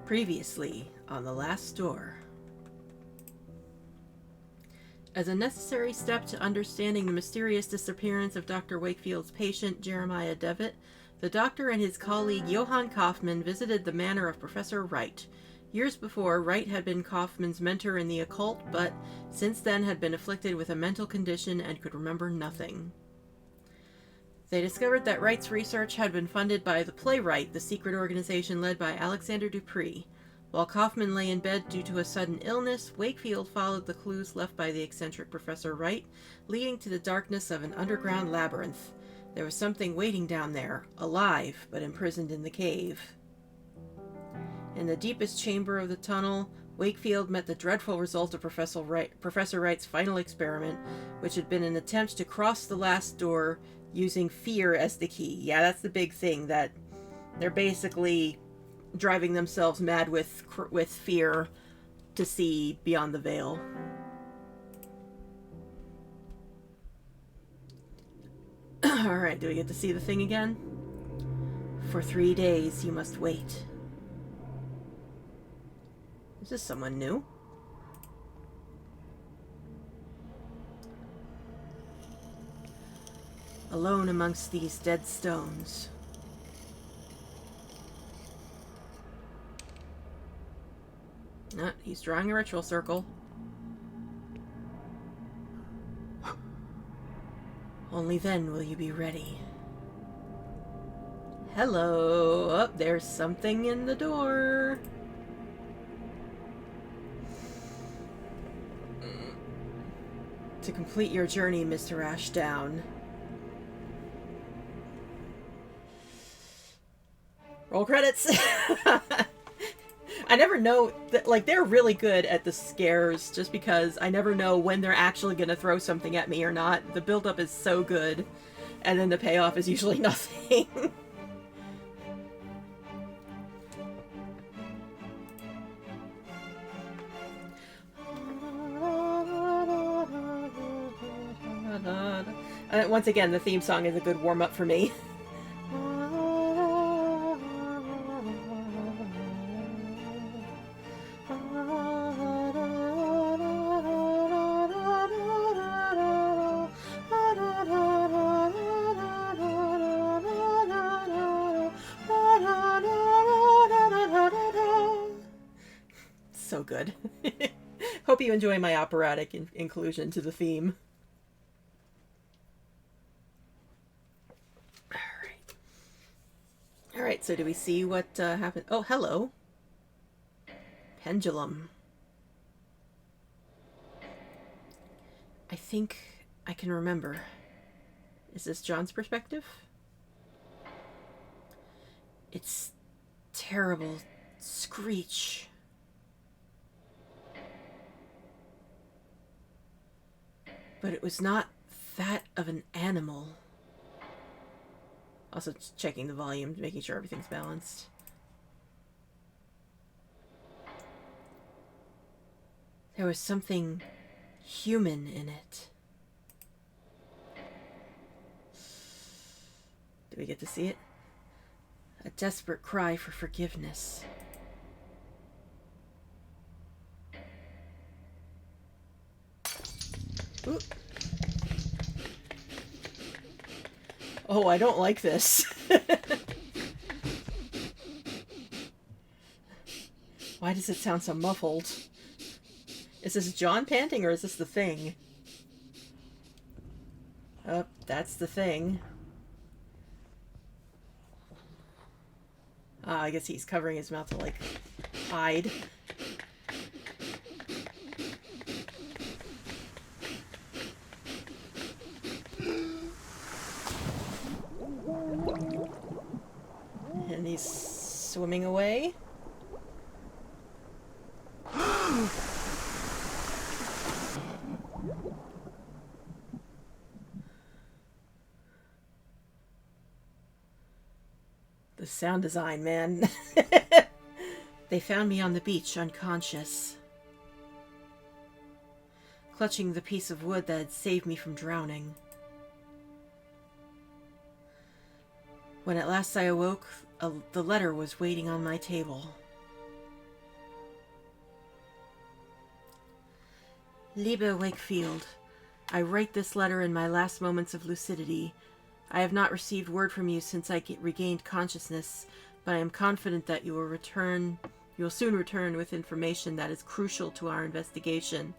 Previously on the last door. As a necessary step to understanding the mysterious disappearance of Dr. Wakefield's patient, Jeremiah Devitt, the doctor and his colleague Johann Kaufmann visited the manor of Professor Wright. Years before, Wright had been Kaufmann's mentor in the occult, but since then had been afflicted with a mental condition and could remember nothing. They discovered that Wright's research had been funded by the Playwright, the secret organization led by Alexander Dupree. While Kaufmann lay in bed due to a sudden illness, Wakefield followed the clues left by the eccentric Professor Wright, leading to the darkness of an underground labyrinth. There was something waiting down there, alive, but imprisoned in the cave. In the deepest chamber of the tunnel, Wakefield met the dreadful result of Professor Wright's final experiment, which had been an attempt to cross the last door using fear as the key. Yeah, that's the big thing, that they're basically driving themselves mad with fear to see beyond the veil. Alright, do we get to see the thing again? For 3 days you must wait. Is this someone new? Alone amongst these dead stones. He's drawing a ritual circle. Only then will you be ready. Hello! Oh, there's something in the door. To complete your journey, Mr. Ashdown. Roll credits! I never know, like, they're really good at the scares, just because I never know when they're actually going to throw something at me or not. The build-up is so good, and then the payoff is usually nothing. Once again, the theme song is a good warm-up for me. So good. Hope you enjoy my operatic inclusion to the theme. Alright, so do we see what happened? Oh, hello. Pendulum. I think I can remember. Is this John's perspective? Its terrible screech. But it was not that of an animal. Also checking the volume, making sure everything's balanced. There was something human in it. Do we get to see it? A desperate cry for forgiveness. Ooh. Oh, I don't like this. Why does it sound so muffled? Is this John panting or is this the thing? Oh, that's the thing. I guess he's covering his mouth to, like, hide. And he's swimming away. The sound design, man. They found me on the beach, unconscious, clutching the piece of wood that had saved me from drowning. When at last I awoke, the letter was waiting on my table. Liebe Wakefield, I write this letter in my last moments of lucidity. I have not received word from you since I regained consciousness, but I am confident that you will soon return with information that is crucial to our investigation.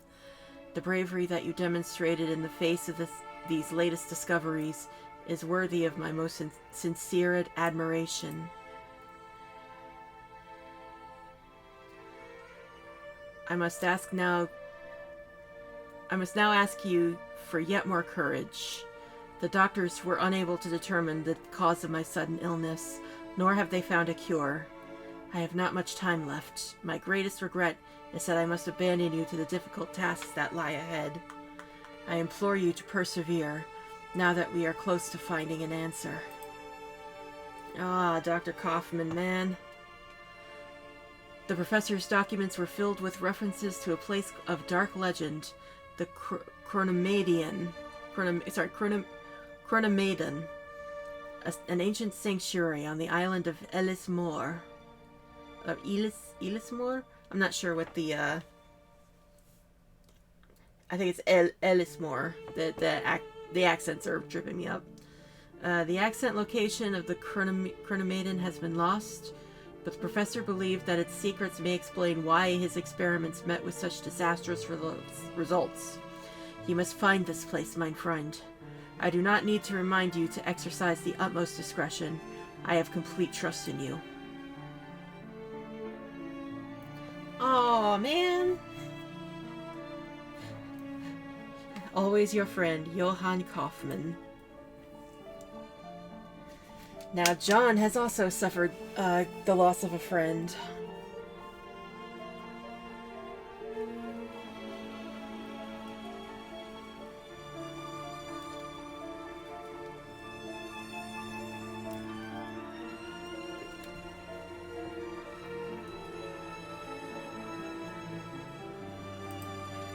The bravery that you demonstrated in the face of these latest discoveries is worthy of my most sincere admiration. I must now ask you for yet more courage. The doctors were unable to determine the cause of my sudden illness, nor have they found a cure. I have not much time left. My greatest regret is that I must abandon you to the difficult tasks that lie ahead. I implore you to persevere, now that we are close to finding an answer. Ah, Dr. Kaufman, man. The professor's documents were filled with references to a place of dark legend, the Chronomedon, an ancient sanctuary on the island of Elismore. Elismore? I'm not sure what the, I think it's Elismore. The accents are tripping me up. The accent location of the Chronomedon has been lost, but the professor believed that its secrets may explain why his experiments met with such disastrous results. You must find this place, mein Freund. I do not need to remind you to exercise the utmost discretion. I have complete trust in you. Aw, man. Always your friend, Johann Kaufmann. Now, John has also suffered the loss of a friend.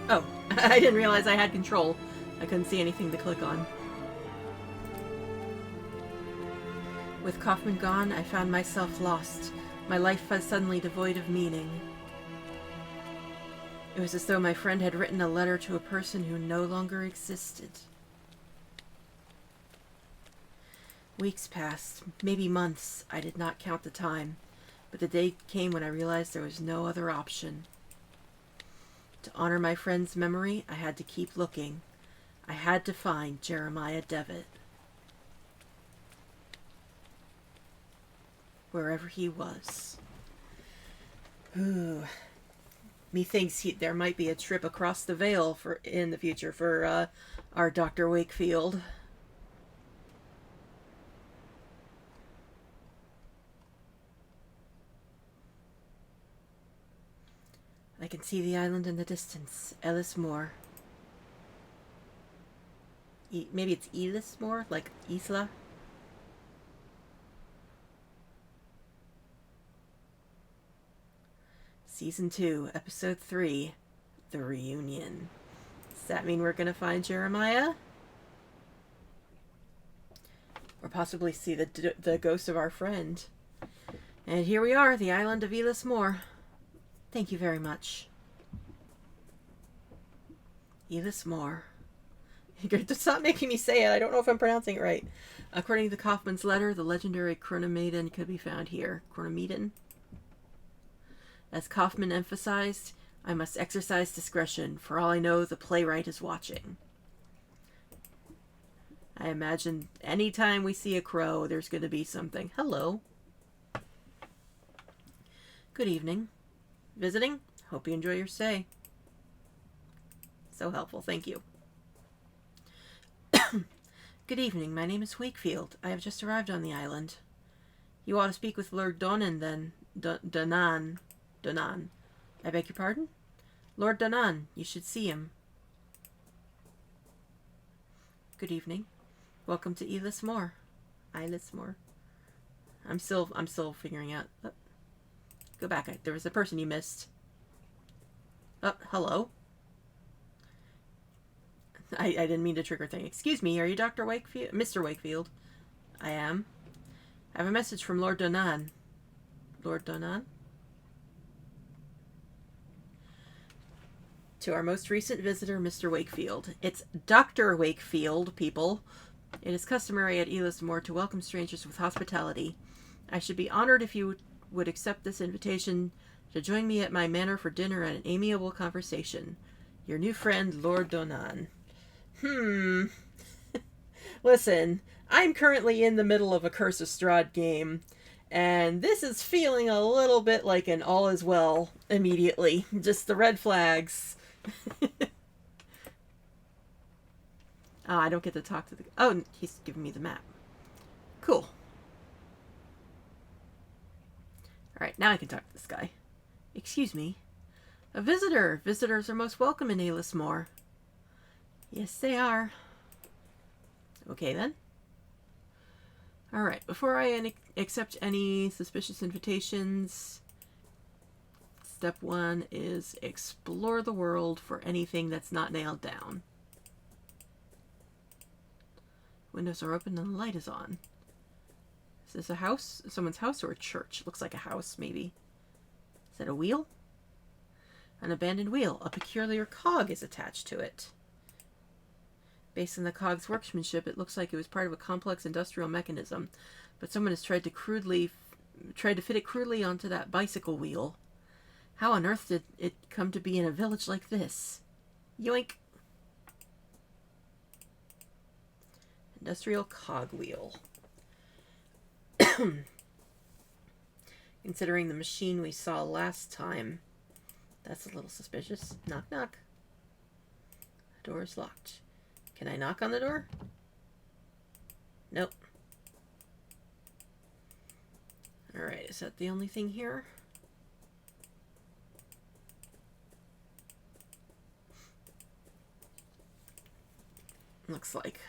Oh, I didn't realize I had control. I couldn't see anything to click on. With Kaufmann gone, I found myself lost. My life was suddenly devoid of meaning. It was as though my friend had written a letter to a person who no longer existed. Weeks passed, maybe months. I did not count the time, but the day came when I realized there was no other option. To honor my friend's memory, I had to keep looking. I had to find Jeremiah Devitt. Wherever he was. Ooh. Methinks there might be a trip across the veil in the future for our Dr. Wakefield. I can see the island in the distance. Elismore. Maybe it's Elismore? Like Isla? Season 2, Episode 3, The Reunion. Does that mean we're going to find Jeremiah? Or possibly see the ghost of our friend? And here we are, the island of Elismore. Thank you very much. Elismore. Stop making me say it. I don't know if I'm pronouncing it right. According to Kaufmann's letter, the legendary Chronomedon could be found here. Chronomedon? As Kaufmann emphasized, I must exercise discretion. For all I know, the playwright is watching. I imagine anytime we see a crow, there's going to be something. Hello. Good evening. Visiting? Hope you enjoy your stay. So helpful. Thank you. Good evening. My name is Wakefield. I have just arrived on the island. You ought to speak with Lord Donan, then. Donan. I beg your pardon? Lord Donan. You should see him. Good evening. Welcome to Elismore. Elismore. I'm still figuring out. Oh, go back. There was a person you missed. Oh, hello. I didn't mean to trigger thing. Excuse me, are you Dr. Wakefield? Mr. Wakefield? I am. I have a message from Lord Donan. Lord Donan? To our most recent visitor, Mr. Wakefield. It's Dr. Wakefield, people. It is customary at Elismore to welcome strangers with hospitality. I should be honored if you would accept this invitation to join me at my manor for dinner and an amiable conversation. Your new friend, Lord Donan. Listen, I'm currently in the middle of a Curse of Strahd game, and this is feeling a little bit like an all is well immediately. Just the red flags. Oh, I don't get to talk to the... Oh, he's giving me the map. Cool. Alright, now I can talk to this guy. Excuse me. A visitor. Visitors are most welcome in Elismore. Yes, they are. Okay, then. Alright, before I accept any suspicious invitations, step 1 is explore the world for anything that's not nailed down. Windows are open and the light is on. Is this a house? Someone's house or a church? Looks like a house, maybe. Is that a wheel? An abandoned wheel. A peculiar cog is attached to it. Based on the cog's workmanship, it looks like it was part of a complex industrial mechanism, but someone has tried to fit it crudely onto that bicycle wheel. How on earth did it come to be in a village like this? Yoink! Industrial cogwheel. Considering the machine we saw last time, that's a little suspicious. Knock, knock. The door is locked. Can I knock on the door? Nope. Alright, is that the only thing here? Looks like.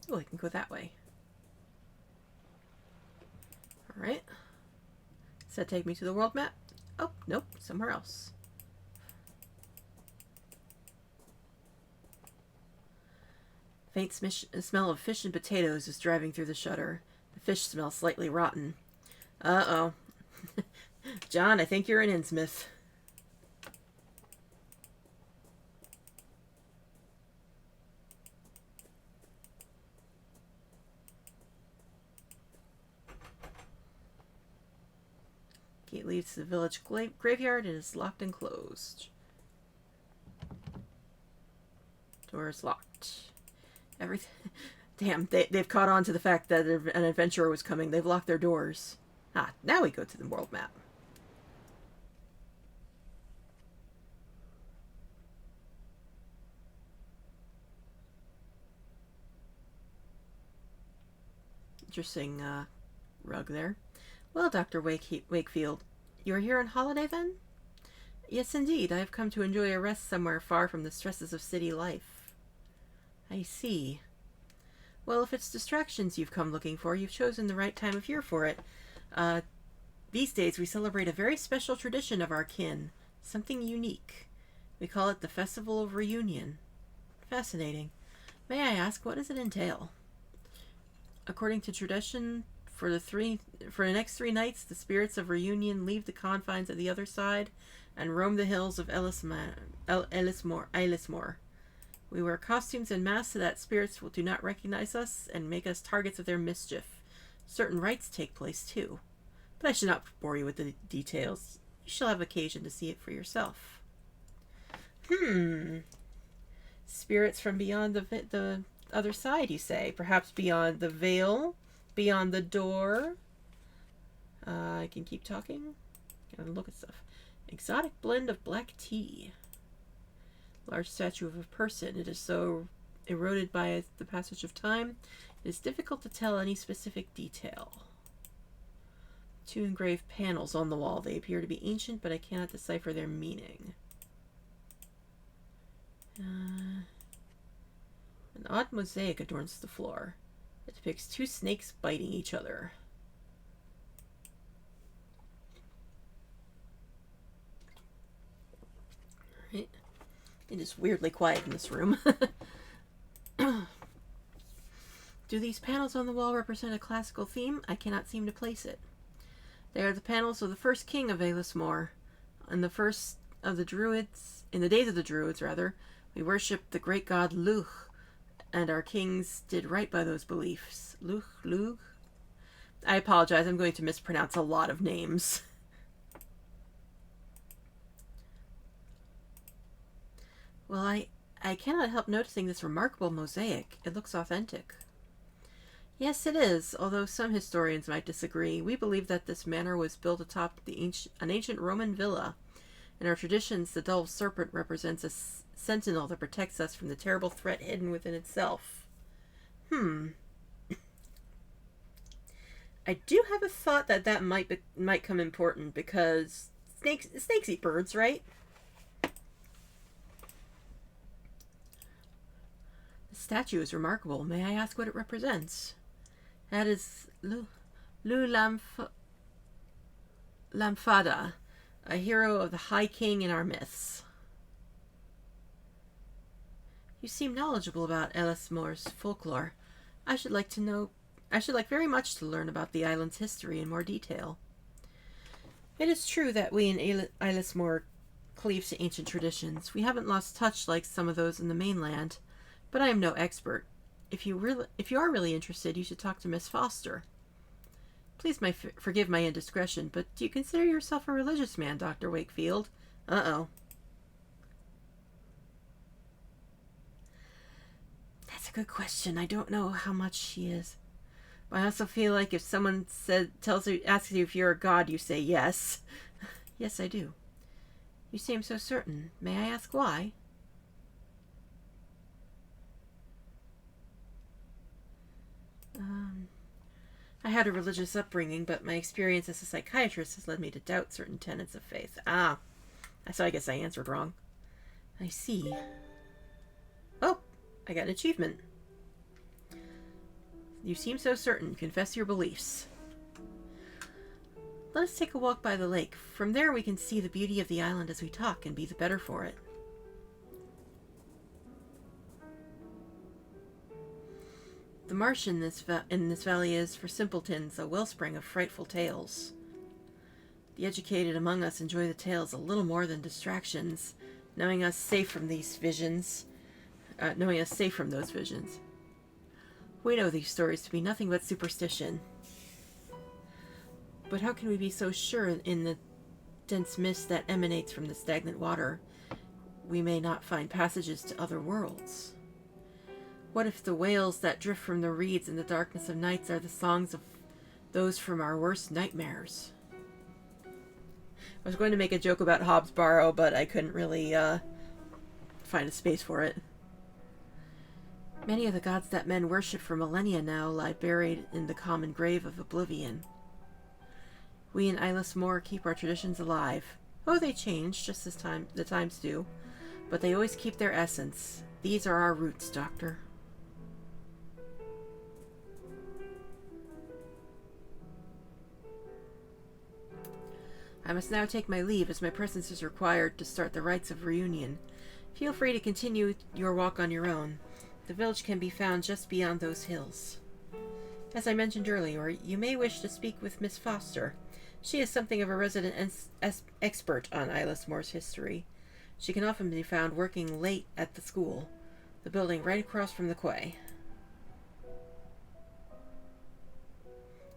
Oh, I can go that way. Alright. Does that take me to the world map? Oh, nope, somewhere else. Faint smell of fish and potatoes is driving through the shutter. The fish smells slightly rotten. Uh-oh. John, I think you're an Innsmouth. Gate leads to the village graveyard and is locked and closed. Door is locked. Everything. Damn, they've caught on to the fact that an adventurer was coming. They've locked their doors. Ah, now we go to the world map. Interesting rug there. Well, Dr. Wakefield, you are here on holiday then? Yes, indeed. I have come to enjoy a rest somewhere far from the stresses of city life. I see. Well, if it's distractions you've come looking for, you've chosen the right time of year for it. These days we celebrate a very special tradition of our kin. Something unique. We call it the Festival of Reunion. Fascinating. May I ask, what does it entail? According to tradition, for the next 3 nights, the spirits of reunion leave the confines of the other side and roam the hills of Elismore. We wear costumes and masks so that spirits do not recognize us and make us targets of their mischief. Certain rites take place too. But I should not bore you with the details. You shall have occasion to see it for yourself. Spirits from beyond the other side, you say? Perhaps beyond the veil? Beyond the door? I can keep talking. Gotta look at stuff. Exotic blend of black tea. Large statue of a person. It is so eroded by the passage of time, it is difficult to tell any specific detail. 2 engraved panels on the wall. They appear to be ancient, but I cannot decipher their meaning. An odd mosaic adorns the floor. It depicts 2 snakes biting each other. Right. It is weirdly quiet in this room. Do these panels on the wall represent a classical theme? I cannot seem to place it. They are the panels of the first king of Aelismore. In the days of the Druids, we worshipped the great god Luch, and our kings did right by those beliefs. Luch? I apologize, I'm going to mispronounce a lot of names. Well, I cannot help noticing this remarkable mosaic. It looks authentic. Yes, it is, although some historians might disagree. We believe that this manor was built atop an ancient Roman villa. In our traditions, the dull serpent represents a sentinel that protects us from the terrible threat hidden within itself. I do have a thought that might come important, because snakes eat birds, right? The statue is remarkable. May I ask what it represents? That is Lamfada, a hero of the High King in our myths. You seem knowledgeable about Aelismore's folklore. I should like very much to learn about the island's history in more detail. It is true that we in Aelismore cleave to ancient traditions. We haven't lost touch like some of those in the mainland, but I am no expert. If you are really interested, you should talk to Miss Foster. Please forgive my indiscretion, but do you consider yourself a religious man, Dr. Wakefield? Uh-oh. That's a good question. I don't know how much she is. But I also feel like if someone asks you if you're a god, you say yes. Yes, I do. You seem so certain. May I ask why? I had a religious upbringing, but my experience as a psychiatrist has led me to doubt certain tenets of faith. So I guess I answered wrong. I see. Oh, I got an achievement. You seem so certain. Confess your beliefs. Let us take a walk by the lake. From there we can see the beauty of the island as we talk and be the better for it. The marsh in this valley is, for simpletons, a wellspring of frightful tales. The educated among us enjoy the tales a little more than distractions, knowing us safe from those visions. We know these stories to be nothing but superstition. But how can we be so sure in the dense mist that emanates from the stagnant water we may not find passages to other worlds? What if the wails that drift from the reeds in the darkness of nights are the songs of those from our worst nightmares? I was going to make a joke about Hobbs' Barrow, but I couldn't really find a space for it. Many of the gods that men worship for millennia now lie buried in the common grave of oblivion. We in Aelismore keep our traditions alive. Oh, they change, just as the times do, but they always keep their essence. These are our roots, Doctor. I must now take my leave, as my presence is required to start the rites of reunion. Feel free to continue your walk on your own. The village can be found just beyond those hills. As I mentioned earlier, you may wish to speak with Miss Foster. She is something of a resident expert on Aelismore's history. She can often be found working late at the school, the building right across from the quay.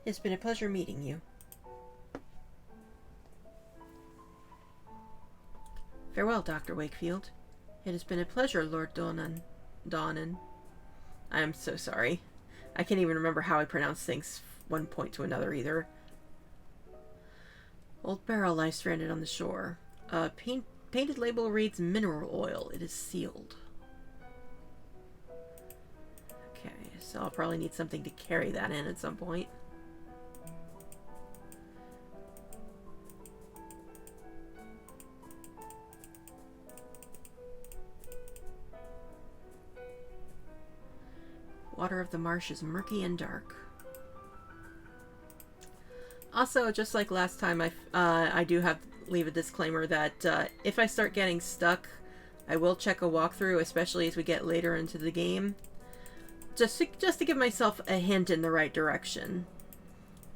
It's been a pleasure meeting you. Farewell, Dr. Wakefield. It has been a pleasure, Lord Donnan. I am so sorry. I can't even remember how I pronounce things one point to another either. Old barrel lies stranded on the shore. Painted label reads mineral oil. It is sealed. Okay, so I'll probably need something to carry that in at some point. Water of the marsh is murky and dark. Also, just like last time, I do leave a disclaimer that if I start getting stuck, I will check a walkthrough, especially as we get later into the game. just to give myself a hint in the right direction,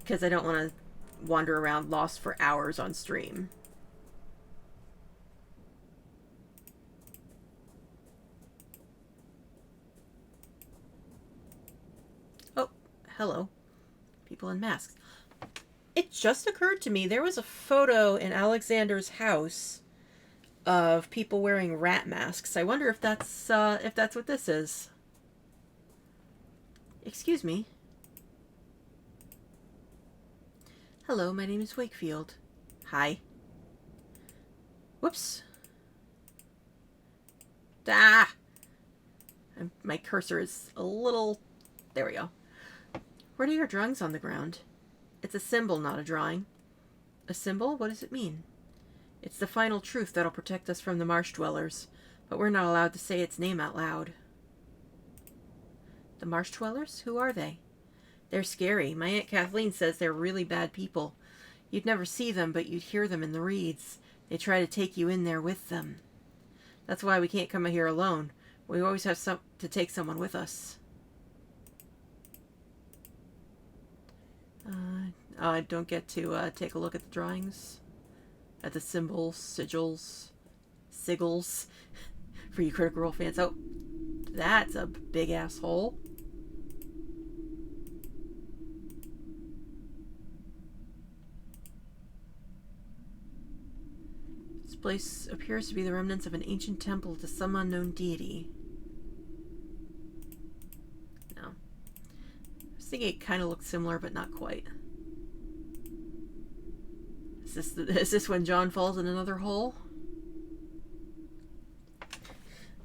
because I don't want to wander around lost for hours on stream. Oh, hello. People in masks. It just occurred to me there was a photo in Alexander's house of people wearing rat masks. I wonder if that's what this is. Excuse me. Hello, my name is Wakefield. Hi. Whoops. Ah! My cursor is a little... There we go. What are your drawings on the ground? It's a symbol, not a drawing. A symbol? What does it mean? It's the final truth that'll protect us from the marsh dwellers, but we're not allowed to say its name out loud. The marsh dwellers? Who are they? They're scary. My Aunt Kathleen says they're really bad people. You'd never see them, but you'd hear them in the reeds. They try to take you in there with them. That's why we can't come here alone. We always have to take someone with us. I don't get to take a look at the drawings. At the symbols, sigils, for you Critical Role fans. Oh, that's a big asshole. This place appears to be the remnants of an ancient temple to some unknown deity. No. I was thinking it kind of looked similar, but not quite. Is this when John falls in another hole?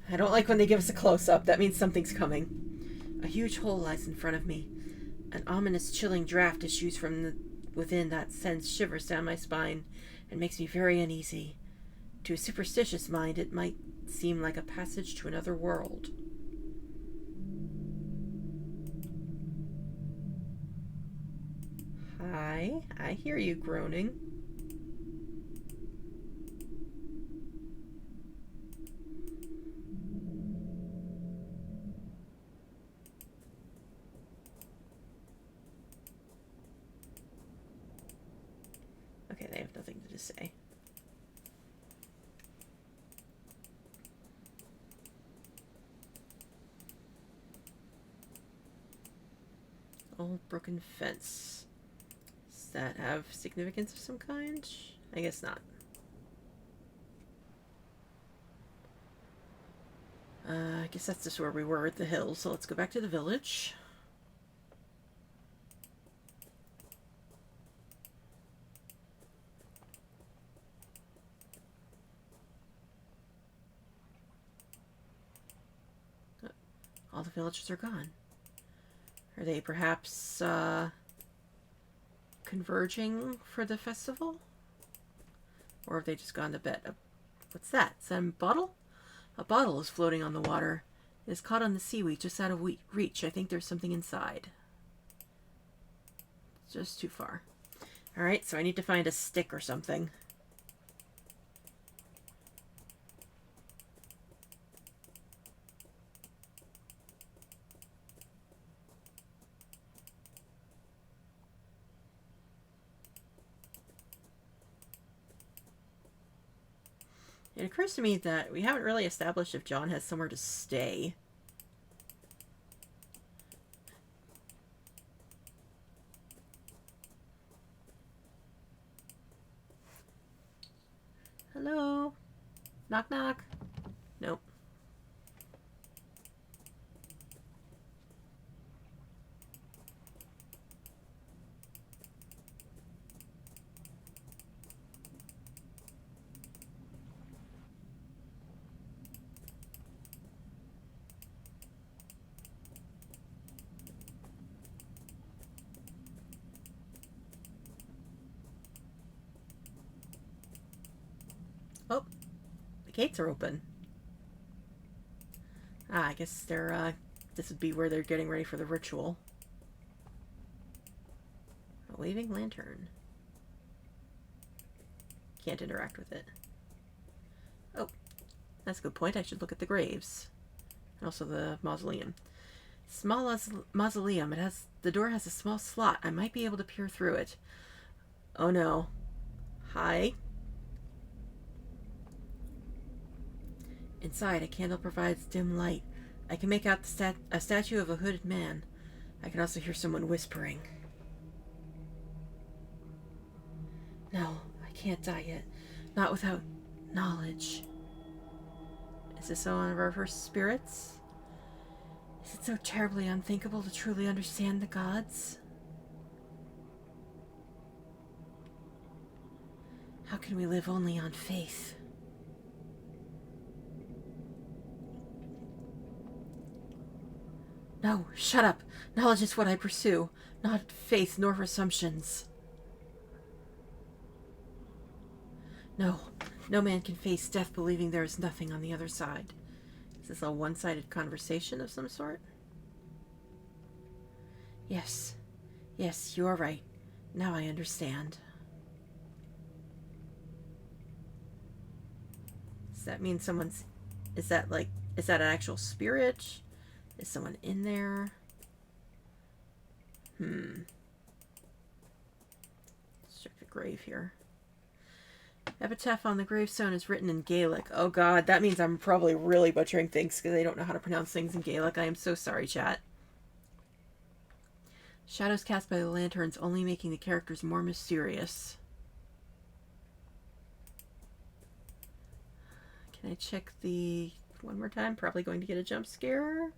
I don't like when they give us a close-up. That means something's coming. A huge hole lies in front of me. An ominous, chilling draft issues from within that sends shivers down my spine and makes me very uneasy. To a superstitious mind, it might seem like a passage to another world. Hi, I hear you groaning. Okay, they have nothing to say. Old broken fence. Does that have significance of some kind? I guess not. I guess that's just where we were at the hills, so let's go back to the village. All the villagers are gone. Are they perhaps converging for the festival? Or have they just gone to bed? What's that? Is that a bottle? A bottle is floating on the water. It is caught on the seaweed just out of reach. I think there's something inside. It's just too far. Alright, so I need to find a stick or something. It occurs to me that we haven't really established if John has somewhere to stay. Hello? Knock knock. Nope. Oh, the gates are open. Ah, I guess they're, this would be where they're getting ready for the ritual. A waving lantern. Can't interact with it. Oh, that's a good point. I should look at the graves. And also the mausoleum. Small mausoleum. The door has a small slot. I might be able to peer through it. Oh no. Hi. Inside, a candle provides dim light. I can make out a statue of a hooded man. I can also hear someone whispering. No, I can't die yet. Not without knowledge. Is this one of our first spirits? Is it so terribly unthinkable to truly understand the gods? How can we live only on faith? No, shut up. Knowledge is what I pursue, not faith nor assumptions. No, no man can face death believing there is nothing on the other side. Is this a one-sided conversation of some sort? Yes, you are right. Now I understand. Does that mean someone's... Is that an actual spirit? Is someone in there? Let's check the grave here. Epitaph on the gravestone is written in Gaelic. Oh god, that means I'm probably really butchering things because I don't know how to pronounce things in Gaelic. I am so sorry, chat. Shadows cast by the lanterns only making the characters more mysterious. Can I check the... one more time? Probably going to get a jump scare.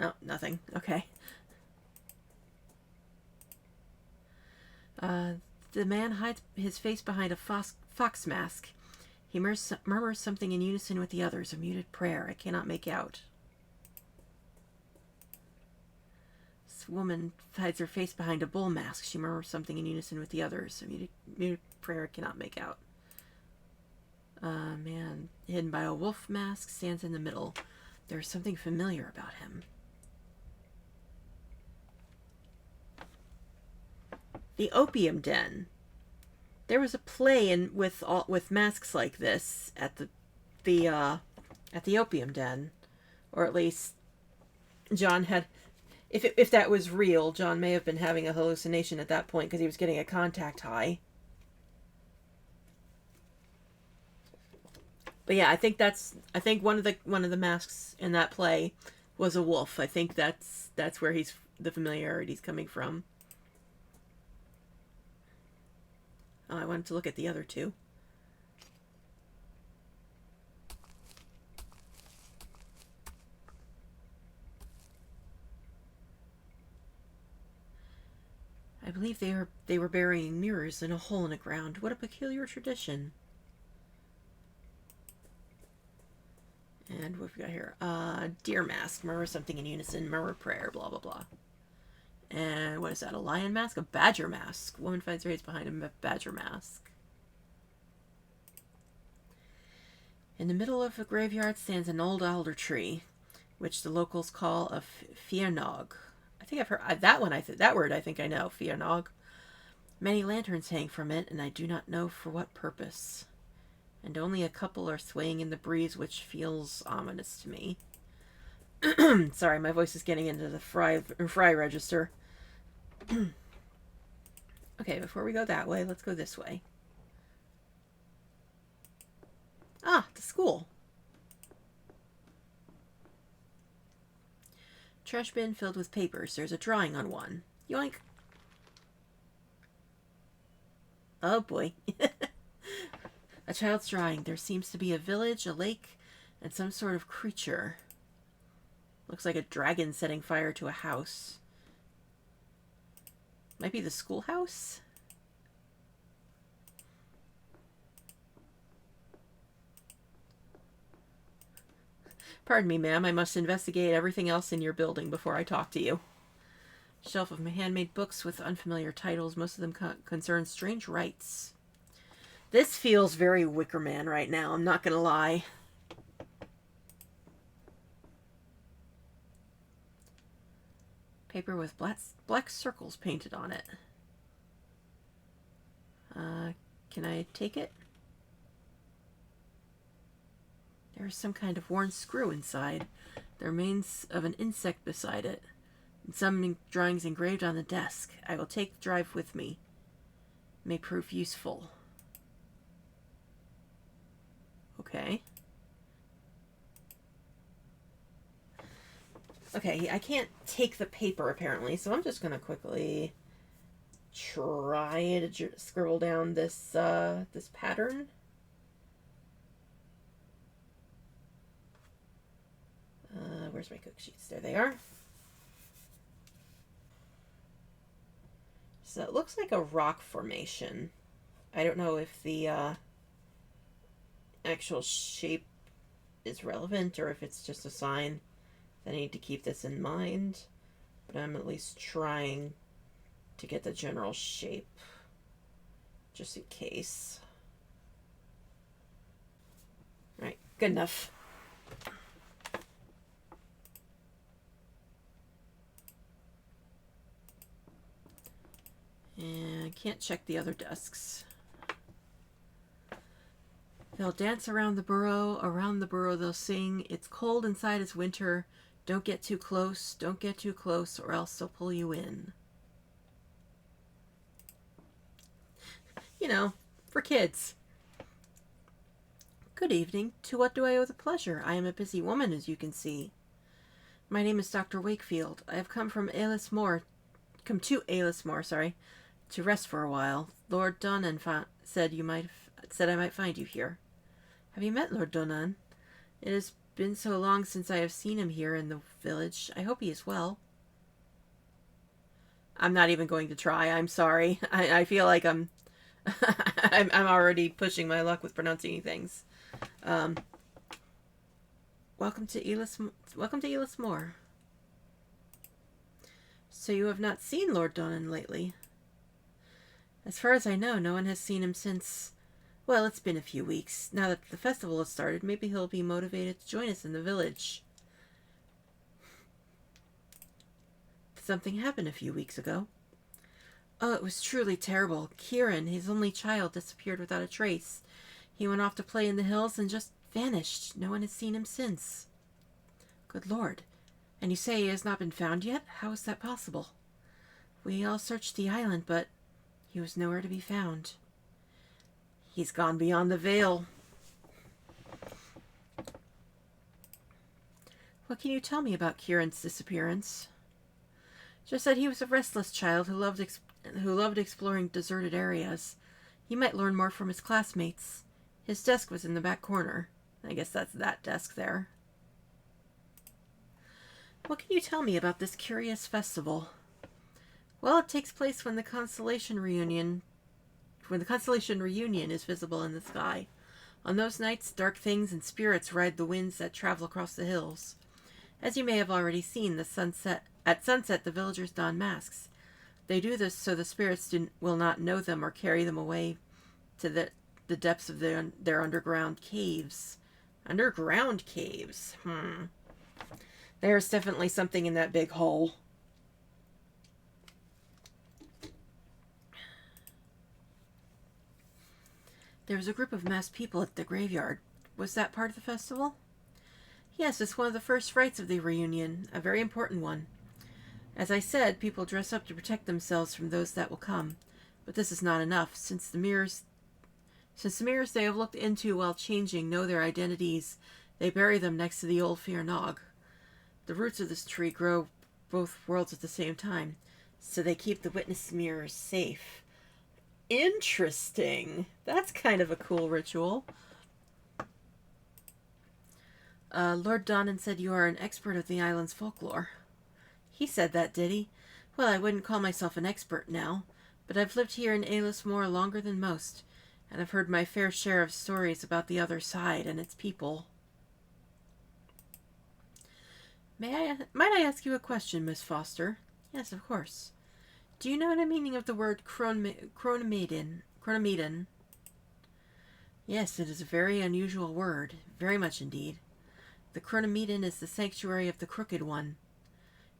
Oh, nothing. Okay. The man hides his face behind a fox mask. He murmurs something in unison with the others, a muted prayer I cannot make out. This woman hides her face behind a bull mask. She murmurs something in unison with the others, a muted prayer I cannot make out. Man hidden by a wolf mask stands in the middle. There's something familiar about him. The Opium Den. There was a play with masks like this at the Opium Den, or at least John had. If that was real, John may have been having a hallucination at that point because he was getting a contact high. But yeah, I think one of the masks in that play was a wolf. I think that's where the familiarity's coming from. Oh, I wanted to look at the other two. I believe they were burying mirrors in a hole in the ground. What a peculiar tradition. And what have we got here? Deer mask. Murmur something in unison. Murmur prayer. Blah, blah, blah. And what is that? A lion mask? A badger mask. Woman finds her face behind a badger mask. In the middle of the graveyard stands an old alder tree, which the locals call a fianog. I think I've heard that one. That word I think I know. Fianog. Many lanterns hang from it, and I do not know for what purpose. And only a couple are swaying in the breeze, which feels ominous to me. Sorry, my voice is getting into the fry register. Okay, before we go that way, let's go this way. Ah, the school. Trash bin filled with papers. There's a drawing on one. Yoink. Oh boy. A child's drawing. There seems to be a village, a lake, and some sort of creature. Looks like a dragon setting fire to a house. Might be the schoolhouse? Pardon me, ma'am. I must investigate everything else in your building before I talk to you. Shelf of handmade books with unfamiliar titles. Most of them concern strange rites. This feels very Wicker Man right now. I'm not gonna lie. Paper with black circles painted on it. Can I take it? There's some kind of worn screw inside. The remains of an insect beside it. And some drawings engraved on the desk. I will take the drive with me. May prove useful. Okay. Okay, I can't take the paper apparently, so I'm just going to quickly try to scribble down this this pattern. Where's my cook sheets? There they are. So it looks like a rock formation. I don't know if the actual shape is relevant or if it's just a sign that I need to keep this in mind. But I'm at least trying to get the general shape just in case. Right, good enough. And I can't check the other desks. They'll dance around the burrow they'll sing. It's cold inside, it's winter. Don't get too close, or else they'll pull you in. You know, for kids. Good evening. To what do I owe the pleasure? I am a busy woman, as you can see. My name is Dr. Wakefield. I have come to Aylesmore, to rest for a while. Lord Donnan said I might find you here. Have you met Lord Donnan? It has been so long since I have seen him here in the village. I hope he is well. I'm not even going to try. I'm sorry. I feel like I'm I'm already pushing my luck with pronouncing things. Welcome to Aylesmore. So you have not seen Lord Donnan lately? As far as I know, no one has seen him since... Well, it's been a few weeks. Now that the festival has started, maybe he'll be motivated to join us in the village. Something happened a few weeks ago. Oh, it was truly terrible. Kieran, his only child, disappeared without a trace. He went off to play in the hills and just vanished. No one has seen him since. Good Lord. And you say he has not been found yet? How is that possible? We all searched the island, but he was nowhere to be found. He's gone beyond the veil. What can you tell me about Kieran's disappearance? Just that he was a restless child who loved exploring deserted areas. He might learn more from his classmates. His desk was in the back corner. I guess that's that desk there. What can you tell me about this curious festival? Well, it takes place when the constellation reunion is visible in the sky. On those nights, dark things and spirits ride the winds that travel across the hills. As you may have already seen, at sunset the villagers don masks. They do this so the spirits will not know them or carry them away to the depths of their underground caves. Underground caves? There's definitely something in that big hole. There was a group of masked people at the graveyard. Was that part of the festival? Yes, it's one of the first rites of the reunion, a very important one. As I said, people dress up to protect themselves from those that will come. But this is not enough, since the mirrors they have looked into while changing know their identities. They bury them next to the old Fear Nog. The roots of this tree grow both worlds at the same time, so they keep the witness mirrors safe. Interesting. That's kind of a cool ritual. Lord Donnan said you are an expert of the island's folklore. He said that, did he? Well, I wouldn't call myself an expert now, but I've lived here in Aylesmore longer than most, and I've heard my fair share of stories about the other side and its people. Might I ask you a question, Miss Foster? Yes, of course. Do you know the meaning of the word chronomedan? Yes, it is a very unusual word, very much indeed. The chronomedan is the sanctuary of the Crooked One.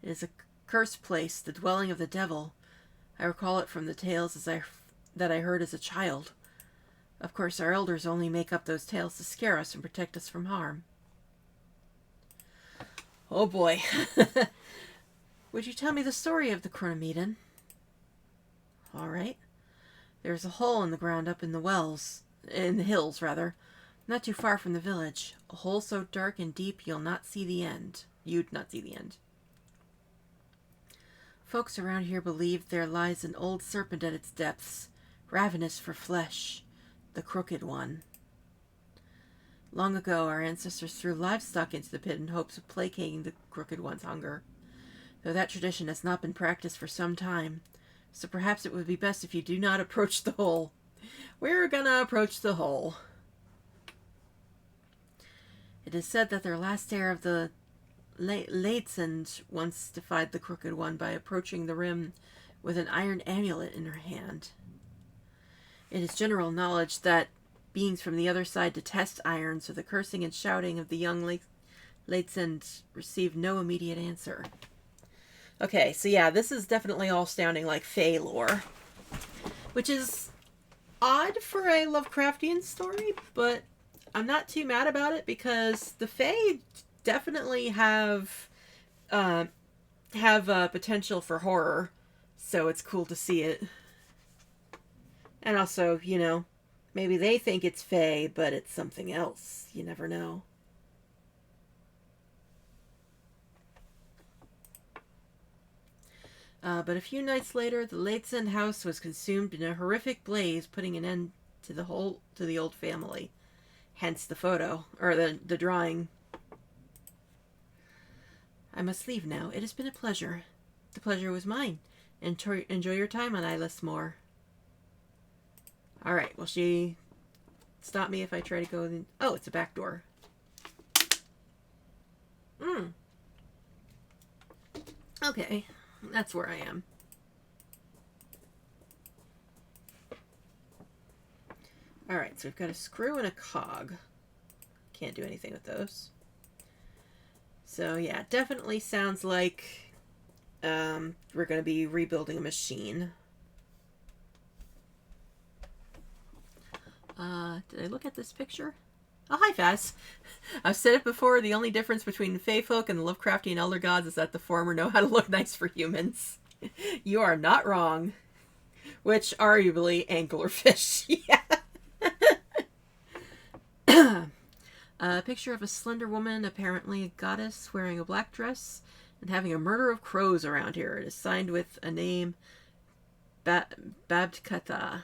It is a cursed place, the dwelling of the devil. I recall it from the tales that I heard as a child. Of course, our elders only make up those tales to scare us and protect us from harm. Oh boy. Would you tell me the story of the Chronometon? All right. There's a hole in the ground up in the hills, rather, not too far from the village. A hole so dark and deep you'd not see the end. Folks around here believe there lies an old serpent at its depths, ravenous for flesh, the Crooked One. Long ago, our ancestors threw livestock into the pit in hopes of placating the Crooked One's hunger, though that tradition has not been practiced for some time, so perhaps it would be best if you do not approach the hole. We're gonna approach the hole. It is said that their last heir of the Zha'ilathal once defied the Crooked One by approaching the rim with an iron amulet in her hand. It is general knowledge that beings from the other side detest iron, so the cursing and shouting of the young Zha'ilathal received no immediate answer. Okay, so yeah, this is definitely all sounding like Fae lore, which is odd for a Lovecraftian story, but I'm not too mad about it because the Fae definitely have potential for horror, so it's cool to see it. And also, you know, maybe they think it's Fae, but it's something else. You never know. But a few nights later, the Zha'ilathal house was consumed in a horrific blaze, putting an end to the old family. Hence the photo, or the drawing. I must leave now. It has been a pleasure. The pleasure was mine. Enjoy your time on Islasmore. Alright, will she stop me if I try to go in? Oh, it's a back door. Okay, that's where I am. Alright, so we've got a screw and a cog. Can't do anything with those. So yeah, definitely sounds like we're going to be rebuilding a machine. Did I look at this picture? Oh, hi, Faz. I've said it before, the only difference between Fae folk and the Lovecraftian Elder Gods is that the former know how to look nice for humans. You are not wrong. Which, arguably, anglerfish. Yeah. A picture of a slender woman, apparently a goddess, wearing a black dress and having a murder of crows around here. It is signed with a name, Babtkata.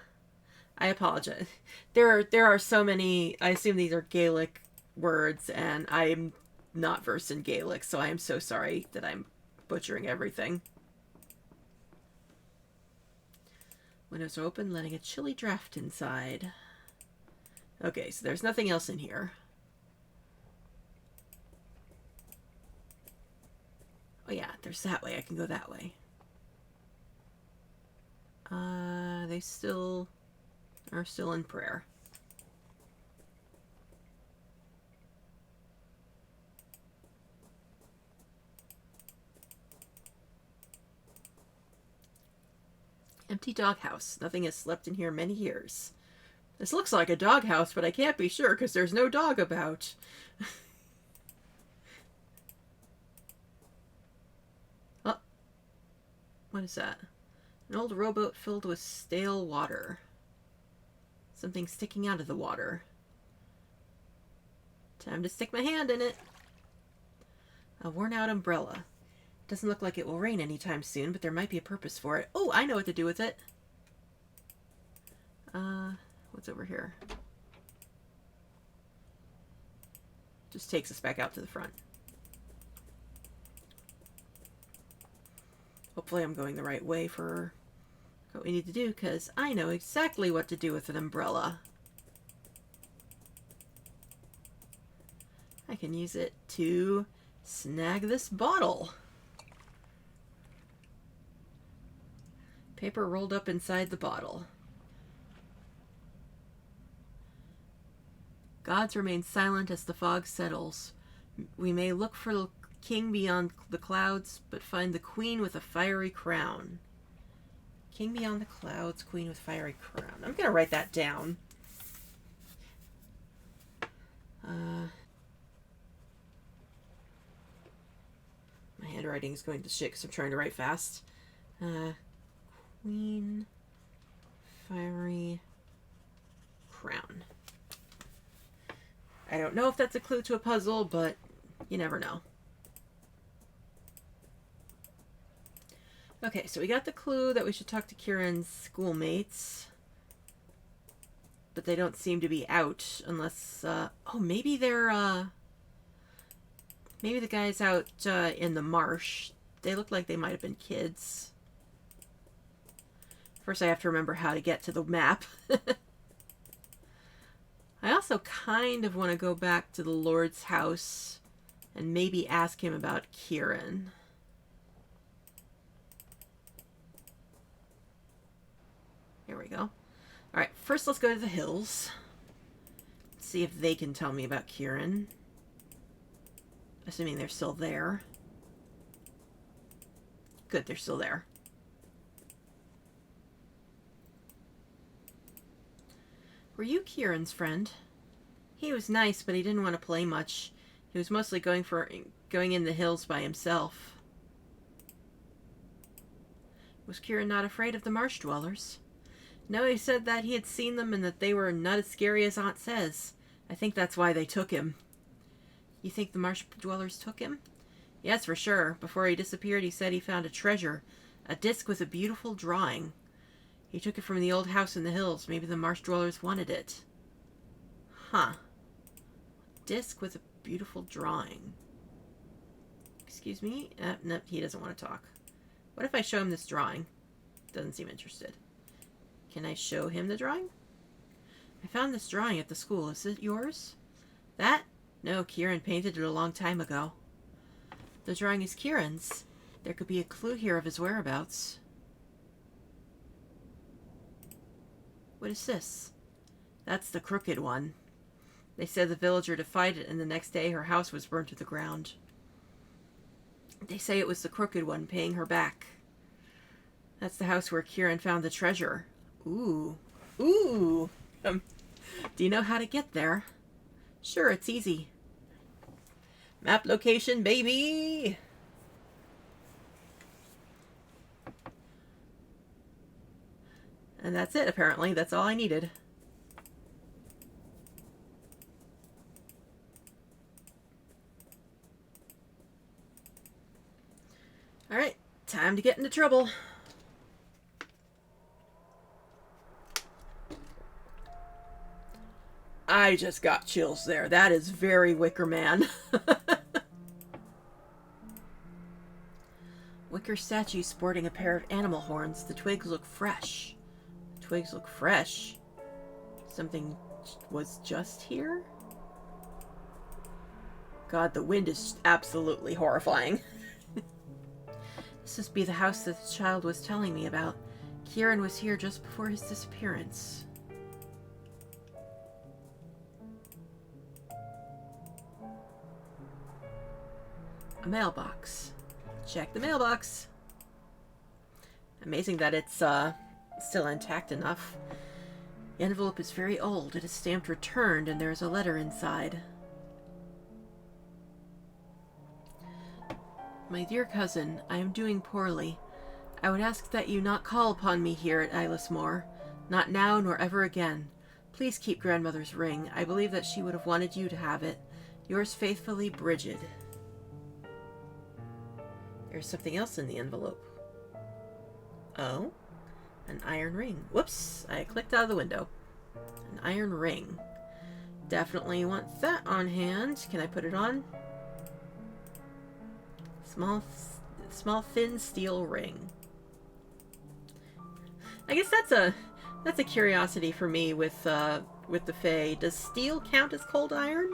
I apologize. There are so many, I assume these are Gaelic words, and I'm not versed in Gaelic, so I am so sorry that I'm butchering everything. Windows are open, letting a chilly draft inside. Okay, so there's nothing else in here. Oh yeah, there's that way. I can go that way. They still are still in prayer. Empty doghouse. Nothing has slept in here many years. This looks like a doghouse, but I can't be sure because there's no dog about. Oh. What is that? An old rowboat filled with stale water. Something sticking out of the water. Time to stick my hand in it. A worn-out umbrella. Doesn't look like it will rain anytime soon, but there might be a purpose for it. Oh, I know what to do with it. What's over here? Just takes us back out to the front. Hopefully I'm going the right way for what we need to do, because I know exactly what to do with an umbrella. I can use it to snag this bottle. Paper rolled up inside the bottle. Gods remain silent as the fog settles. We may look for the king beyond the clouds, but find the queen with a fiery crown. King beyond the clouds, queen with fiery crown. I'm going to write that down. My handwriting is going to shit because I'm trying to write fast. Queen, fiery, crown. I don't know if that's a clue to a puzzle, but you never know. Okay, so we got the clue that we should talk to Kieran's schoolmates. But they don't seem to be out unless, oh, maybe they're, maybe the guys out, in the marsh. They look like they might have been kids. First I have to remember how to get to the map. I also kind of want to go back to the Lord's house and maybe ask him about Kieran. Here we go. Alright, first let's go to the hills. See if they can tell me about Kieran. Assuming they're still there. Good, they're still there. Were you Kieran's friend? He was nice, but he didn't want to play much. He was mostly going in the hills by himself. Was Kieran not afraid of the marsh dwellers? No, he said that he had seen them and that they were not as scary as Aunt says. I think that's why they took him. You think the marsh dwellers took him? Yes, for sure. Before he disappeared, he said he found a treasure. A disc with a beautiful drawing. He took it from the old house in the hills. Maybe the marsh dwellers wanted it. Huh. Disc with a beautiful drawing. Excuse me? No, he doesn't want to talk. What if I show him this drawing? Doesn't seem interested. Can I show him the drawing? I found this drawing at the school. Is it yours? That? No, Kieran painted it a long time ago. The drawing is Kieran's. There could be a clue here of his whereabouts. What is this? That's the crooked one. They said the villager defied it, and the next day her house was burned to the ground. They say it was the crooked one paying her back. That's the house where Kieran found the treasure. Ooh. Ooh. Do you know how to get there? Sure, it's easy. Map location, baby! And that's it, apparently. That's all I needed. Alright, time to get into trouble. I just got chills there. That is very Wicker Man. Wicker statue sporting a pair of animal horns. The twigs look fresh. Twigs look fresh. Something was just here? God, the wind is absolutely horrifying. This must be the house that the child was telling me about. Kieran was here just before his disappearance. A mailbox. Check the mailbox. Amazing that it's still intact enough. The envelope is very old. It is stamped returned and there is a letter inside. My dear cousin, I am doing poorly. I would ask that you not call upon me here at Islasmore. Not now nor ever again. Please keep grandmother's ring. I believe that she would have wanted you to have it. Yours faithfully, Bridget. There's something else in the envelope. Oh? An iron ring. Whoops! I clicked out of the window. An iron ring. Definitely want that on hand. Can I put it on? Small thin steel ring. I guess that's a curiosity for me with the Fae. Does steel count as cold iron?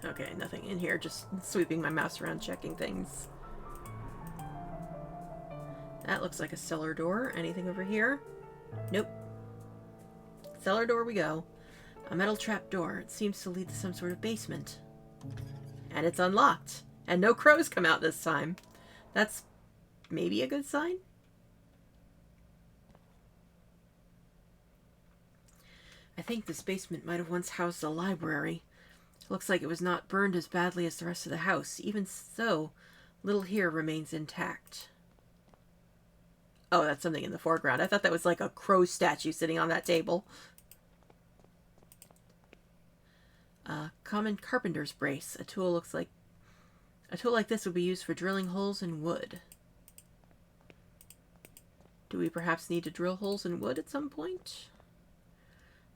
Okay, nothing in here, just sweeping my mouse around checking things. That looks like a cellar door. Anything over here? Nope. Cellar door we go. A metal trap door. It seems to lead to some sort of basement. And it's unlocked. And no crows come out this time. That's maybe a good sign? I think this basement might have once housed a library. It looks like it was not burned as badly as the rest of the house. Even so, little here remains intact. Oh, that's something in the foreground. I thought that was like a crow statue sitting on that table. Common carpenter's brace. A tool like this would be used for drilling holes in wood. Do we perhaps need to drill holes in wood at some point?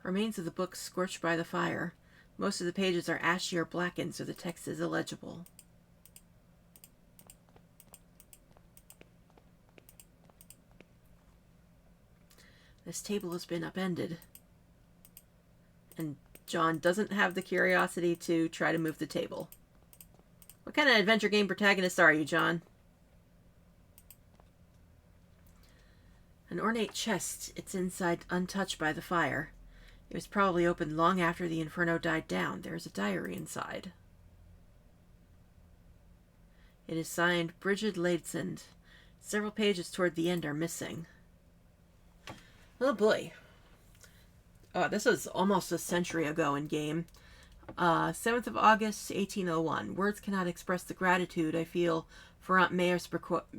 Remains of the book scorched by the fire. Most of the pages are ashy or blackened, so the text is illegible. This table has been upended. And John doesn't have the curiosity to try to move the table. What kind of adventure game protagonist are you, John? An ornate chest, its inside untouched by the fire. It was probably opened long after the inferno died down. There is a diary inside. It is signed Bridget Ladesand. Several pages toward the end are missing. Oh boy. Oh, this was almost a century ago in game. 7th of August, 1801. Words cannot express the gratitude I feel for Aunt Mayer's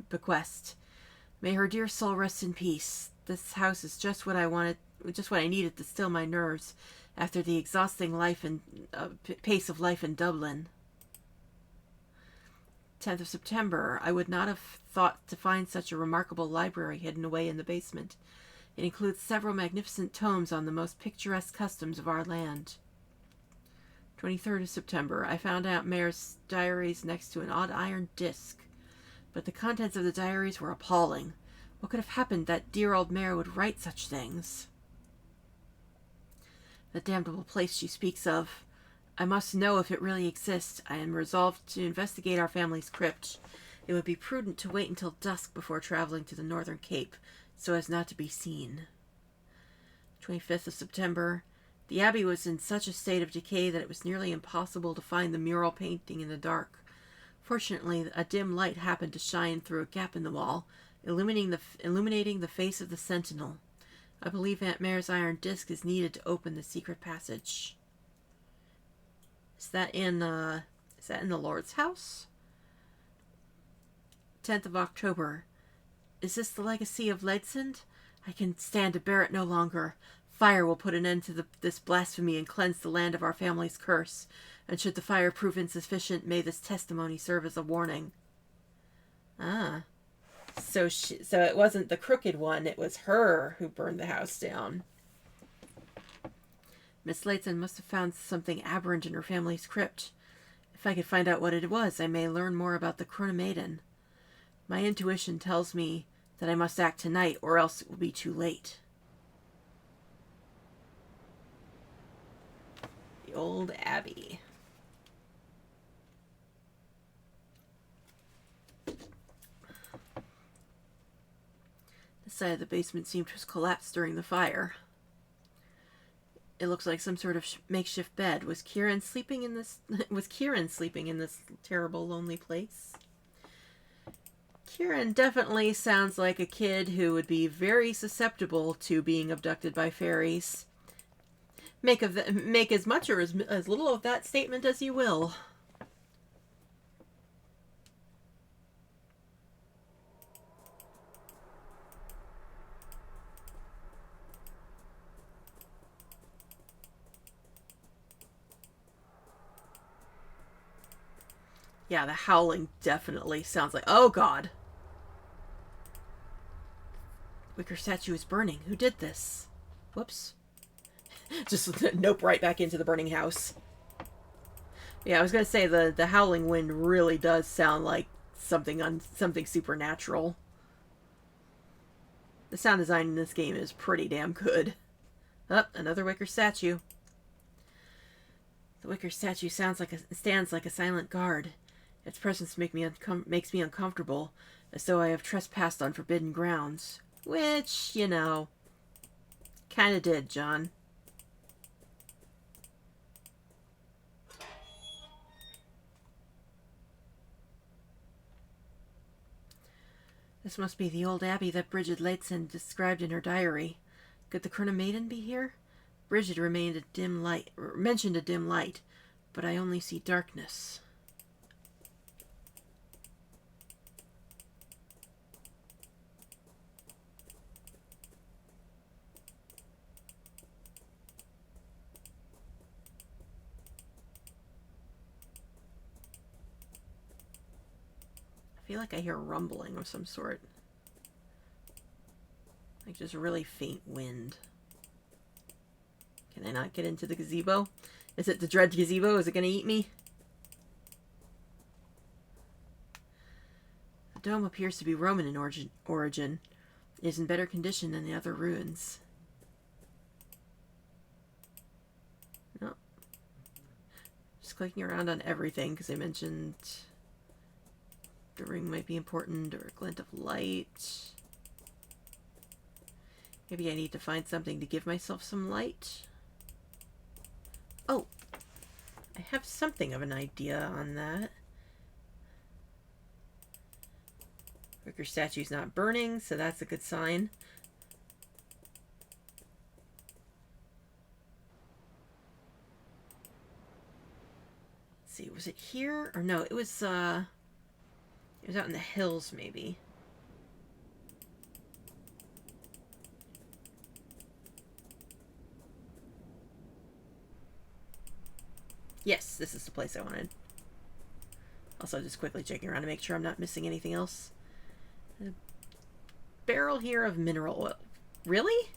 bequest. May her dear soul rest in peace. This house is just what I wanted, just what I needed to still my nerves after the exhausting pace of life in Dublin. 10th of September. I would not have thought to find such a remarkable library hidden away in the basement. It includes several magnificent tomes on the most picturesque customs of our land. 23rd of September. I found Aunt Mare's diaries next to an odd iron disc, but the contents of the diaries were appalling. What could have happened that dear old Mare would write such things? The damnable place she speaks of. I must know if it really exists. I am resolved to investigate our family's crypt. It would be prudent to wait until dusk before traveling to the Northern Cape, so as not to be seen. 25th of September. The abbey was in such a state of decay that it was nearly impossible to find the mural painting in the dark. Fortunately, a dim light happened to shine through a gap in the wall, illuminating the face of the sentinel. I believe Aunt Mare's iron disc is needed to open the secret passage. Is that in the Lord's house? 10th of October. Is this the legacy of Ladesand? I can stand to bear it no longer. Fire will put an end to this blasphemy and cleanse the land of our family's curse. And should the fire prove insufficient, may this testimony serve as a warning. Ah. So it wasn't the crooked one, it was her who burned the house down. Miss Ladesand must have found something aberrant in her family's crypt. If I could find out what it was, I may learn more about the Krona Maiden. My intuition tells me that I must act tonight, or else it will be too late. The old abbey. The side of the basement seemed to have collapsed during the fire. It looks like some sort of makeshift bed. Was Kieran sleeping in this terrible, lonely place? Kieran definitely sounds like a kid who would be very susceptible to being abducted by fairies. Make as much or as little of that statement as you will. Yeah, the howling definitely sounds like... Oh, God. Wicker statue is burning. Who did this? Whoops. Just nope right back into the burning house. Yeah, I was going to say the howling wind really does sound like something supernatural. The sound design in this game is pretty damn good. Oh, another wicker statue. The wicker statue stands like a silent guard. Its presence makes me uncomfortable, as though I have trespassed on forbidden grounds. Which, you know, kinda did, John. This must be the old abbey that Bridget Leitson described in her diary. Could the Krona Maiden be here? Bridget mentioned a dim light, but I only see darkness. I feel like I hear rumbling of some sort. Like just really faint wind. Can I not get into the gazebo? Is it the dread gazebo? Is it going to eat me? The dome appears to be Roman in origin. It is in better condition than the other ruins. No. Just clicking around on everything because I mentioned the ring might be important, or a glint of light. Maybe I need to find something to give myself some light. Oh, I have something of an idea on that. Wicker statue's not burning, so that's a good sign. Let's see, was it here? Or no, it was out in the hills, maybe. Yes, this is the place I wanted. Also, just quickly checking around to make sure I'm not missing anything else. A barrel here of mineral oil. Really?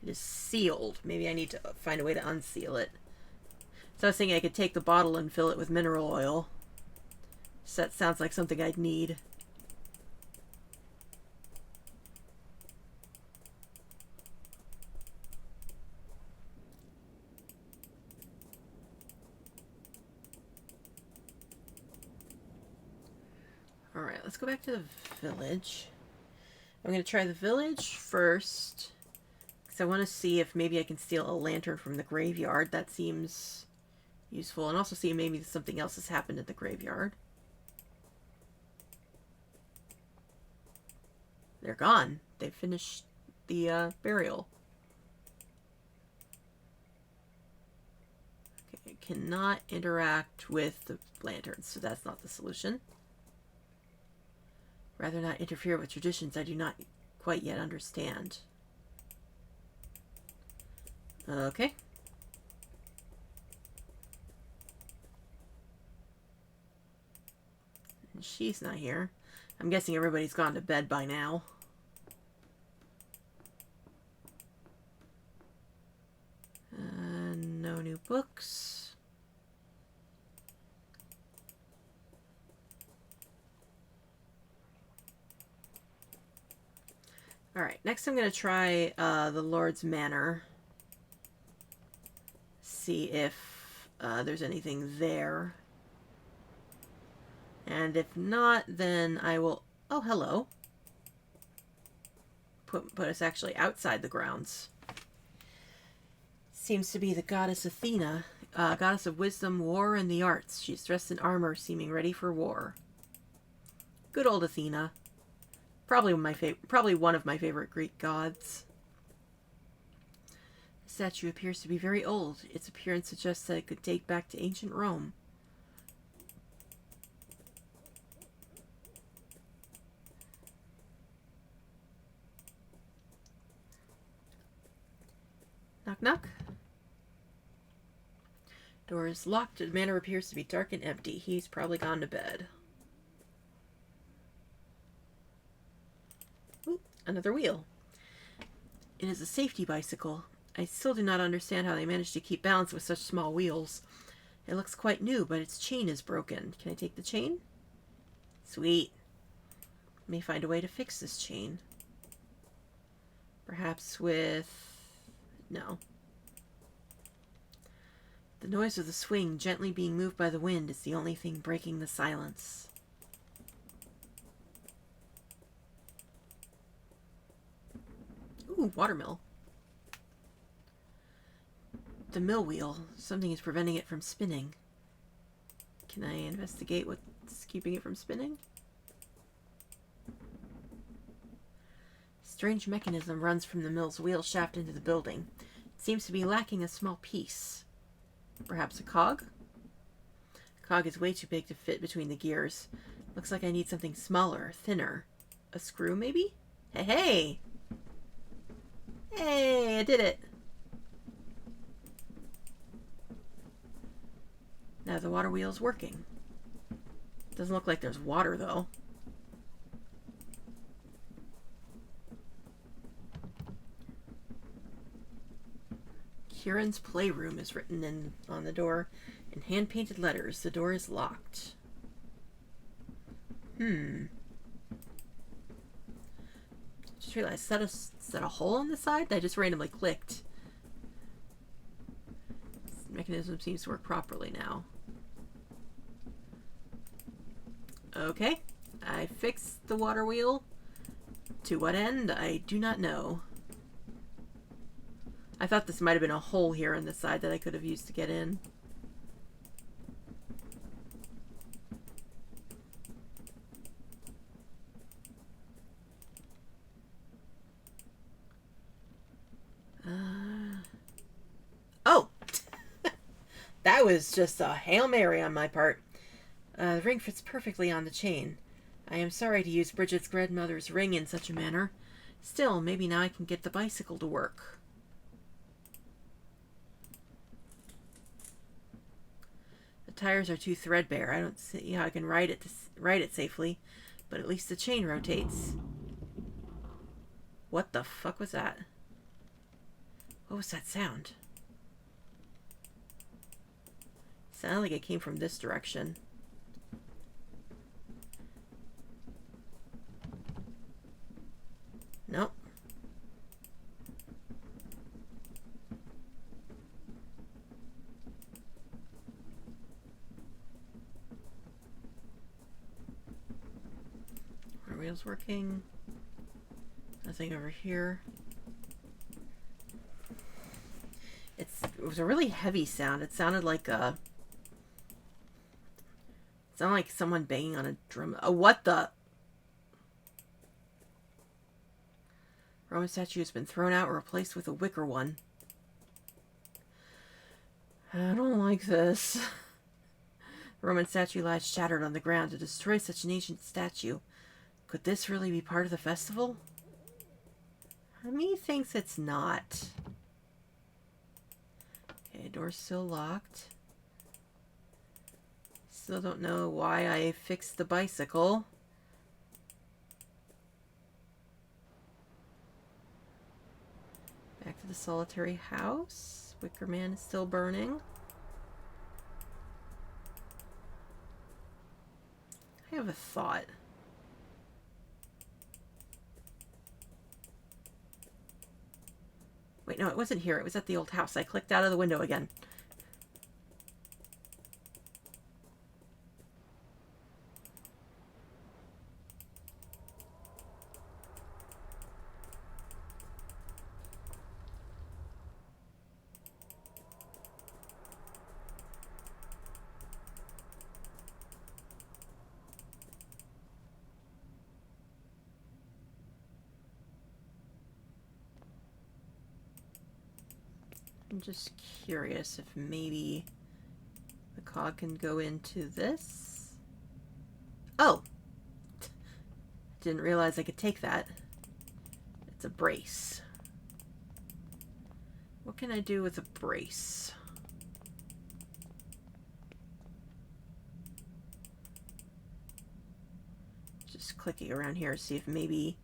It is sealed. Maybe I need to find a way to unseal it. So I was thinking I could take the bottle and fill it with mineral oil. So that sounds like something I'd need. Alright, let's go back to the village. I'm going to try the village first, because I want to see if maybe I can steal a lantern from the graveyard. That seems useful. And also see if maybe something else has happened at the graveyard. They're gone. They finished the burial. Okay, I cannot interact with the lanterns, so that's not the solution. Rather not interfere with traditions I do not quite yet understand. Okay. And she's not here. I'm guessing everybody's gone to bed by now. No new books. Alright, next I'm going to try the Lord's Manor. See if there's anything there. And if not, then I will... Oh, hello. Put us actually outside the grounds. Seems to be the goddess Athena, goddess of wisdom, war, and the arts. She's dressed in armor, seeming ready for war. Good old Athena. Probably one of my favorite Greek gods. The statue appears to be very old. Its appearance suggests that it could date back to ancient Rome. Knock, knock. Door is locked. The manor appears to be dark and empty. He's probably gone to bed. Ooh, another wheel. It is a safety bicycle. I still do not understand how they managed to keep balance with such small wheels. It looks quite new, but its chain is broken. Can I take the chain? Sweet. May find a way to fix this chain. Perhaps with... No. The noise of the swing gently being moved by the wind is the only thing breaking the silence. Ooh, watermill. The mill wheel. Something is preventing it from spinning. Can I investigate what It's keeping it from spinning. Strange mechanism runs from the mill's wheel shaft into the building. It seems to be lacking a small piece. Perhaps a cog? The cog is way too big to fit between the gears. Looks like I need something smaller, thinner. A screw, maybe? Hey, hey! Hey, I did it! Now the water wheel's working. Doesn't look like there's water, though. Kieran's playroom is written on the door in hand-painted letters. The door is locked. Just realized, is that a hole on the side that I just randomly clicked? This mechanism seems to work properly now. Okay, I fixed the water wheel. To what end, I do not know. I thought this might have been a hole here on the side that I could have used to get in. Oh! That was just a Hail Mary on my part. The ring fits perfectly on the chain. I am sorry to use Bridget's grandmother's ring in such a manner. Still, maybe now I can get the bicycle to work. The tires are too threadbare. I don't see how I can ride it safely, but at least the chain rotates. What the fuck was that? What was that sound? Sounded like it came from this direction. Nope. Our wheel's working. Nothing over here. It was a really heavy sound. It sounded like someone banging on a drum. Oh, what the? Roman statue has been thrown out and replaced with a wicker one. I don't like this. The Roman statue lies shattered on the ground. To destroy such an ancient statue, could this really be part of the festival? Me thinks it's not. Okay, door's still locked. Still don't know why I fixed the bicycle. Back to the solitary house. Wicker Man is still burning. I have a thought. Wait, no, it wasn't here. It was at the old house. I clicked out of the window again. I'm just curious if maybe the cog can go into this. Oh! Didn't realize I could take that. It's a brace. What can I do with a brace? Just clicking around here to see if maybe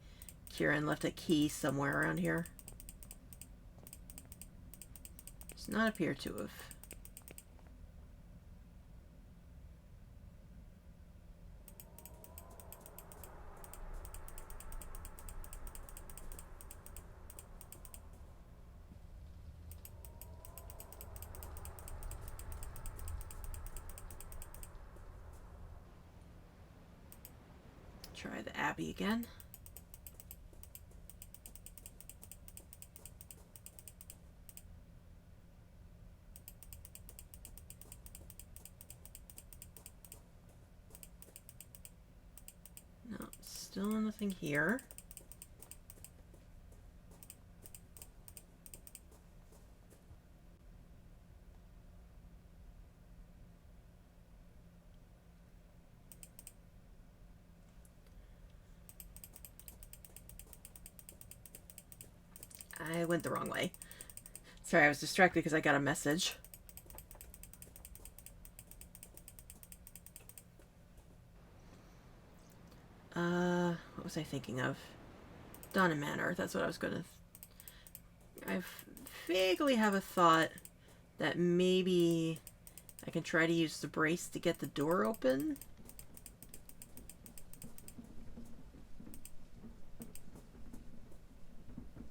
Kieran left a key somewhere around here. Does not appear to have. Try the Abbey again. Still nothing here. I went the wrong way. Sorry, I was distracted because I got a message. What was I thinking of? Donna Manor, that's what I was gonna... I vaguely have a thought that maybe I can try to use the brace to get the door open.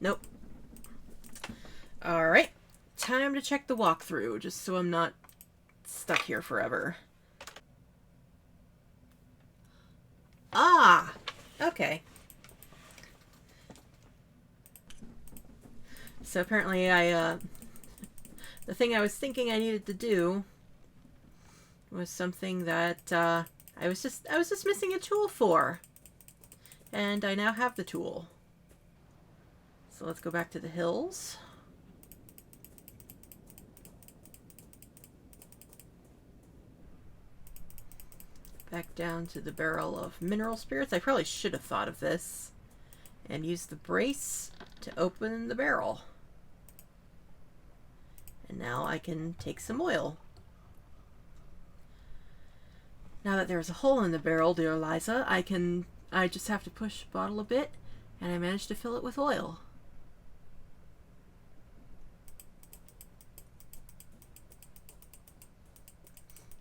Nope. Alright. Time to check the walkthrough, just so I'm not stuck here forever. Ah! Okay. So apparently the thing I was thinking I needed to do was something that I was just missing a tool for. And I now have the tool. So let's go back to the hills. Back down to the barrel of mineral spirits. I probably should have thought of this. And use the brace to open the barrel. And now I can take some oil. Now that there's a hole in the barrel, dear Liza, I just have to push the bottle a bit, and I managed to fill it with oil.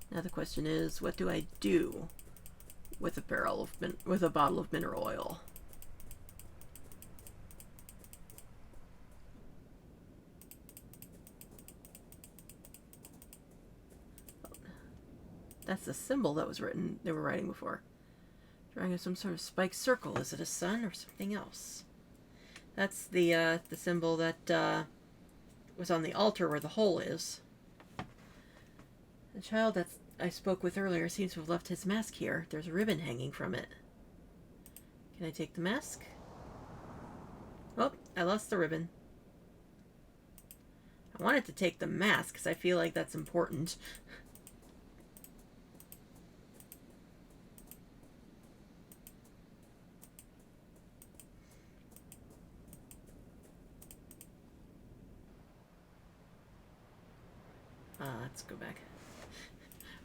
Now the question is, what do I do with a bottle of mineral oil? That's the symbol that was written. They were writing before. Drawing of some sort of spiked circle. Is it a sun or something else? That's the symbol that was on the altar where the hole is. The child that I spoke with earlier seems to have left his mask here. There's a ribbon hanging from it. Can I take the mask? Oh, I lost the ribbon. I wanted to take the mask because I feel like that's important. Let's go back.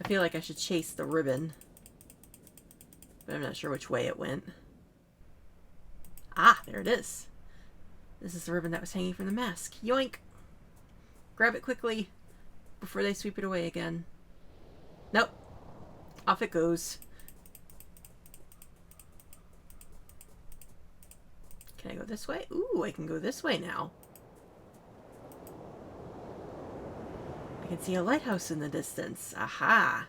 I feel like I should chase the ribbon, but I'm not sure which way it went. Ah, there it is. This is the ribbon that was hanging from the mask. Yoink! Grab it quickly before they sweep it away again. Nope. Off it goes. Can I go this way? Ooh, I can go this way now. I can see a lighthouse in the distance. Aha!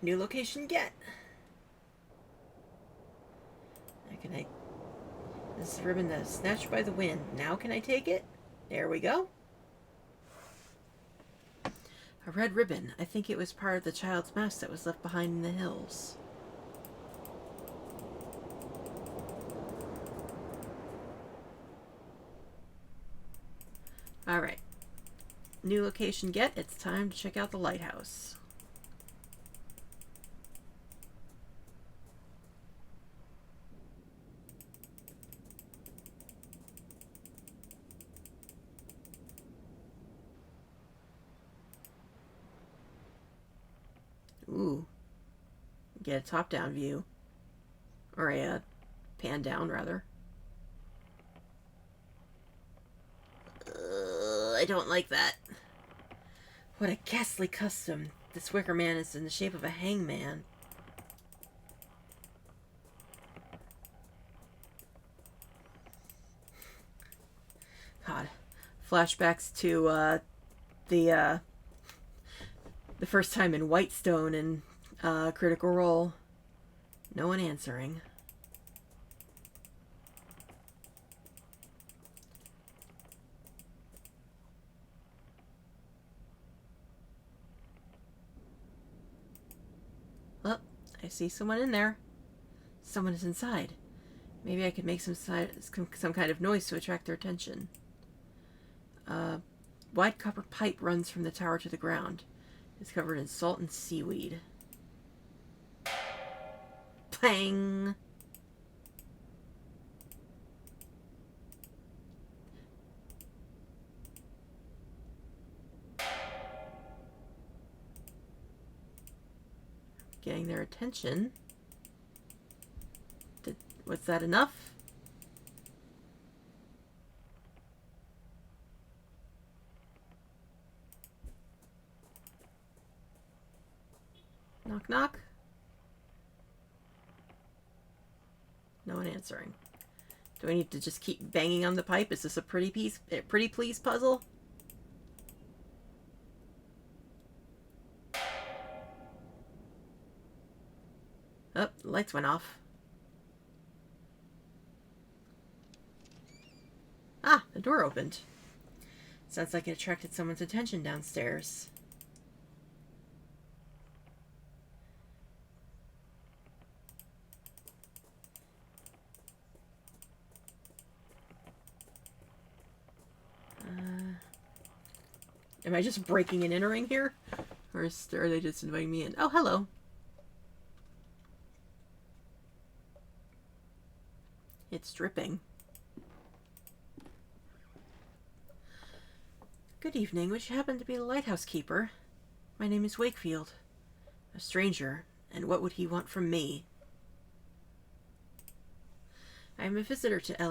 New location get. Now can I... This ribbon that is snatched by the wind. Now can I take it? There we go. A red ribbon. I think it was part of the child's mask that was left behind in the hills. Alright. New location get. It's time to check out the lighthouse. Ooh. Get a top-down view. Or a pan-down, rather. I don't like that. What a ghastly custom. This wicker man is in the shape of a hangman. God. Flashbacks to the first time in Whitestone in Critical Role. No one answering. see someone in there. Someone is inside. Maybe I could make some kind of noise to attract their attention. Wide copper pipe runs from the tower to the ground. It's covered in salt and seaweed. Pang! Getting their attention. Was that enough? Knock, knock. No one answering. Do I need to just keep banging on the pipe? Is this a pretty please puzzle? Oh, the lights went off. Ah, the door opened. Sounds like it attracted someone's attention downstairs. Am I just breaking and entering here? Or are they just inviting me in? Oh, hello. It's dripping. Good evening. Would you happen to be the lighthouse keeper? My name is Wakefield. A stranger. And what would he want from me? I am a visitor to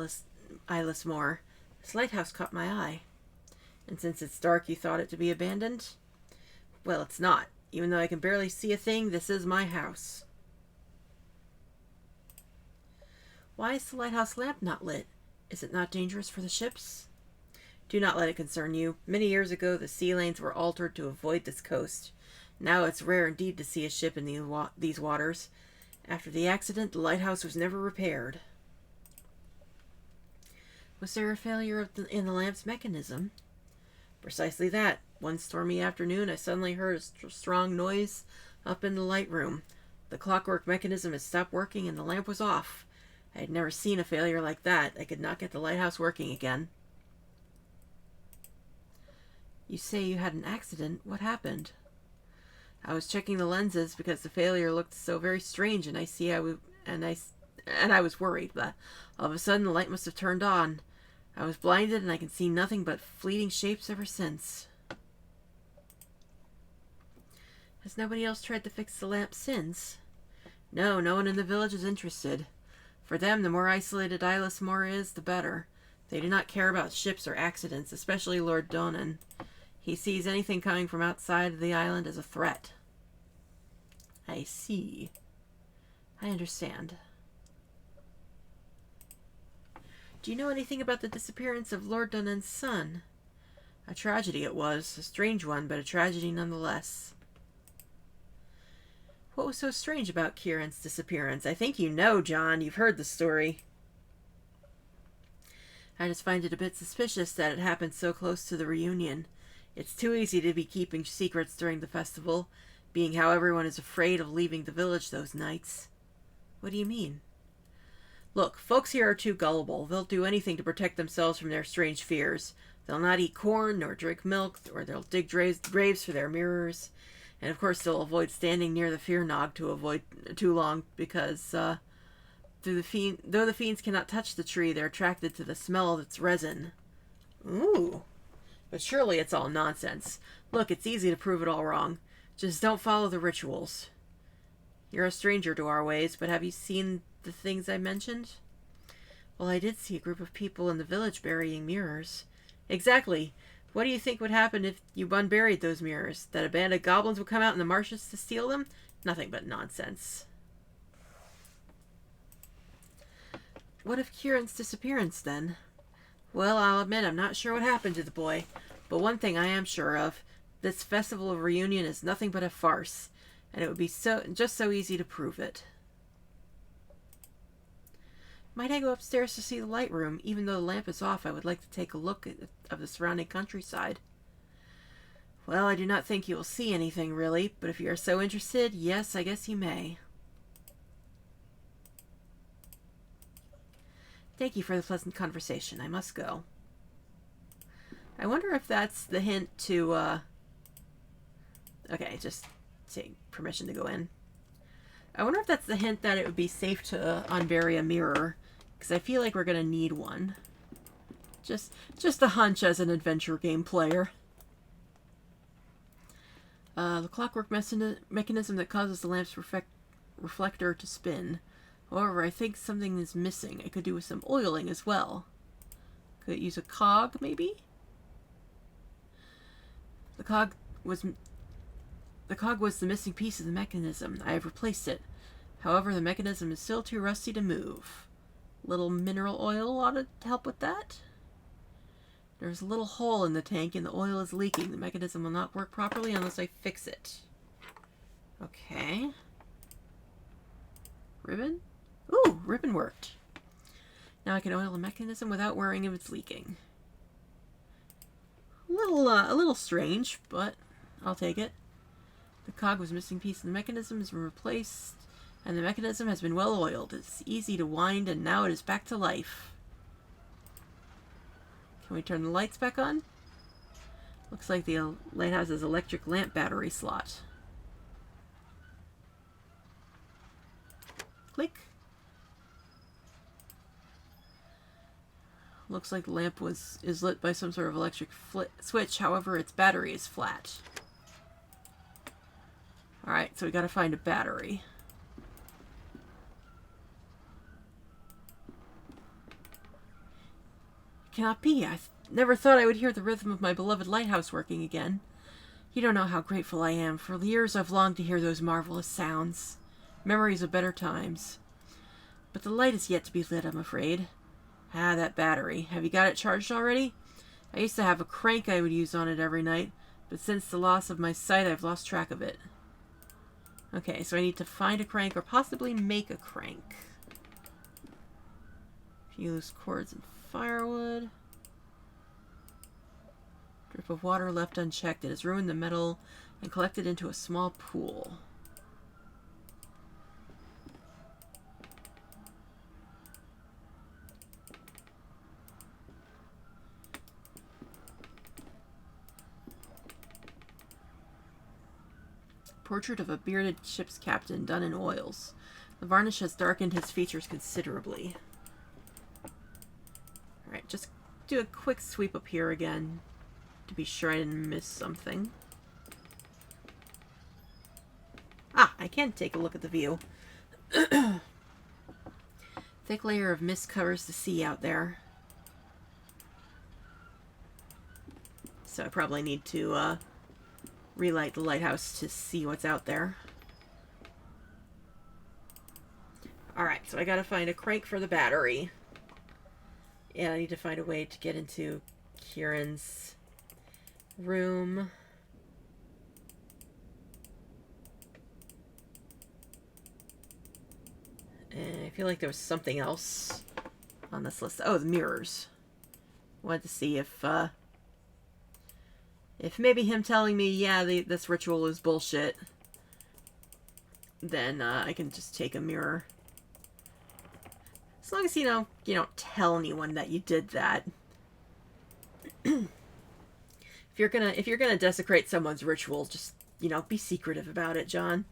Isles Moor. This lighthouse caught my eye. And since it's dark, you thought it to be abandoned? Well, it's not. Even though I can barely see a thing, this is my house. Why is the lighthouse lamp not lit? Is it not dangerous for the ships? Do not let it concern you. Many years ago, the sea lanes were altered to avoid this coast. Now it's rare indeed to see a ship in these waters. After the accident, the lighthouse was never repaired. Was there a failure in the lamp's mechanism? Precisely that. One stormy afternoon, I suddenly heard a strong noise up in the light room. The clockwork mechanism had stopped working and the lamp was off. I had never seen a failure like that. I could not get the lighthouse working again. You say you had an accident. What happened? I was checking the lenses because the failure looked so very strange, and I was worried. But all of a sudden, the light must have turned on. I was blinded, and I can see nothing but fleeting shapes ever since. Has nobody else tried to fix the lamp since? No, no one in the village is interested. For them, the more isolated Isles Moor is, the better. They do not care about ships or accidents, especially Lord Donan. He sees anything coming from outside of the island as a threat. I see. I understand. Do you know anything about the disappearance of Lord Donan's son? A tragedy it was. A strange one, but a tragedy nonetheless. What was so strange about Kieran's disappearance? I think you know, John. You've heard the story. I just find it a bit suspicious that it happened so close to the reunion. It's too easy to be keeping secrets during the festival, being how everyone is afraid of leaving the village those nights. What do you mean? Look, folks here are too gullible. They'll do anything to protect themselves from their strange fears. They'll not eat corn, nor drink milk, or they'll dig graves for their mirrors. And of course they'll avoid standing near the fear nog to avoid too long, because though the fiends cannot touch the tree, they're attracted to the smell of its resin. Ooh. But surely it's all nonsense. Look, it's easy to prove it all wrong. Just don't follow the rituals. You're a stranger to our ways, but have you seen the things I mentioned? Well, I did see a group of people in the village burying mirrors. Exactly. What do you think would happen if you unburied those mirrors? That a band of goblins would come out in the marshes to steal them? Nothing but nonsense. What of Kieran's disappearance, then? Well, I'll admit I'm not sure what happened to the boy. But one thing I am sure of. This festival of reunion is nothing but a farce. And it would be just so easy to prove it. Might I go upstairs to see the light room? Even though the lamp is off, I would like to take a look at the surrounding countryside. Well, I do not think you will see anything, really, but if you are so interested, yes, I guess you may. Thank you for the pleasant conversation. I must go. I wonder if that's the hint to, okay, just take permission to go in. I wonder if that's the hint that it would be safe to unbury a mirror, because I feel like we're going to need one. Just a hunch as an adventure game player. The clockwork mechanism that causes the lamp's reflector to spin. However, I think something is missing. I could do with some oiling as well. Could it use a cog, maybe? The cog was the missing piece of the mechanism. I have replaced it. However, the mechanism is still too rusty to move. Little mineral oil ought to help with that. There's a little hole in the tank and the oil is leaking. The mechanism will not work properly unless I fix it. Okay. Ribbon? Ooh, ribbon worked. Now I can oil the mechanism without worrying if it's leaking. A little strange, but I'll take it. The cog was a missing piece of the mechanism has been replaced, and the mechanism has been well oiled. It's easy to wind, and now it is back to life. Can we turn the lights back on? Looks like the lighthouse's electric lamp battery slot. Click. Looks like the lamp is lit by some sort of electric switch. However, its battery is flat. Alright, so we gotta find a battery. Cannot be. I never thought I would hear the rhythm of my beloved lighthouse working again. You don't know how grateful I am. For years I've longed to hear those marvelous sounds. Memories of better times. But the light is yet to be lit, I'm afraid. Ah, that battery. Have you got it charged already? I used to have a crank I would use on it every night, but since the loss of my sight, I've lost track of it. Okay, so I need to find a crank or possibly make a crank. Fuse cords and firewood. Drip of water left unchecked. It has ruined the metal and collected into a small pool. Portrait of a bearded ship's captain done in oils. The varnish has darkened his features considerably. Alright, just do a quick sweep up here again to be sure I didn't miss something. Ah, I can take a look at the view. Thick layer of mist covers the sea out there. So I probably need to relight the lighthouse to see what's out there. Alright, so I gotta find a crank for the battery. And I need to find a way to get into Kieran's room. And I feel like there was something else on this list. Oh, the mirrors. Wanted to see if maybe him telling me, yeah, this ritual is bullshit, then I can just take a mirror. As long as, you don't tell anyone that you did that. If you're gonna desecrate someone's ritual, just, be secretive about it, John.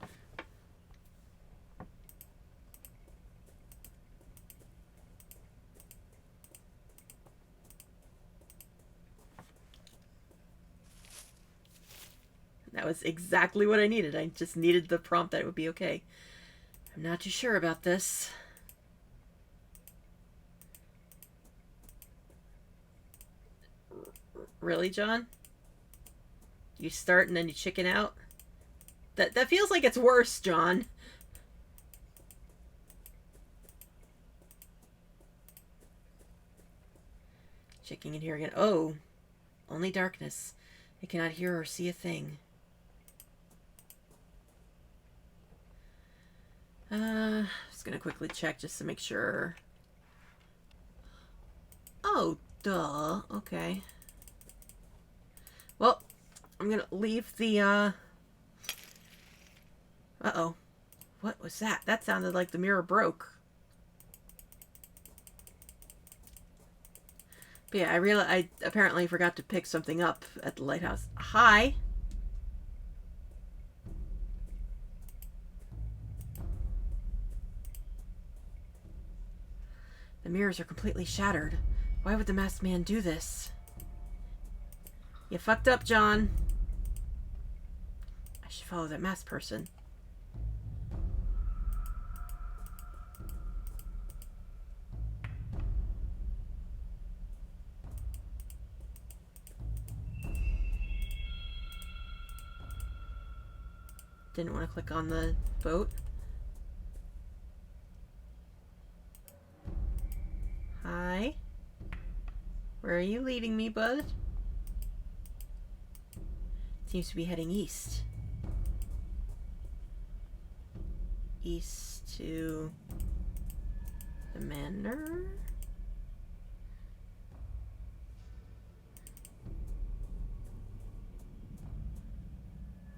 That was exactly what I needed. I just needed the prompt that it would be okay. I'm not too sure about this. Really, John? You start and then you chicken out? That feels like it's worse, John. Checking in here again. Oh, only darkness. I cannot hear or see a thing. Just gonna quickly check just to make sure. Oh, duh. Okay. Well, I'm gonna leave the, Uh-oh. What was that? That sounded like the mirror broke. But yeah, I apparently forgot to pick something up at the lighthouse. Hi. The mirrors are completely shattered. Why would the masked man do this? You fucked up, John. I should follow that masked person. Didn't want to click on the boat. Hi. Where are you leading me, bud? Seems to be heading east. East to the manor?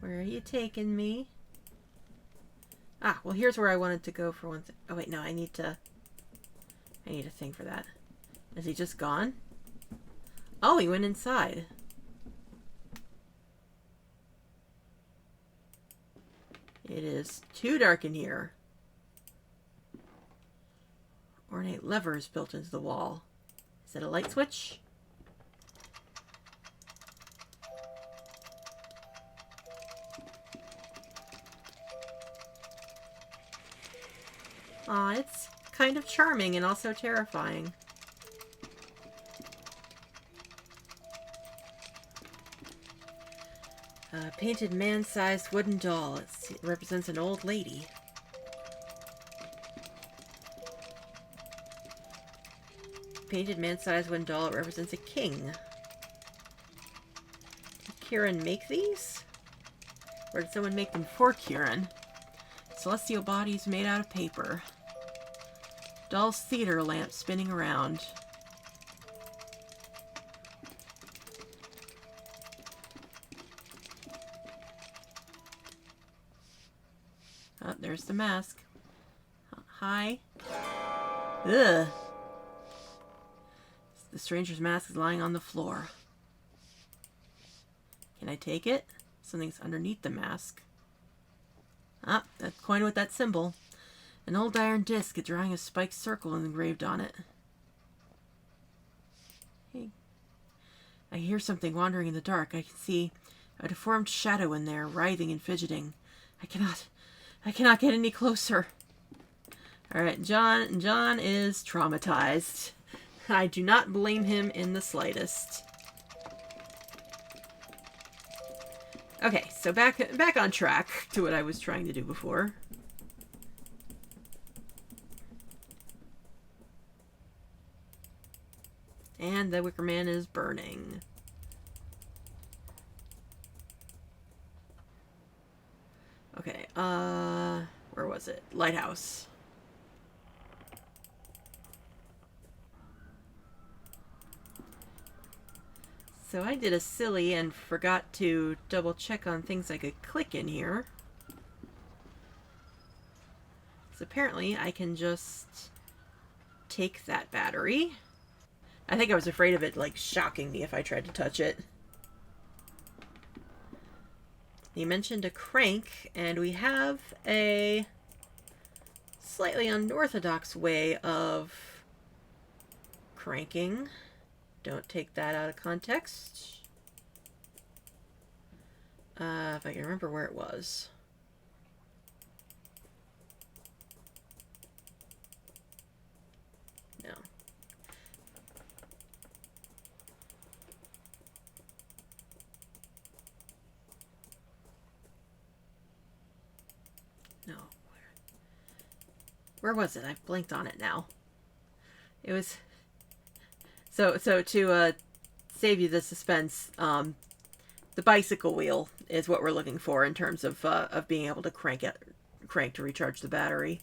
Where are you taking me? Ah, well, here's where I wanted to go for one thing. Oh, wait, no, I need a thing for that. Is he just gone? Oh, he went inside. It is too dark in here. Ornate levers built into the wall. Is it a light switch? Aw, it's kind of charming and also terrifying. A painted man-sized wooden doll. It represents an old lady. Painted man-sized wooden doll. It represents a king. Did Kieran make these? Or did someone make them for Kieran? Celestial bodies made out of paper. Doll's theater lamp spinning around. Oh, there's the mask. Hi. Ugh. The stranger's mask is lying on the floor. Can I take it? Something's underneath the mask. Ah, that coin with that symbol. An old iron disc drawing a spiked circle engraved on it. Hey. I hear something wandering in the dark. I can see a deformed shadow in there, writhing and fidgeting. I cannot get any closer. Alright, John is traumatized. I do not blame him in the slightest. Okay, so back on track to what I was trying to do before. And the Wicker Man is burning. Okay, where was it? Lighthouse. So I did a silly and forgot to double check on things I could click in here. So apparently I can just take that battery. I think I was afraid of it, like, shocking me if I tried to touch it. You mentioned a crank, and we have a slightly unorthodox way of cranking. Don't take that out of context. If I can remember where it was. No. No. Where was it? I've blinked on it now. It was... So to save you the suspense, the bicycle wheel is what we're looking for in terms of being able to crank to recharge the battery.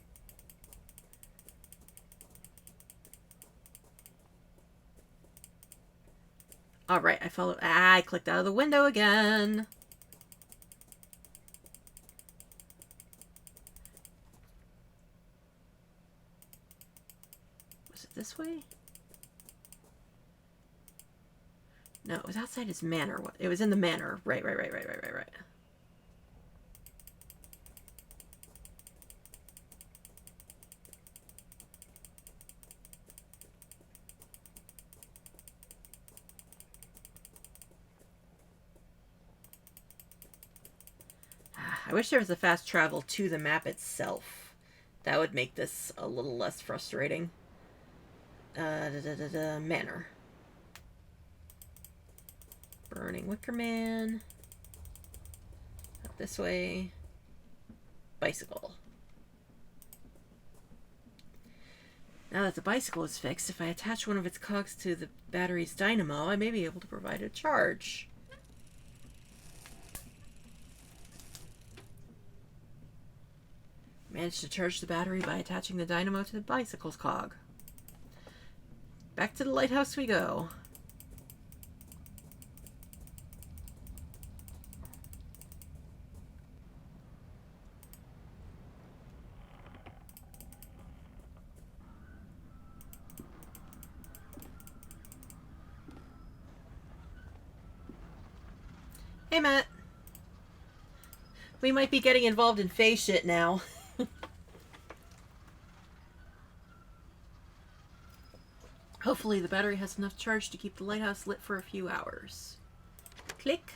All right, I followed. I clicked out of the window again. Was it this way? No, it was outside his manor. It was in the manor. Right. I wish there was a fast travel to the map itself. That would make this a little less frustrating. Manor. Burning Wicker Man. Up this way. Bicycle. Now that the bicycle is fixed, if I attach one of its cogs to the battery's dynamo, I may be able to provide a charge. Managed to charge the battery by attaching the dynamo to the bicycle's cog. Back to the lighthouse we go. Hey, Matt. We might be getting involved in Faye shit now. Hopefully the battery has enough charge to keep the lighthouse lit for a few hours. Click.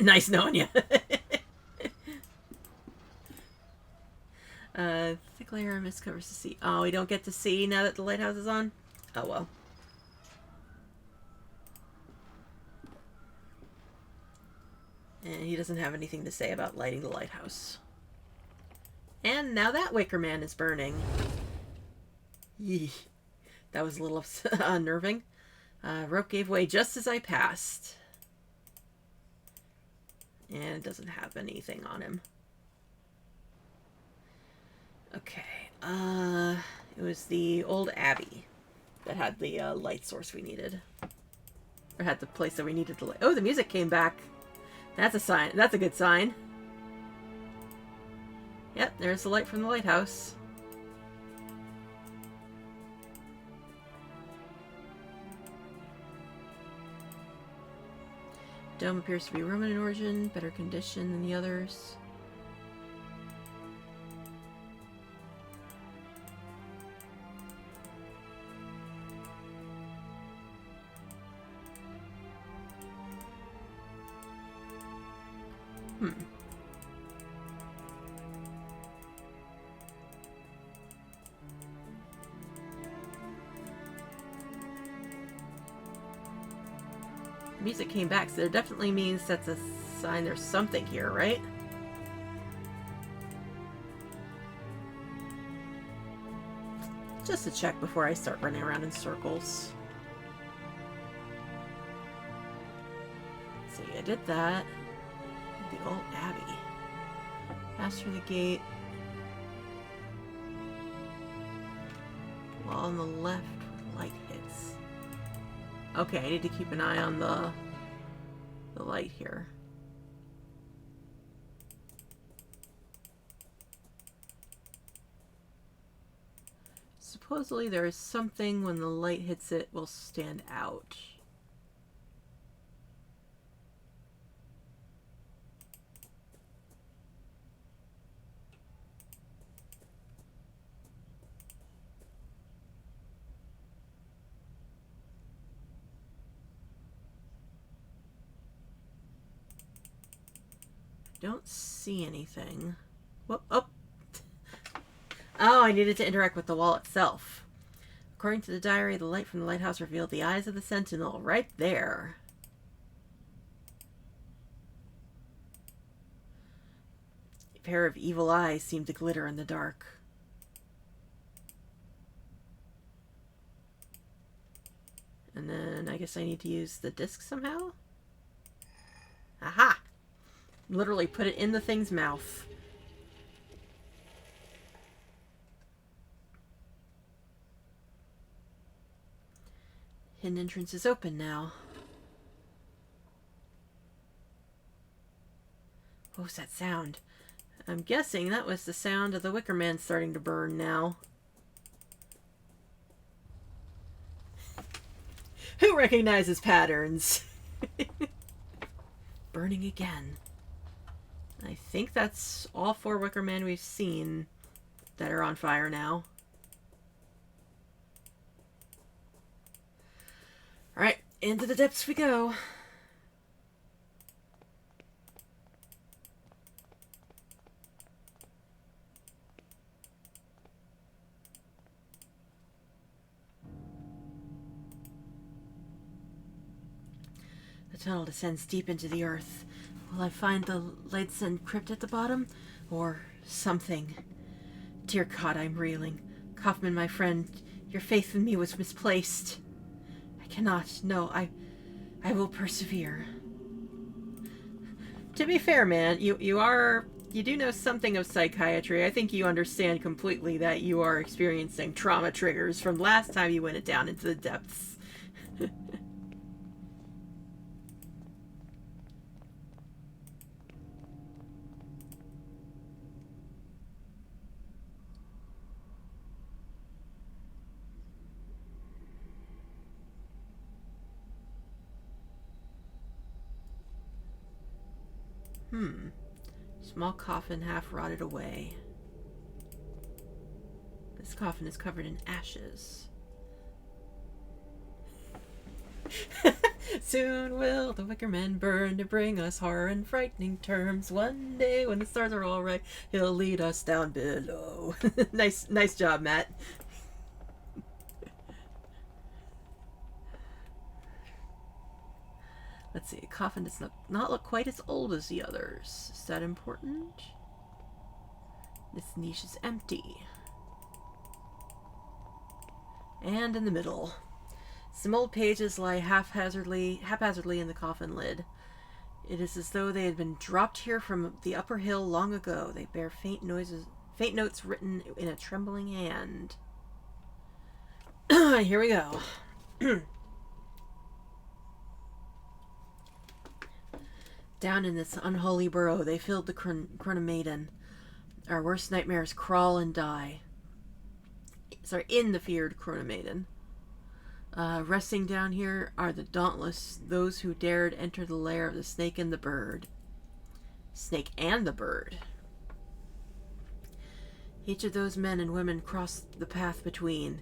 Nice knowing you. Thick layer of mist covers the sea. Oh, we don't get to see now that the lighthouse is on? Oh, well. And he doesn't have anything to say about lighting the lighthouse. And now that Wicker Man is burning. Yee. That was a little unnerving. Rope gave way just as I passed. And it doesn't have anything on him. Okay. It was the old abbey that had the light source we needed. Or had the place that we needed to light. Oh, the music came back. That's a sign. That's a good sign. Yep, there's the light from the lighthouse. Dome appears to be Roman in origin, better condition than the others. Music came back, so it definitely means that's a sign there's something here, right? Just to check before I start running around in circles. Let's see, I did that. The old abbey. Pass through the gate. Wall on the left where light hits. Okay, I need to keep an eye on the light here. Supposedly there is something when the light hits it will stand out. Don't see anything. Whoop, oh. Oh, I needed to interact with the wall itself. According to the diary, the light from the lighthouse revealed the eyes of the sentinel right there. A pair of evil eyes seemed to glitter in the dark. And then I guess I need to use the disc somehow? Aha! Literally put it in the thing's mouth. Hidden entrance is open now. What was that sound? I'm guessing that was the sound of the Wicker Man starting to burn now. Who recognizes patterns? Burning again. I think that's all 4 Wicker Men we've seen that are on fire now. Alright, into the depths we go. The tunnel descends deep into the earth. Will I find the Leidson crypt at the bottom? Or something? Dear God, I'm reeling. Kaufman, my friend, your faith in me was misplaced. I cannot. No, I will persevere. To be fair, man, you do know something of psychiatry. I think you understand completely that you are experiencing trauma triggers from last time you went down into the depths. Small coffin half rotted away. This coffin is covered in ashes. Soon will the Wicker Men burn to bring us horror and frightening terms. One day when the stars are all right, he'll lead us down below. Nice job, Matt. Let's see, a coffin does not look quite as old as the others. Is that important? This niche is empty. And in the middle, some old pages lie haphazardly in the coffin lid. It is as though they had been dropped here from the upper hill long ago. They bear faint notes written in a trembling hand. Here we go. Down in this unholy burrow, they filled the Chronomaiden. Our worst nightmares crawl and die. Sorry, in the feared Chronomaiden. Resting down here are the dauntless, those who dared enter the lair of the snake and the bird. Snake and the bird. Each of those men and women crossed the path between.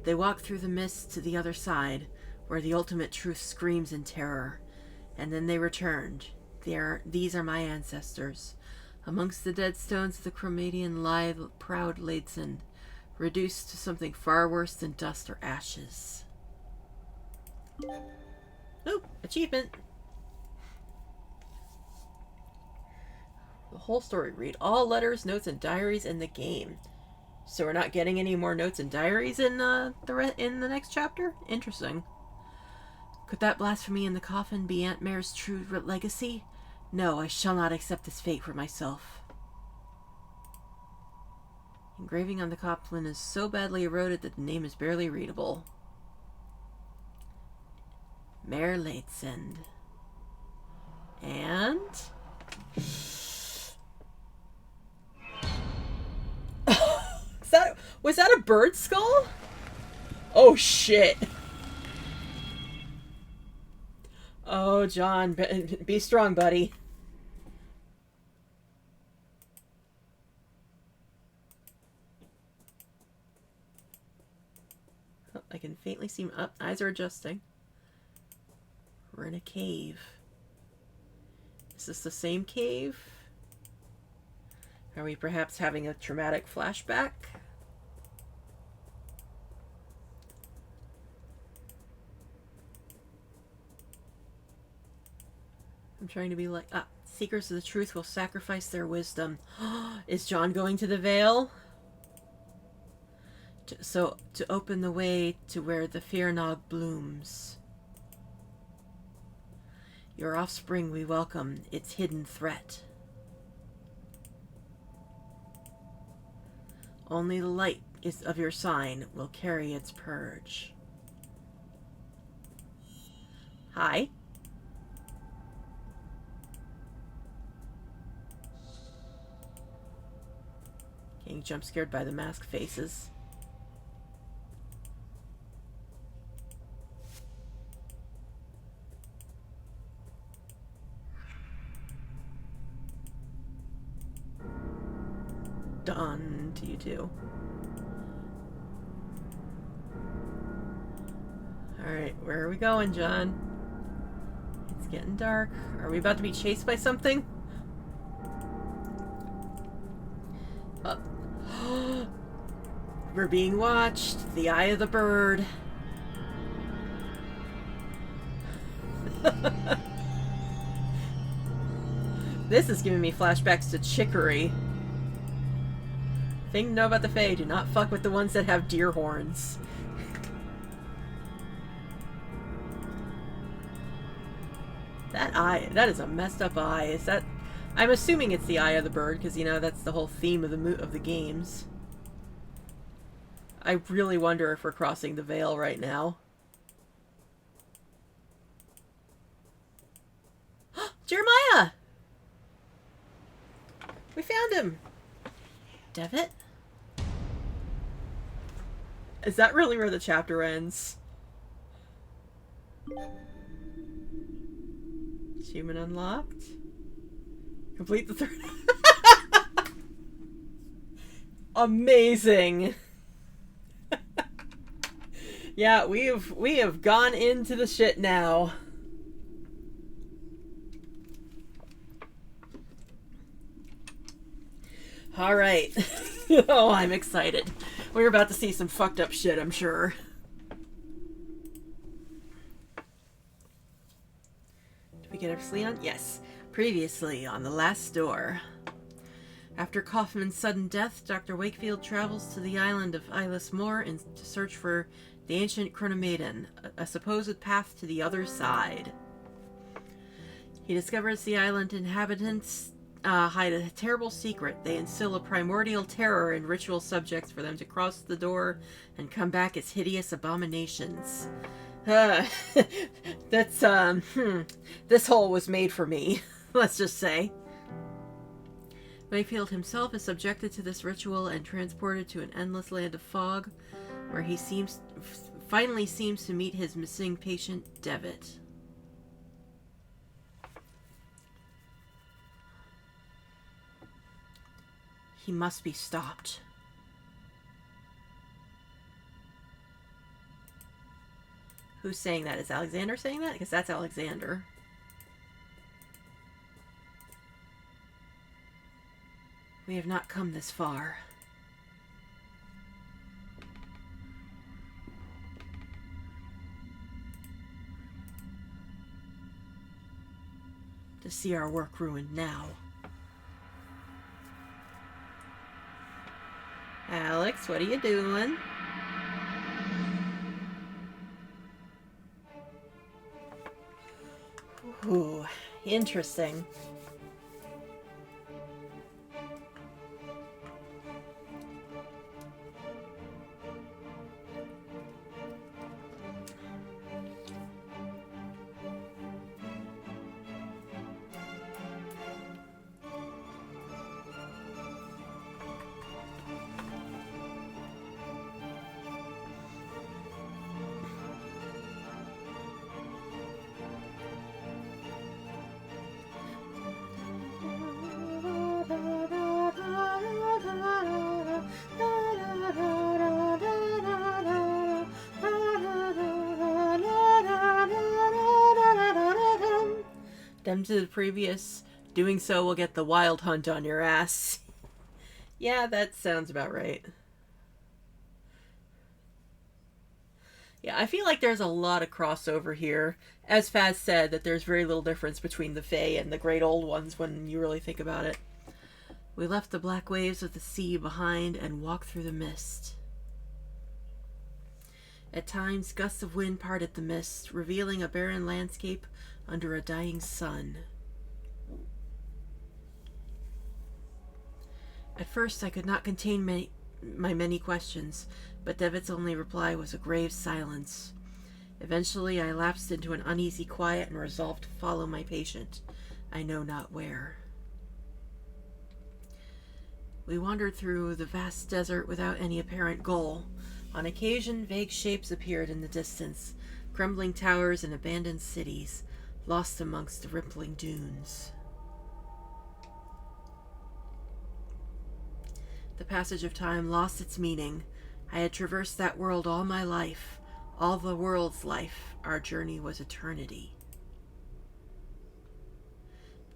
They walked through the mist to the other side, where the ultimate truth screams in terror. And then they returned. These are my ancestors. Amongst the dead stones of the Chromadian lie the proud Leidson, reduced to something far worse than dust or ashes. Oh, achievement. The whole story. Read all letters, notes, and diaries in the game. So we're not getting any more notes and diaries in the next chapter? Interesting. Could that blasphemy in the coffin be Aunt Mare's true legacy? No, I shall not accept this fate for myself. Engraving on the coffin is so badly eroded that the name is barely readable. Mare Leidson. And... was that a bird skull? Oh, shit. Oh, John, be strong, buddy. Oh, I can faintly see eyes are adjusting. We're in a cave. Is this the same cave? Are we perhaps having a traumatic flashback? I'm trying to be like, seekers of the truth will sacrifice their wisdom. Is John going to the Vale? To open the way to where the Fearnog blooms. Your offspring we welcome, its hidden threat. Only the light of your sign will carry its purge. Hi. Getting jump scared by the mask faces. to you two. Alright, where are we going, John? It's getting dark. Are we about to be chased by something? We're being watched. The eye of the bird. This is giving me flashbacks to Chicory. Thing to know about the Fae, do not fuck with the ones that have deer horns. That eye, that is a messed up eye. Is that... I'm assuming it's the eye of the bird, because, you know, that's the whole theme of the games. I really wonder if we're crossing the veil right now. Jeremiah! We found him! Devitt? Is that really where the chapter ends? Achievement unlocked. Complete the third. Amazing. Yeah, we have gone into the shit now. All right. Oh, I'm excited. We're about to see some fucked up shit, I'm sure. Did we get our sleep on? Yes. Previously on The Last Door. After Kaufman's sudden death, Dr. Wakefield travels to the island of Islas Moor to search for the ancient Chronomaiden, a supposed path to the other side. He discovers the island inhabitants hide a terrible secret. They instill a primordial terror in ritual subjects for them to cross the door and come back as hideous abominations. This hole was made for me, let's just say. Wakefield himself is subjected to this ritual and transported to an endless land of fog, where he finally seems to meet his missing patient, Devitt. He must be stopped. Who's saying that? Is Alexander saying that? Because that's Alexander. We have not come this far. To see our work ruined now. Alex, what are you doing? Ooh, interesting. Them to the previous, doing so will get the wild hunt on your ass. Yeah, that sounds about right. Yeah, I feel like there's a lot of crossover here. As Faz said, that there's very little difference between the Fae and the Great Old Ones when you really think about it. We left the black waves of the sea behind and walked through the mist. At times, gusts of wind parted the mist, revealing a barren landscape under a dying sun. At first, I could not contain my many questions, but Devitt's only reply was a grave silence. Eventually, I lapsed into an uneasy quiet and resolved to follow my patient, I know not where. We wandered through the vast desert without any apparent goal. On occasion, vague shapes appeared in the distance, crumbling towers and abandoned cities, lost amongst the rippling dunes. The passage of time lost its meaning. I had traversed that world all my life, all the world's life. Our journey was eternity.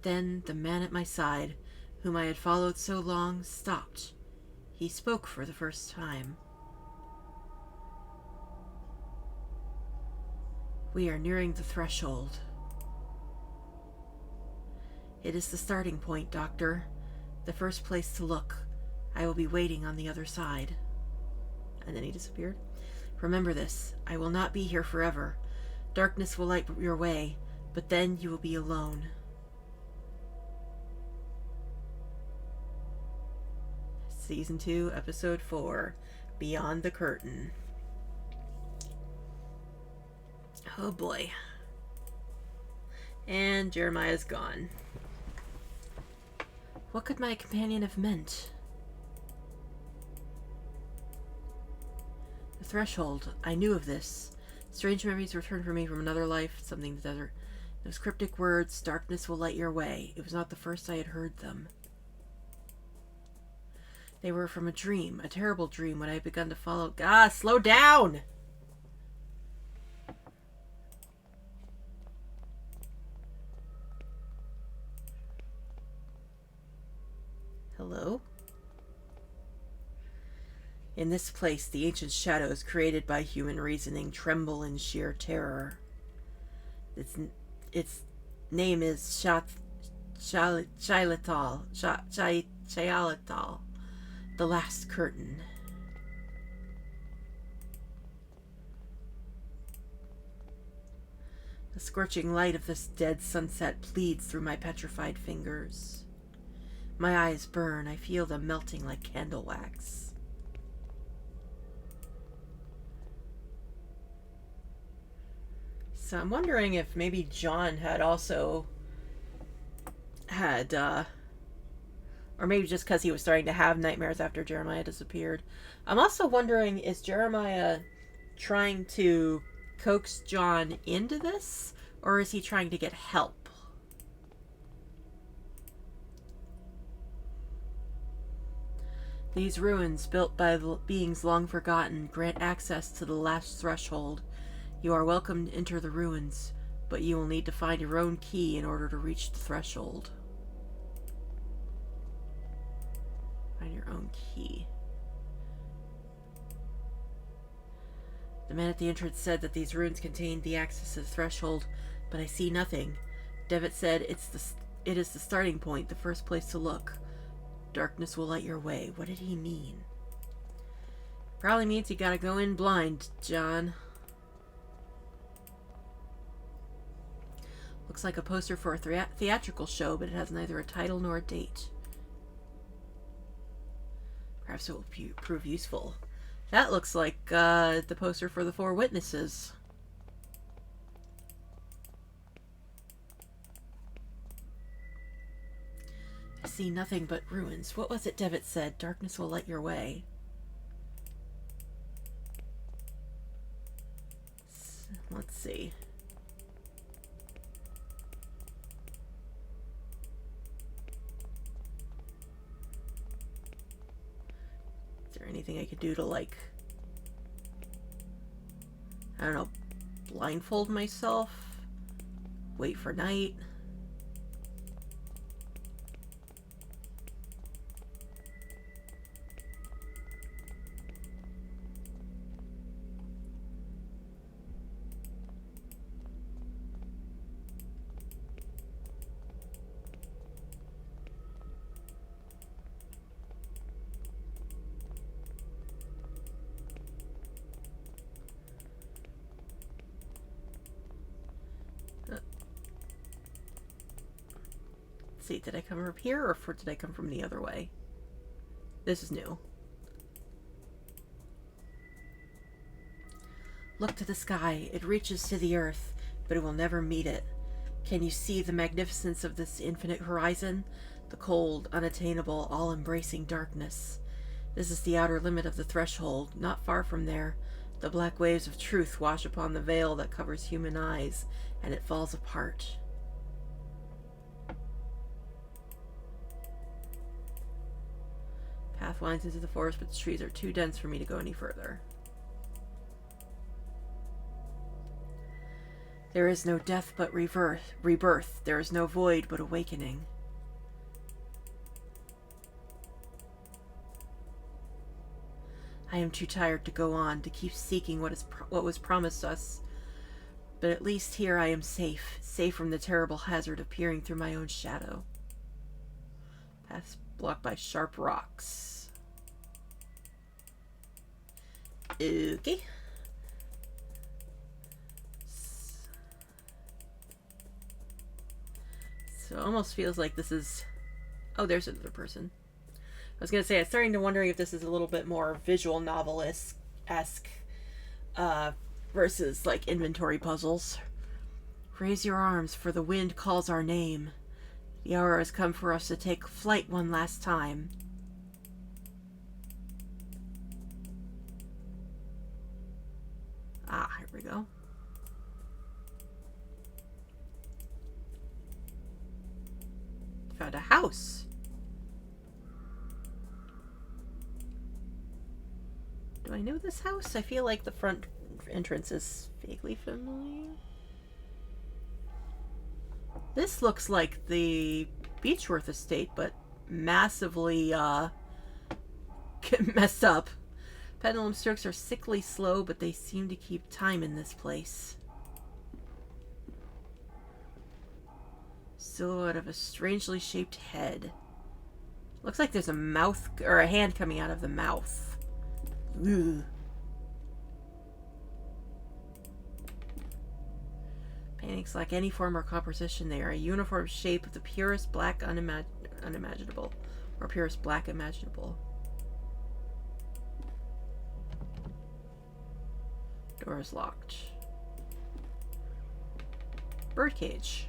Then the man at my side, whom I had followed so long, stopped. He spoke for the first time. We are nearing the threshold. It is the starting point, Doctor. The first place to look. I will be waiting on the other side. And then he disappeared. Remember this. I will not be here forever. Darkness will light your way, but then you will be alone. Season 2, Episode 4, Beyond the Curtain. Oh boy. And Jeremiah's gone. What could my companion have meant? The threshold. I knew of this. Strange memories returned for me from another life, something in the desert. Those cryptic words, darkness will light your way. It was not the first I had heard them. They were from a dream, a terrible dream when I had begun to follow... Ah, slow down! Hello? In this place, the ancient shadows created by human reasoning tremble in sheer terror. Its name is Zha'ilathal. Zha'ilathal. The last curtain. The scorching light of this dead sunset pleads through my petrified fingers. My eyes burn. I feel them melting like candle wax. So I'm wondering if maybe John had also had, or maybe just because he was starting to have nightmares after Jeremiah disappeared. I'm also wondering, is Jeremiah trying to coax John into this, or is he trying to get help? These ruins, built by beings long forgotten, grant access to the last threshold. You are welcome to enter the ruins, but you will need to find your own key in order to reach the threshold. Find your own key. The man at the entrance said that these ruins contained the access to the threshold, but I see nothing. Devitt said it is the starting point, the first place to look. Darkness will light your way. What did he mean? Probably means you gotta go in blind, John. Looks like a poster for a theatrical show, but it has neither a title nor a date. Perhaps it will prove useful. That looks like the poster for the Four Witnesses. I see nothing but ruins. What was it Devitt said? Darkness will light your way. Let's see. Anything I could do to, like, I don't know, blindfold myself, wait for night. See, did I come from here or did I come from the other way? This is new. Look to the sky. It reaches to the earth, but it will never meet it. Can you see the magnificence of this infinite horizon? The cold, unattainable, all-embracing darkness. This is the outer limit of the threshold. Not far from there, the black waves of truth wash upon the veil that covers human eyes, and it falls apart. Path winds into the forest, but the trees are too dense for me to go any further. There is no death but rebirth. There is no void but awakening. I am too tired to go on, to keep seeking what was promised us. But at least here I am safe from the terrible hazard of peering through my own shadow. Paths blocked by sharp rocks. Okay. So it almost feels like this is... Oh, there's another person. I was going to say, I'm starting to wondering if this is a little bit more visual novelist-esque versus, like, inventory puzzles. Raise your arms, for the wind calls our name. The hour has come for us to take flight one last time. Ah, here we go. Found a house. Do I know this house? I feel like the front entrance is vaguely familiar. This looks like the Beechworth estate, but massively messed up. Pendulum strokes are sickly slow, but they seem to keep time in this place. Silhouette of a strangely shaped head. Looks like there's a mouth or a hand coming out of the mouth. Ugh. Paintings lack any form or composition. They are a uniform shape of the purest black unimaginable. Or purest black imaginable. Door is locked. Birdcage.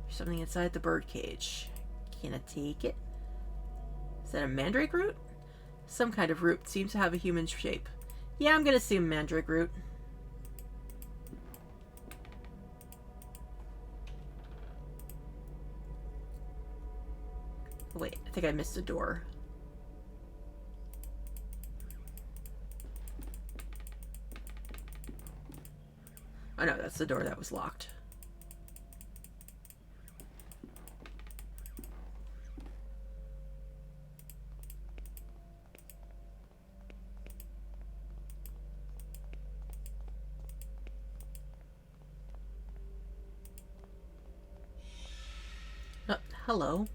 There's something inside the birdcage. Can I take it? Is that a mandrake root? Some kind of root. Seems to have a human shape. Yeah, I'm gonna assume mandrake root. Oh, wait, I think I missed a door. Oh no, that's the door that was locked. Hello.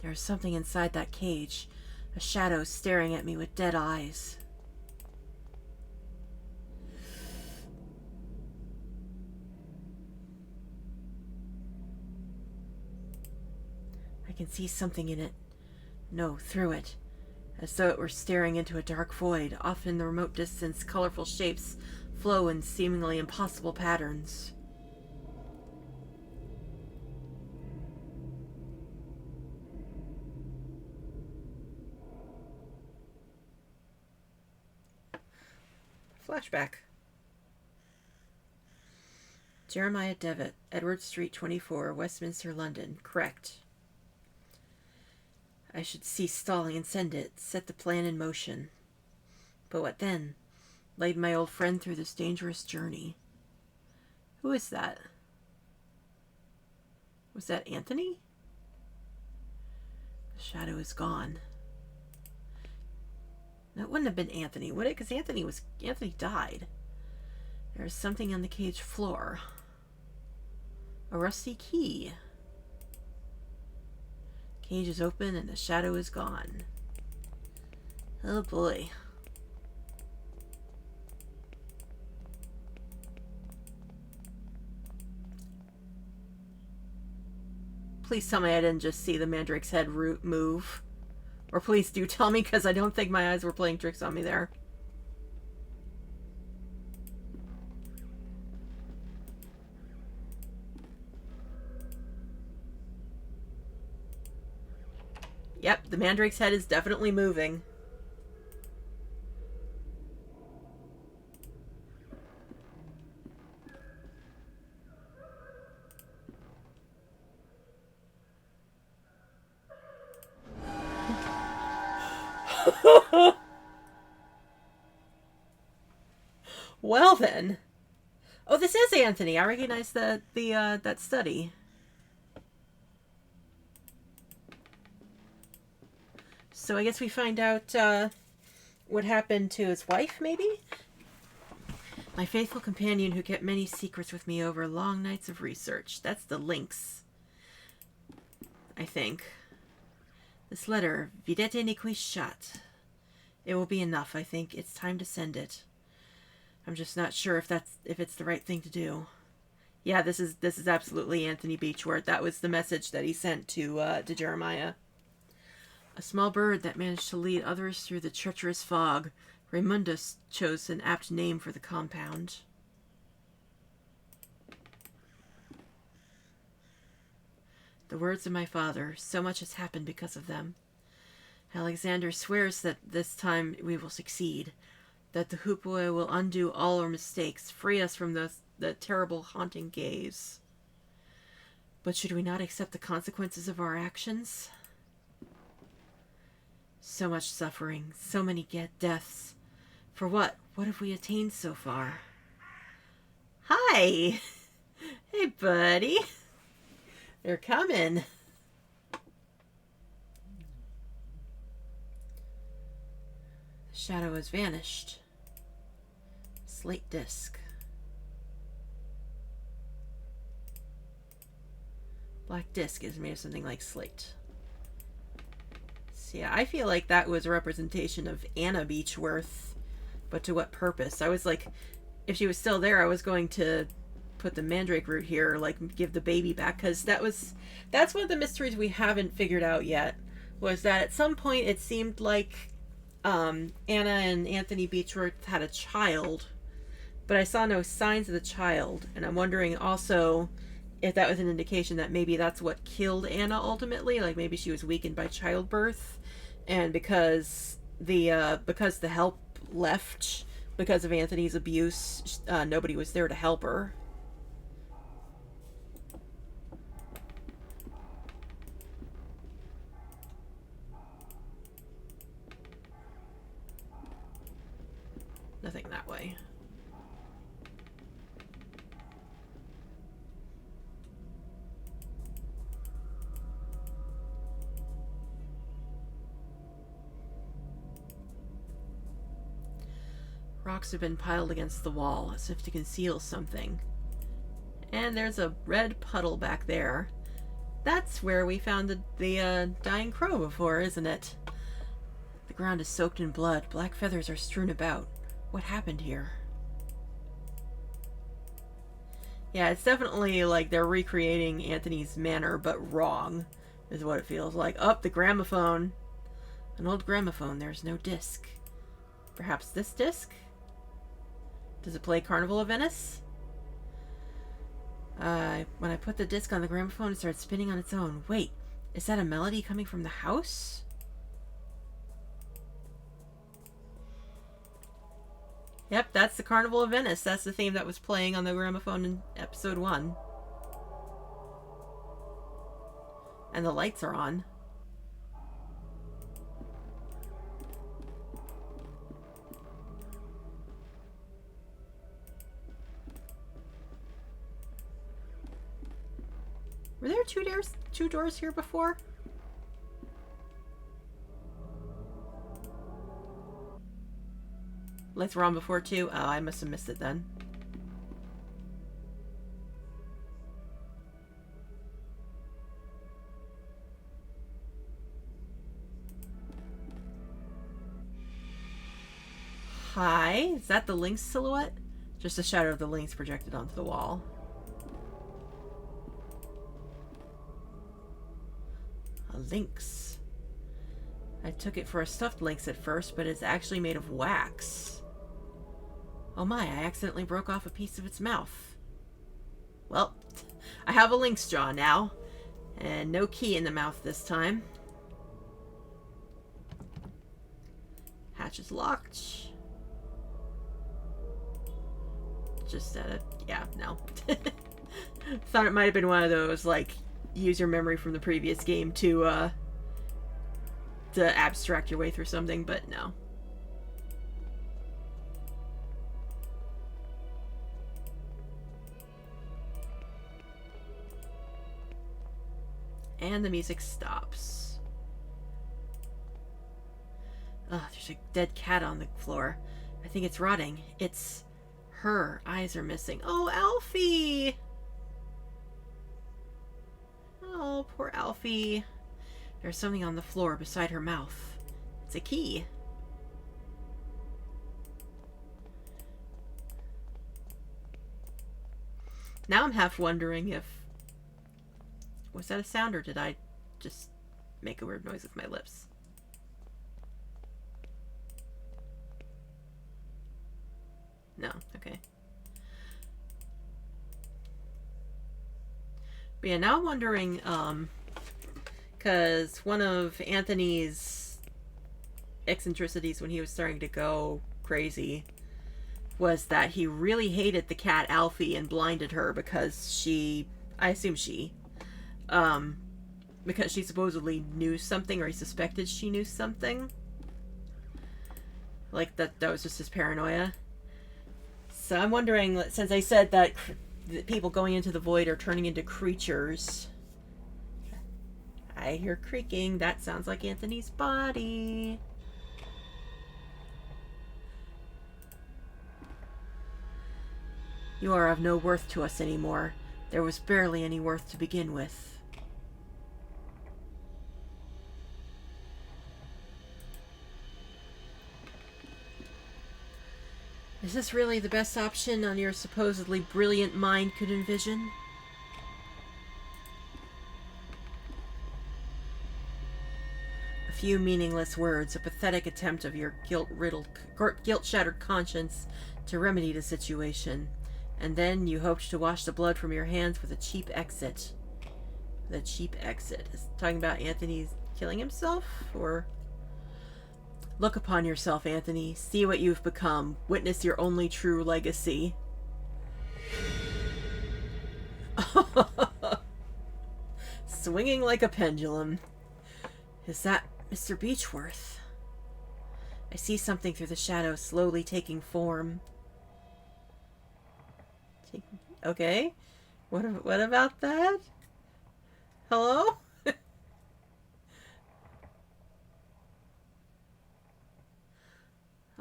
There's something inside that cage. A shadow staring at me with dead eyes. I can see something in it. No, through it. As though it were staring into a dark void. Off in the remote distance, colorful shapes flow in seemingly impossible patterns. Flashback. Jeremiah Devitt, Edward Street 24, Westminster, London. Correct. I should cease stalling and send it. Set the plan in motion. But what then? Laid my old friend through this dangerous journey. Who is that? Was that Anthony? The shadow is gone. That wouldn't have been Anthony, would it? Because Anthony died. There's something on the cage floor. A rusty key. Cage is open and the shadow is gone. Oh boy. Please tell me I didn't just see the Mandrake's head move. Or please do tell me, because I don't think my eyes were playing tricks on me there. Yep, the Mandrake's head is definitely moving. Well then. Oh, this is Anthony. I recognize that study. So I guess we find out what happened to his wife, maybe? My faithful companion who kept many secrets with me over long nights of research. That's the links, I think. This letter, videte nequishat. It will be enough, I think. It's time to send it. I'm just not sure if it's the right thing to do. Yeah, this is absolutely Anthony Beechworth. That was the message that he sent to Jeremiah. A small bird that managed to lead others through the treacherous fog. Raymundus chose an apt name for the compound. The words of my father, so much has happened because of them. Alexander swears that this time we will succeed, that the Hupoi will undo all our mistakes, free us from the terrible haunting gaze. But should we not accept the consequences of our actions? So much suffering, so many deaths. For what? What have we attained so far? Hi! Hey, buddy. They're coming. The shadow has vanished. Slate disc. Black disc is made of something like slate. So yeah, I feel like that was a representation of Anna Beechworth. But to what purpose? I was like, if she was still there, I was going to put the mandrake root here, like give the baby back, because that's one of the mysteries we haven't figured out yet, was that at some point it seemed like Anna and Anthony Beechworth had a child, but I saw no signs of the child, and I'm wondering also if that was an indication that maybe that's what killed Anna ultimately, like maybe she was weakened by childbirth, and because the help left because of Anthony's abuse, nobody was there to help her. Nothing that way. Rocks have been piled against the wall, as if to conceal something. And there's a red puddle back there. That's where we found the dying crow before, isn't it? The ground is soaked in blood. Black feathers are strewn about. What happened here? Yeah, it's definitely like they're recreating Anthony's manner, but wrong, is what it feels like. Oh, the gramophone. An old gramophone. There's no disc. Perhaps this disc? Does it play Carnival of Venice? When I put the disc on the gramophone, it started spinning on its own. Wait, is that a melody coming from the house? Yep, that's the Carnival of Venice. That's the theme that was playing on the gramophone in episode 1. And the lights are on. Were there two doors here before? Lights were on before too? Oh, I must have missed it then. Hi, is that the lynx silhouette? Just a shadow of the lynx projected onto the wall. A lynx. I took it for a stuffed lynx at first, but it's actually made of wax. Oh my, I accidentally broke off a piece of its mouth. Well, I have a lynx jaw now, and no key in the mouth this time. Hatch is locked. Just yeah, no. Thought it might have been one of those, like, use your memory from the previous game to abstract your way through something, but no. And the music stops. Oh, there's a dead cat on the floor. I think it's rotting. It's her. Eyes are missing. Oh, Alfie! Oh, poor Alfie. There's something on the floor beside her mouth. It's a key. Now I'm half wondering if... Was that a sound, or did I just make a weird noise with my lips? No, okay. But yeah, now I'm wondering, because one of Anthony's eccentricities when he was starting to go crazy was that he really hated the cat Alfie and blinded her because she, I assume she, because she supposedly knew something, or he suspected she knew something. Like, that was just his paranoia. So I'm wondering, since I said that people going into the void are turning into creatures. I hear creaking. That sounds like Anthony's body. You are of no worth to us anymore. There was barely any worth to begin with. Is this really the best option on your supposedly brilliant mind could envision? A few meaningless words, a pathetic attempt of your guilt-shattered conscience to remedy the situation. And then you hoped to wash the blood from your hands with a cheap exit. The cheap exit. Is it talking about Anthony's killing himself? Or... Look upon yourself, Anthony. See what you've become. Witness your only true legacy. Swinging like a pendulum. Is that Mr. Beechworth? I see something through the shadows slowly taking form. Okay. What about that? Hello?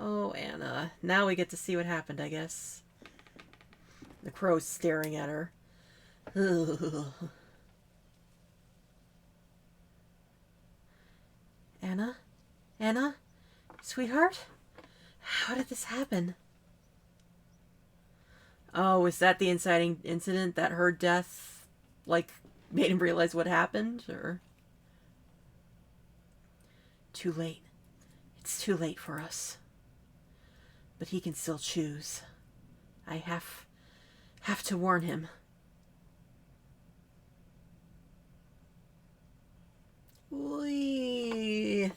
Oh, Anna. Now we get to see what happened, I guess. The crow's staring at her. Ugh. Anna? Anna? Sweetheart? How did this happen? Oh, is that the inciting incident that her death, like, made him realize what happened? Or... Too late. It's too late for us. But he can still choose. I have to warn him. Whee!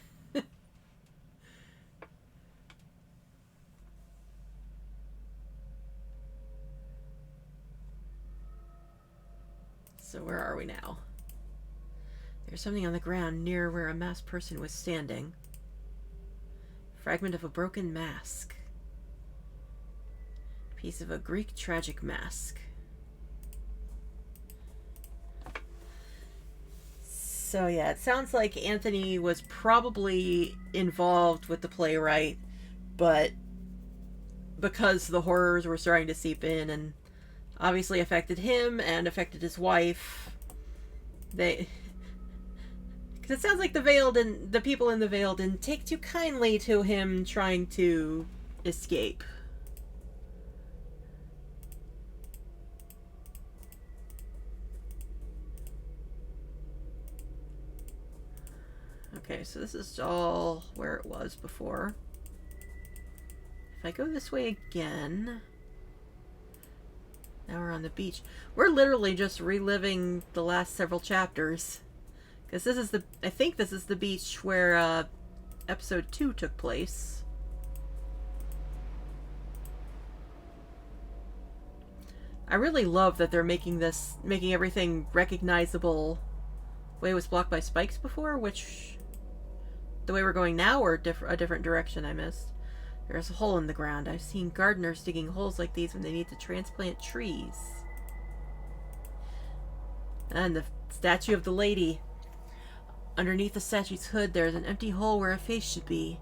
So where are we now? There's something on the ground near where a masked person was standing. Fragment of a broken mask. Piece of a Greek tragic mask. So yeah, it sounds like Anthony was probably involved with the playwright, but because the horrors were starting to seep in and obviously affected him and affected his wife, because it sounds like the people in the Vale didn't take too kindly to him trying to escape. Okay, so this is all where it was before. If I go this way again... Now we're on the beach. We're literally just reliving the last several chapters. Because this is I think this is the beach where episode 2 took place. I really love that they're making everything recognizable. Way was blocked by spikes before, which... The way we're going now, or a different direction I missed? There's a hole in the ground. I've seen gardeners digging holes like these when they need to transplant trees. And the statue of the lady. Underneath the statue's hood, there is an empty hole where a face should be.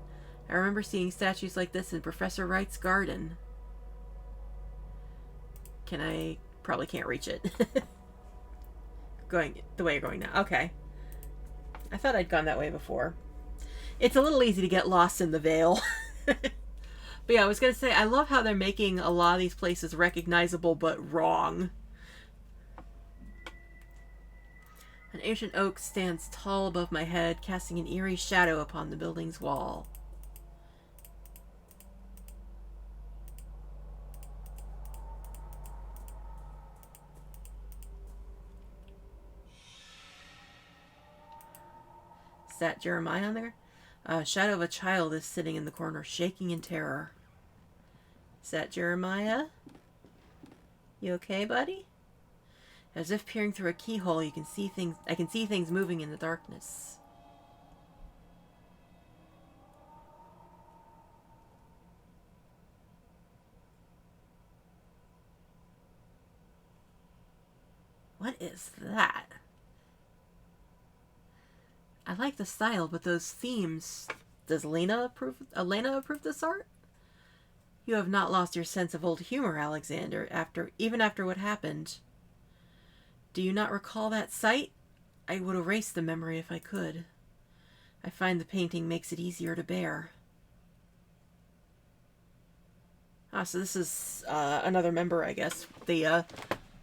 I remember seeing statues like this in Professor Wright's garden. Can I... Probably can't reach it. Going the way you're going now. Okay. I thought I'd gone that way before. It's a little easy to get lost in the veil. But yeah, I was going to say, I love how they're making a lot of these places recognizable but wrong. An ancient oak stands tall above my head, casting an eerie shadow upon the building's wall. Is that Jeremiah on there? A shadow of a child is sitting in the corner, shaking in terror. Is that Jeremiah? You okay, buddy? As if peering through a keyhole, you can see things. I can see things moving in the darkness. What is that? I like the style, but those themes... Does Elena approve this art? You have not lost your sense of old humor, Alexander, even after what happened. Do you not recall that sight? I would erase the memory if I could. I find the painting makes it easier to bear. Ah, so this is another member, I guess. The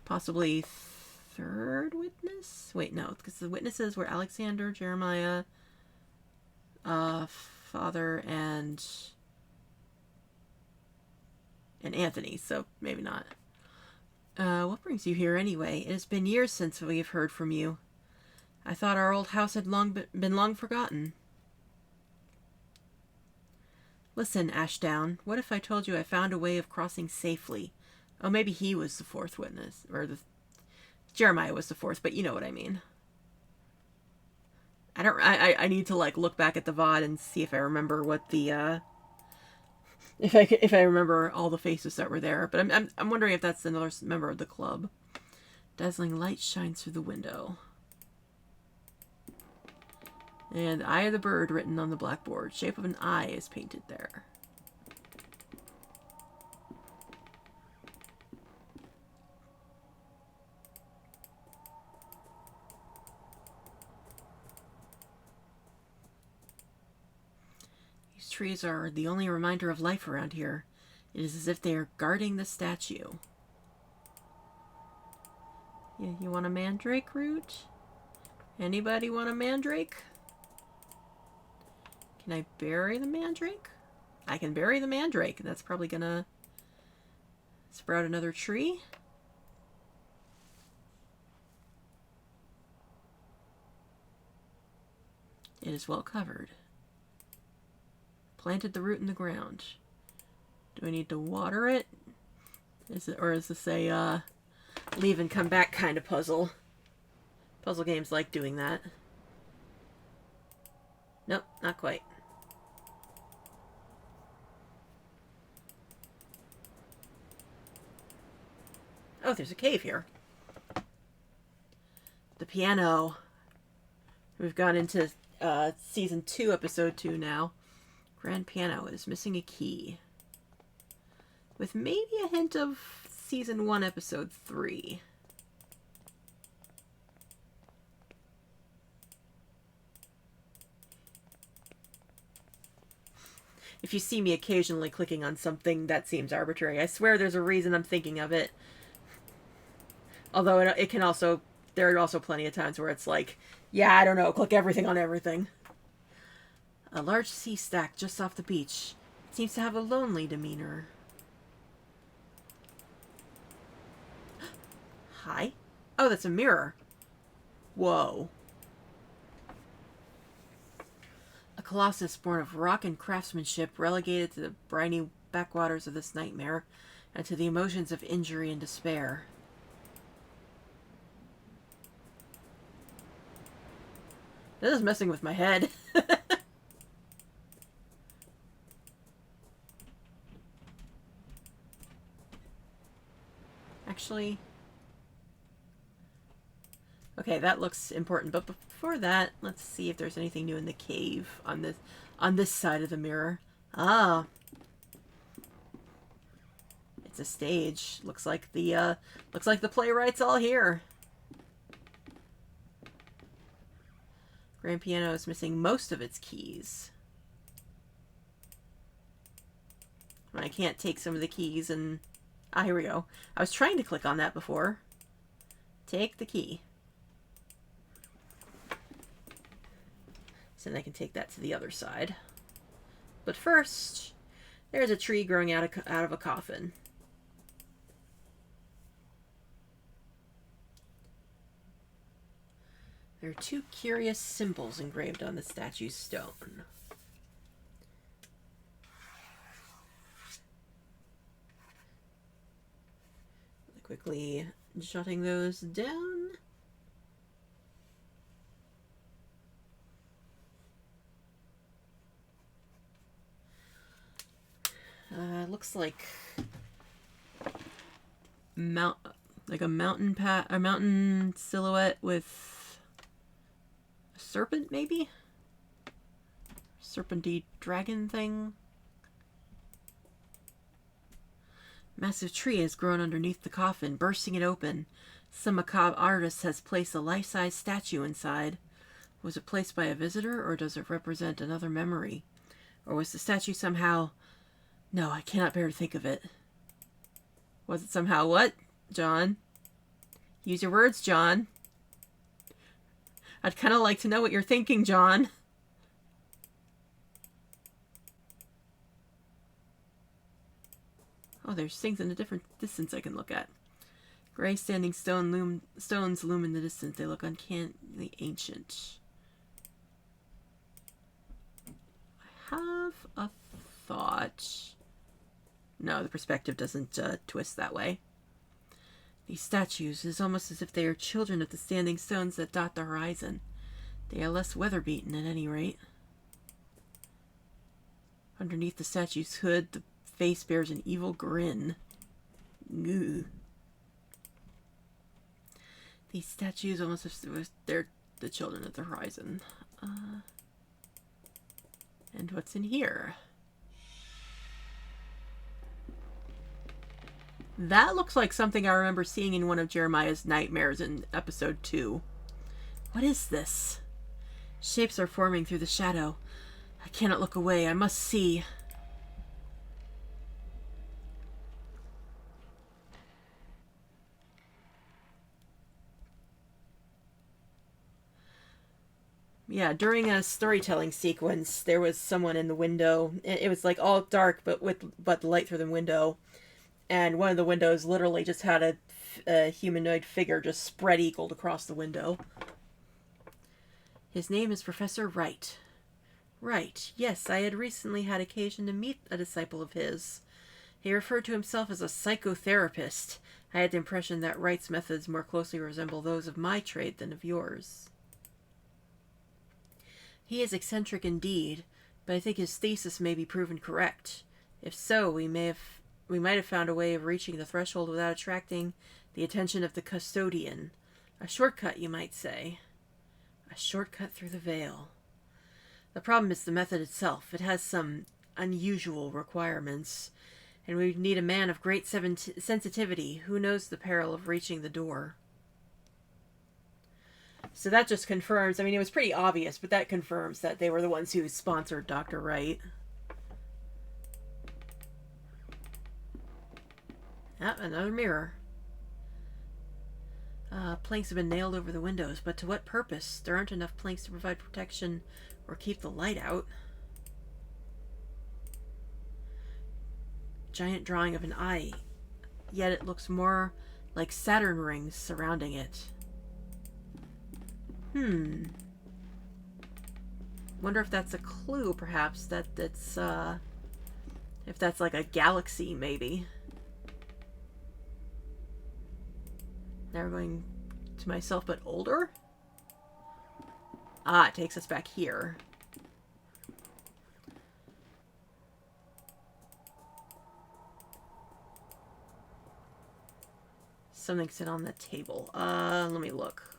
possibly third witness? Wait, no, because the witnesses were Alexander, Jeremiah, Father, and Anthony, so maybe not. What brings you here anyway? It has been years since we have heard from you. I thought our old house had been long forgotten. Listen, Ashdown, what if I told you I found a way of crossing safely? Oh, maybe he was the fourth witness, or Jeremiah was the fourth, but you know what I mean. I need to like look back at the VOD and see if I remember what the if I remember all the faces that were there. But I'm wondering if that's another member of the club. Dazzling light shines through the window. And the eye of the bird written on the blackboard. Shape of an eye is painted there. These trees are the only reminder of life around here. It is as if they are guarding the statue. Yeah, you want a mandrake root? Anybody want a mandrake? Can I bury the mandrake? I can bury the mandrake. That's probably gonna sprout another tree. It is well covered. Planted the root in the ground. Do I need to water it? Is this a leave and come back kind of puzzle? Puzzle games like doing that. Nope, not quite. Oh, there's a cave here. The piano. We've gone into season 2, episode 2 now. Grand piano is missing a key. With maybe a hint of season 1, episode 3. If you see me occasionally clicking on something that seems arbitrary, I swear there's a reason I'm thinking of it. Although it can also... There are also plenty of times where it's like, yeah, I don't know, click everything on everything. A large sea stack just off the beach. It seems to have a lonely demeanor. Hi? Oh, that's a mirror. Whoa. A colossus born of rock and craftsmanship, relegated to the briny backwaters of this nightmare, and to the emotions of injury and despair. This is messing with my head. Actually, Okay, that looks important. But before that, let's see if there's anything new in the cave on this side of the mirror. Ah, it's a stage. Looks like the playwright's all here. Grand piano is missing most of its keys. I can't take some of the keys and... Ah, here we go. I was trying to click on that before. Take the key. So then I can take that to the other side. But first, there's a tree growing out of a coffin. There are two curious symbols engraved on the statue's stone. Quickly jotting those down. Looks like a mountain silhouette with a serpent, maybe? Serpenty dragon thing. Massive tree has grown underneath the coffin, bursting it open. Some macabre artist has placed a life-size statue inside. Was it placed by a visitor, or does it represent another memory? Or was the statue somehow... No, I cannot bear to think of it. Was it somehow what, John? Use your words, John. I'd kind of like to know what you're thinking, John. Oh, there's things in a different distance I can look at. Gray standing stones loom in the distance. They look uncannily ancient. I have a thought. No, the perspective doesn't twist that way. These statues is almost as if they are children of the standing stones that dot the horizon. They are less weather-beaten at any rate. Underneath the statue's hood, the face bears an evil grin. Ooh. These statues almost as if they're the children of the horizon. And what's in here? That looks like something I remember seeing in one of Jeremiah's nightmares in episode 2. What is this? Shapes are forming through the shadow. I cannot look away. I must see. Yeah, during a storytelling sequence, there was someone in the window. It was like all dark, but the light through the window. And one of the windows literally just had a humanoid figure just spread eagled across the window. His name is Professor Wright. Right, yes, I had recently had occasion to meet a disciple of his. He referred to himself as a psychotherapist. I had the impression that Wright's methods more closely resemble those of my trade than of yours. He is eccentric indeed, but I think his thesis may be proven correct. If so, we might have found a way of reaching the threshold without attracting the attention of the custodian. A shortcut, you might say. A shortcut through the veil. The problem is the method itself. It has some unusual requirements, and we need a man of great sensitivity who knows the peril of reaching the door. So that just confirms, I mean, it was pretty obvious, but that confirms that they were the ones who sponsored Dr. Wright. Ah, another mirror. Planks have been nailed over the windows, but to what purpose? There aren't enough planks to provide protection or keep the light out. Giant drawing of an eye, yet it looks more like Saturn rings surrounding it. Wonder if that's a clue, perhaps, that it's, if that's like a galaxy, maybe. Now we're going to myself, but older? Ah, it takes us back here. Something sit on the table. Let me look.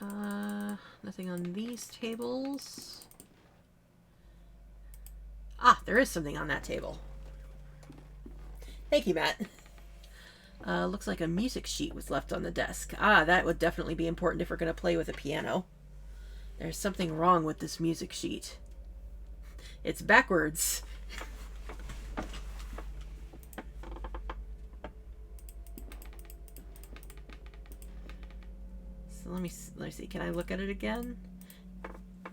Nothing on these tables. Ah, there is something on that table. Thank you, Matt. Looks like a music sheet was left on the desk. Ah, that would definitely be important if we're going to play with a piano. There's something wrong with this music sheet. It's backwards. So let me see. Can I look at it again?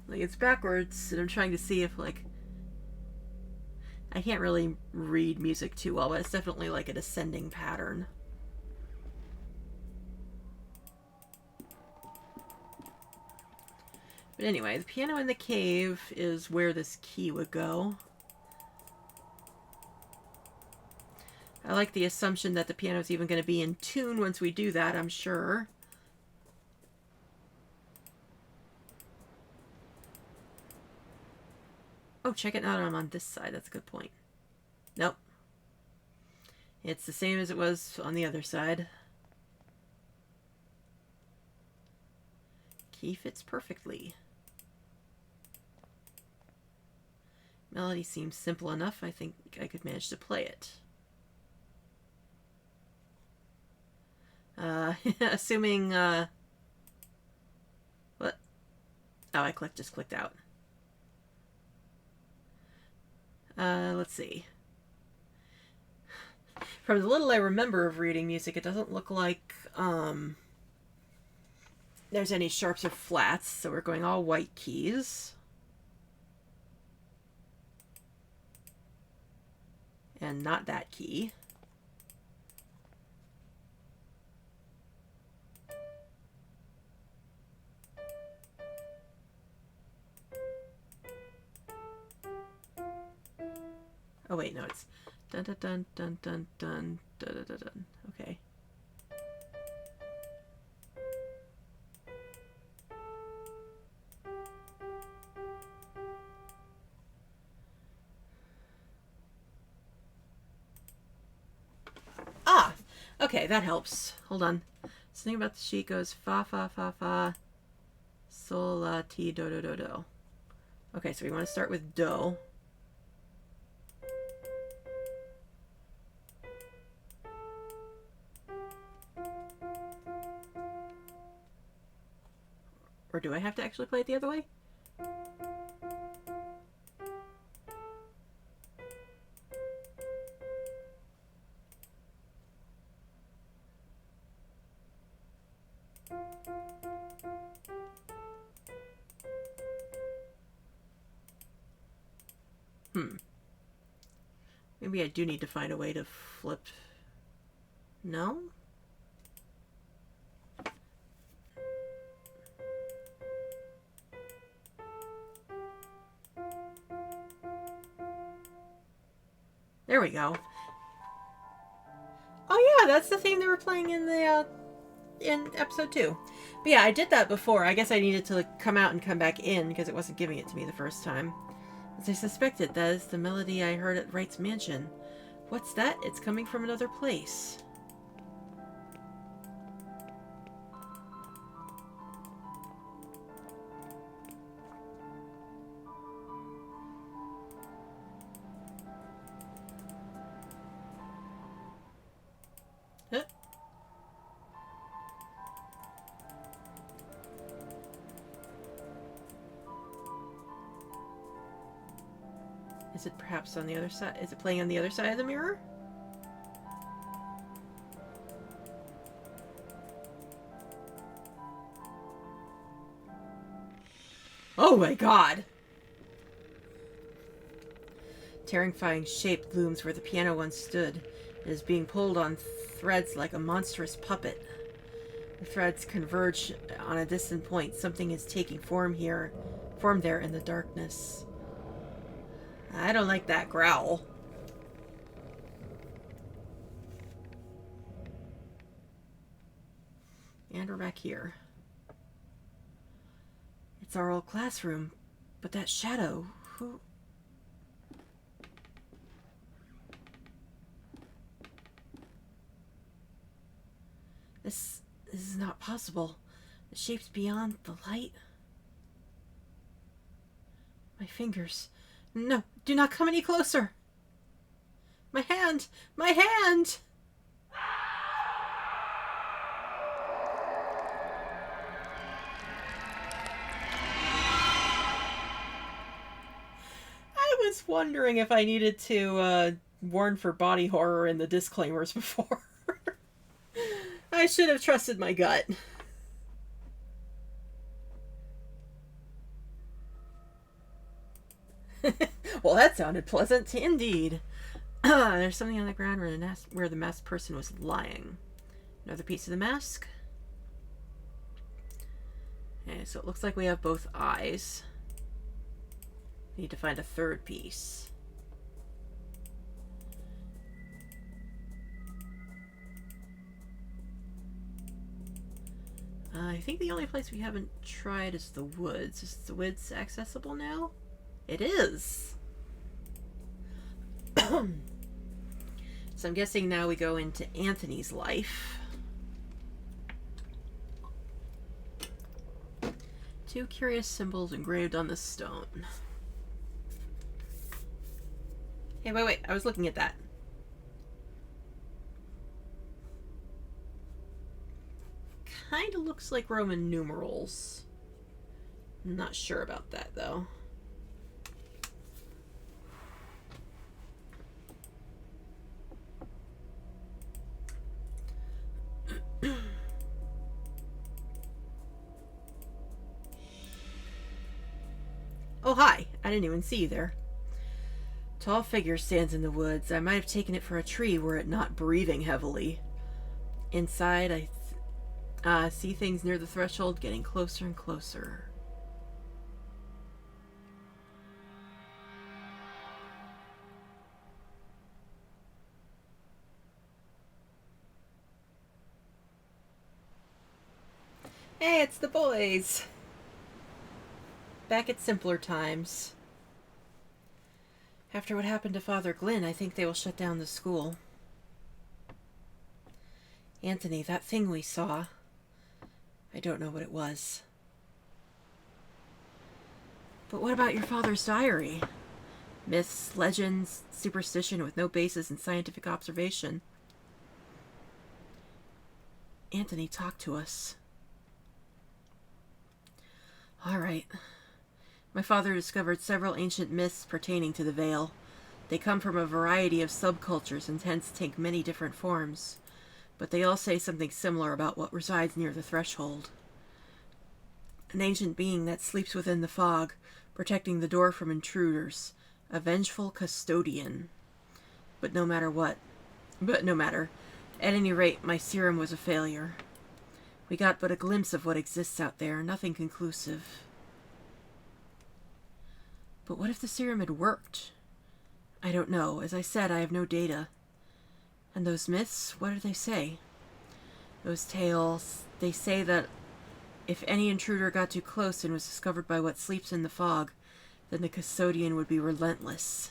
Like, it's backwards, and I'm trying to see if, like, I can't really read music too well, but it's definitely like an ascending pattern. But anyway, the piano in the cave is where this key would go. I like the assumption that the piano is even going to be in tune once we do that, I'm sure. Oh, check it out. I'm on this side. That's a good point. Nope. It's the same as it was on the other side. Key fits perfectly. Melody seems simple enough. I think I could manage to play it. Assuming, what? Oh, I just clicked out. Let's see. From the little I remember of reading music, it doesn't look like, there's any sharps or flats, so we're going all white keys. And not that key. Oh wait, no, it's dun dun dun dun dun dun dun dun dun dun. Okay. Ah! Okay, that helps. Hold on. Something about the sheet goes fa fa fa fa, sol la ti do do do do. Okay, so we want to start with do. Or do I have to actually play it the other way? Maybe I do need to find a way to flip. No? There we go. Oh yeah, that's the theme they were playing in the in episode 2. But yeah, I did that before. I guess I needed to come out and come back in because it wasn't giving it to me the first time. As I suspected, that is the melody I heard at Wright's mansion. What's that? It's coming from another place. Huh? Is it perhaps on the other side? Is it playing on the other side of the mirror? Oh my god! Terrifying shape looms where the piano once stood. It is being pulled on threads like a monstrous puppet. The threads converge on a distant point. Something is taking form there in the darkness. I don't like that growl. And we're back here. It's our old classroom, but that shadow, who... This is not possible. The shapes beyond the light. My fingers. No, do not come any closer. My hand! My hand! I was wondering if I needed to warn for body horror in the disclaimers before. I should have trusted my gut. Well, that sounded pleasant indeed. There's something on the ground where the masked person was lying. Another piece of the mask. Okay, so it looks like we have both eyes. Need to find a third piece. I think the only place we haven't tried is the woods. Is the woods accessible now? It is! So I'm guessing now we go into Anthony's life. 2 curious symbols engraved on the stone. Hey, wait, I was looking at that. Kinda looks like Roman numerals. I'm not sure about that, though. Oh, hi. I didn't even see you there. Tall figure stands in the woods. I might have taken it for a tree were it not breathing heavily. Inside, I see things near the threshold getting closer and closer. Hey, it's the boys! Back at simpler times. After what happened to Father Glynn, I think they will shut down the school. Anthony, that thing we saw, I don't know what it was. But what about your father's diary? Myths, legends, superstition with no basis in scientific observation. Anthony, talk to us. All right. My father discovered several ancient myths pertaining to the Veil. They come from a variety of subcultures and hence take many different forms. But they all say something similar about what resides near the threshold. An ancient being that sleeps within the fog, protecting the door from intruders. A vengeful custodian. But no matter. At any rate, my serum was a failure. We got but a glimpse of what exists out there, nothing conclusive. But what if the serum had worked? I don't know. As I said, I have no data. And those myths, what do they say? Those tales, they say that if any intruder got too close and was discovered by what sleeps in the fog, then the custodian would be relentless.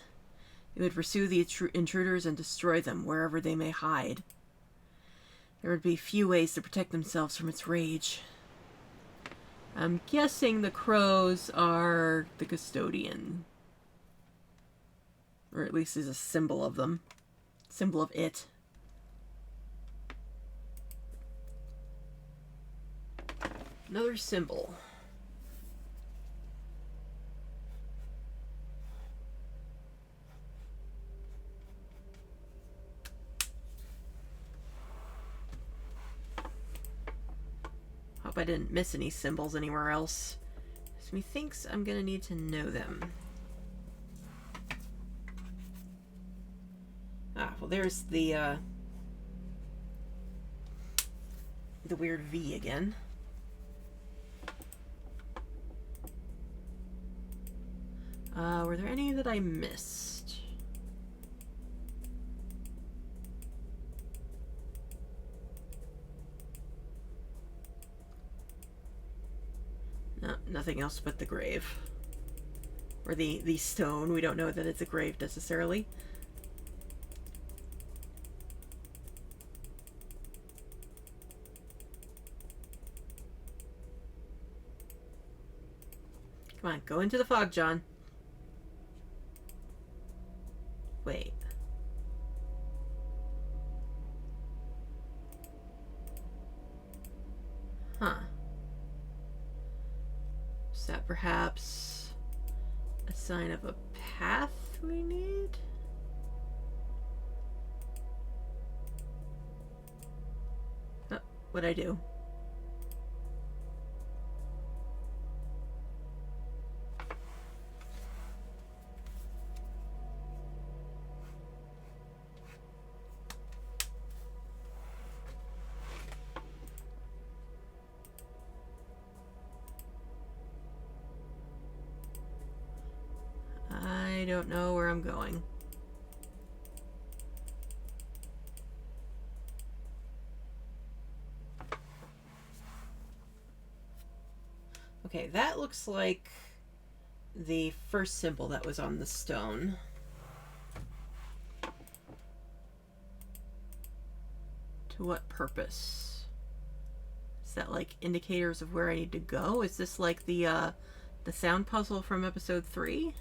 It would pursue the intruders and destroy them wherever they may hide. There would be few ways to protect themselves from its rage. I'm guessing the crows are the custodian. Or at least is a symbol of them. Symbol of it. Another symbol. Hope I didn't miss any symbols anywhere else. So methinks I'm gonna need to know them. Ah, well there's the weird V again. Were there any that I missed? No, nothing else but the grave. Or the stone. We don't know that it's a grave necessarily. Come on, go into the fog, John. Wait. Huh. Is that perhaps a sign of a path we need? Oh, what'd I do? I don't know where I'm going. Okay, that looks like the first symbol that was on the stone. To what purpose? Is that like indicators of where I need to go? Is this like the sound puzzle from episode 3?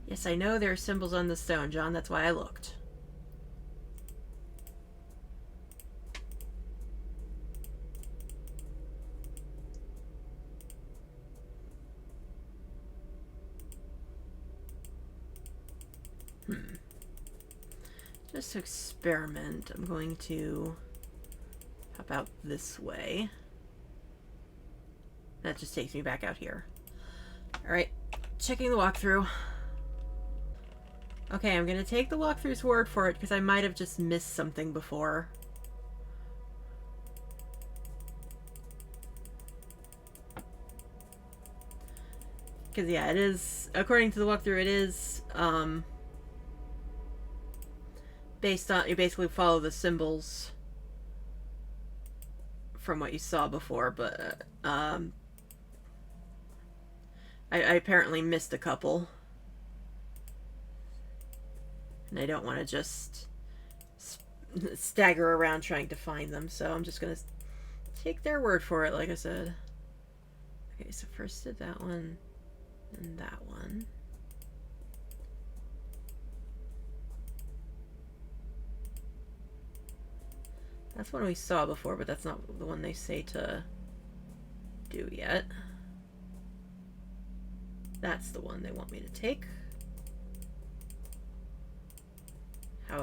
Yes, I know there are symbols on the stone, John. That's why I looked. Just to experiment, I'm going to hop out this way. That just takes me back out here. Alright, checking the walkthrough. Okay, I'm gonna take the walkthrough's word for it because I might have just missed something before. Because, yeah, it is, according to the walkthrough, it is, based on, you basically follow the symbols from what you saw before, but, I apparently missed a couple. And I don't want to just stagger around trying to find them, so I'm just going to take their word for it, like I said. Okay, so first did that one, and that one. That's one we saw before, but that's not the one they say to do yet. That's the one they want me to take.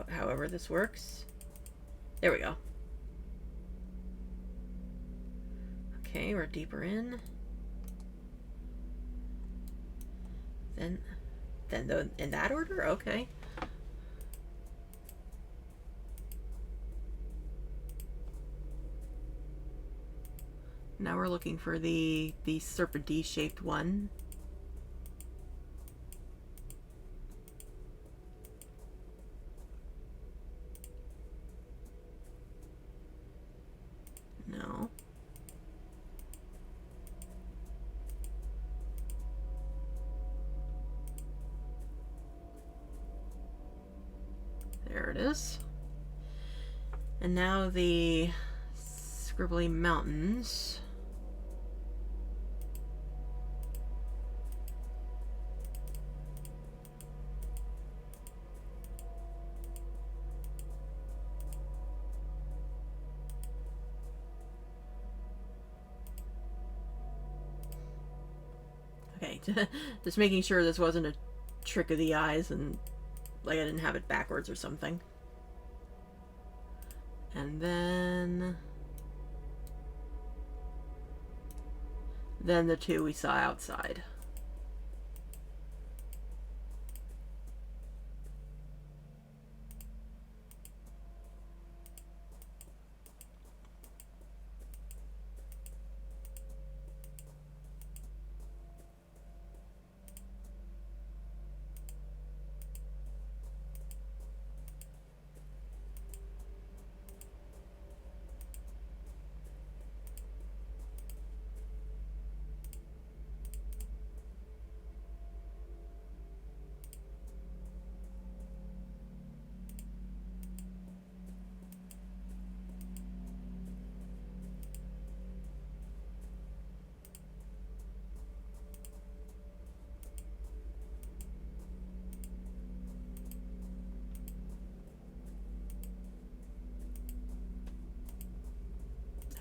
However this works. There we go. Okay, we're deeper in. Then in that order? Okay. Now we're looking for the serpentine-shaped one. No. There it is. And now the scribbly mountains. Okay, just making sure this wasn't a trick of the eyes and like I didn't have it backwards or something. And then the two we saw outside.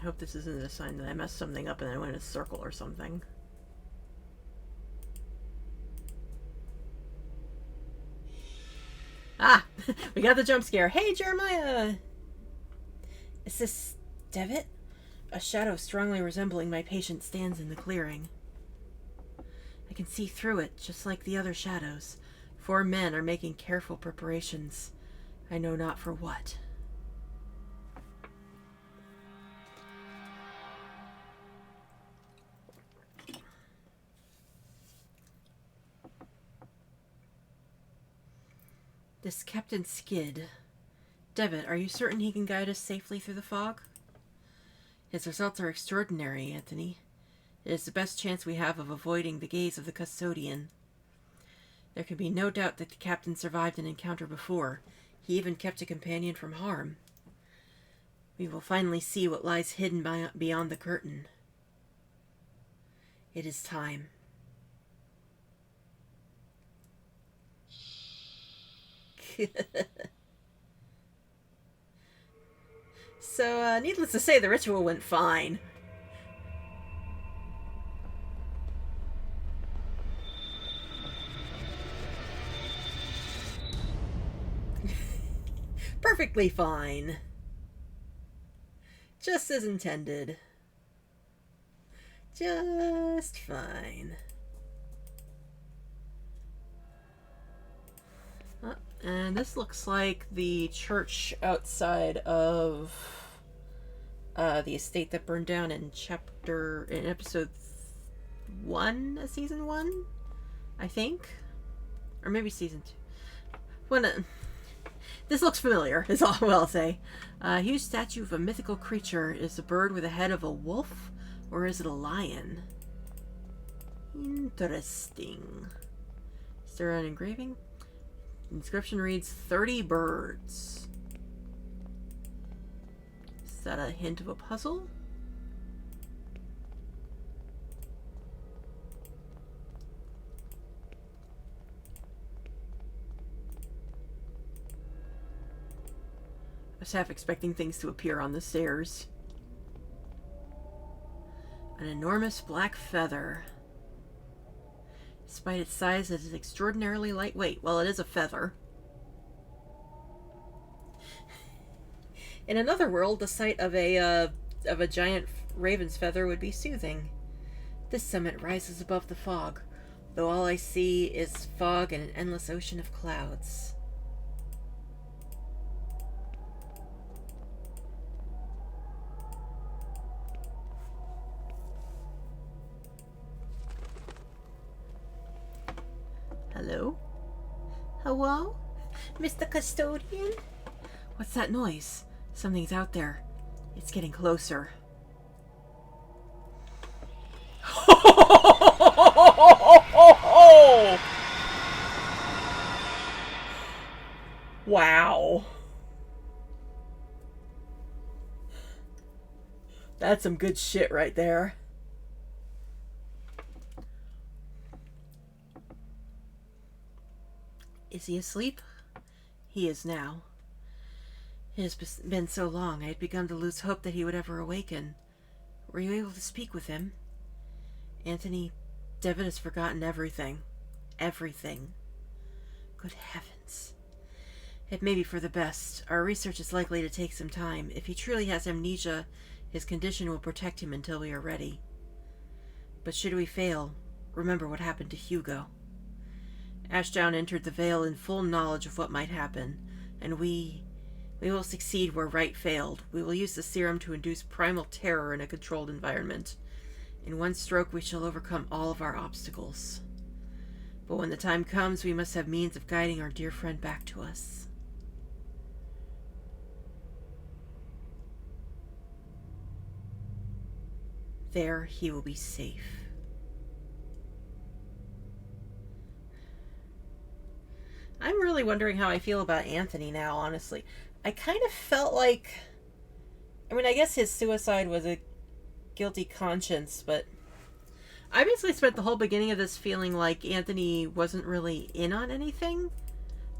I hope this isn't a sign that I messed something up and I went in a circle or something. Ah! We got the jump scare. Hey, Jeremiah! Is this Devitt? A shadow strongly resembling my patient stands in the clearing. I can see through it, just like the other shadows. 4 men are making careful preparations. I know not for what. This Captain Skid. Devitt, are you certain he can guide us safely through the fog? His results are extraordinary, Anthony. It is the best chance we have of avoiding the gaze of the custodian. There can be no doubt that the captain survived an encounter before. He even kept a companion from harm. We will finally see what lies hidden beyond the curtain. It is time. So, needless to say, the ritual went fine. Perfectly fine. Just as intended. Just fine. And this looks like the church outside of the estate that burned down in episode 1 of season 1, I think, or maybe season 2. This looks familiar, is all I'll say. A huge statue of a mythical creature. Is the bird with the head of a wolf, or is it a lion? Interesting. Is there an engraving? The inscription reads 30 birds. Is that a hint of a puzzle? I was half expecting things to appear on the stairs. An enormous black feather. Despite its size, it is extraordinarily lightweight. Well, it is a feather. In another world, the sight of a giant raven's feather would be soothing. This summit rises above the fog, though all I see is fog and an endless ocean of clouds. Hello? Hello? Mr. Custodian? What's that noise? Something's out there. It's getting closer. Wow. That's some good shit right there. Is he asleep? He is now. It has been so long, I had begun to lose hope that he would ever awaken. Were you able to speak with him? Anthony, Devitt has forgotten everything. Everything. Good heavens. It may be for the best. Our research is likely to take some time. If he truly has amnesia, his condition will protect him until we are ready. But should we fail, remember what happened to Hugo. Ashdown entered the Vale in full knowledge of what might happen, and we will succeed where Wright failed. We will use the serum to induce primal terror in a controlled environment. In one stroke, we shall overcome all of our obstacles. But when the time comes, we must have means of guiding our dear friend back to us. There he will be safe. I'm really wondering how I feel about Anthony now, honestly. I kind of felt like... I mean, I guess his suicide was a guilty conscience, but... I basically spent the whole beginning of this feeling like Anthony wasn't really in on anything.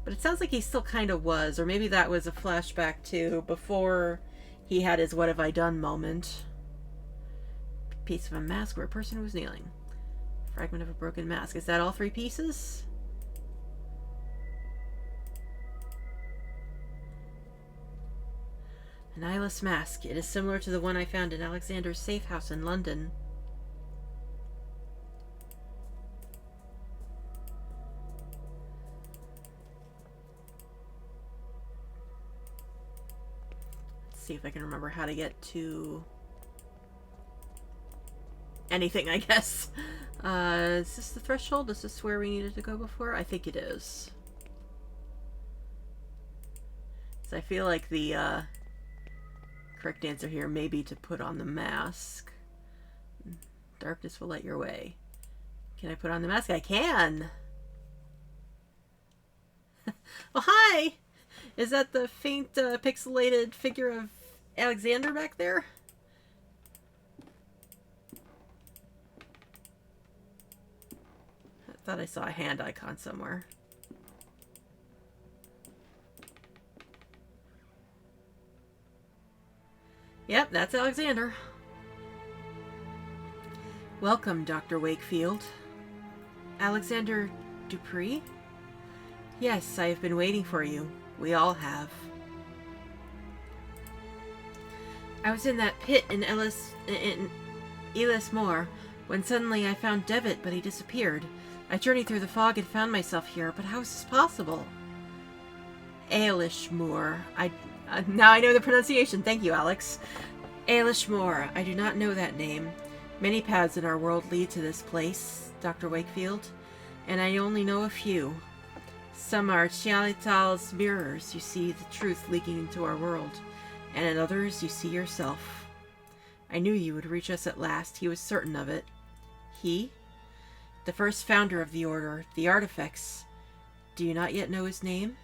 But it sounds like he still kind of was, or maybe that was a flashback to before he had his what have I done moment. piece of a mask where a person was kneeling. Fragment of a broken mask. Is that all 3 pieces? An eyeless mask. It is similar to the one I found in Alexander's safe house in London. Let's see if I can remember how to get to anything, I guess. Is this the threshold? Is this where we needed to go before? I think it is. So I feel like the correct answer here may be to put on the mask. Darkness will light your way. Can I put on the mask? I can! Oh, hi! Is that the faint, pixelated figure of Alexander back there? I thought I saw a hand icon somewhere. Yep, that's Alexander. Welcome, Dr. Wakefield. Alexander Dupree? Yes, I have been waiting for you. We all have. I was in that pit in Elis Moor when suddenly I found Devitt, but he disappeared. I journeyed through the fog and found myself here, but how is this possible? Ailish Moor. Now I know the pronunciation. Thank you, Alex. Ailish Moor. I do not know that name. Many paths in our world lead to this place, Dr. Wakefield, and I only know a few. Some are Zha'ilathal's mirrors. You see the truth leaking into our world, and in others you see yourself. I knew you would reach us at last. He was certain of it. He? The first founder of the Order, the Artifacts. Do you not yet know his name?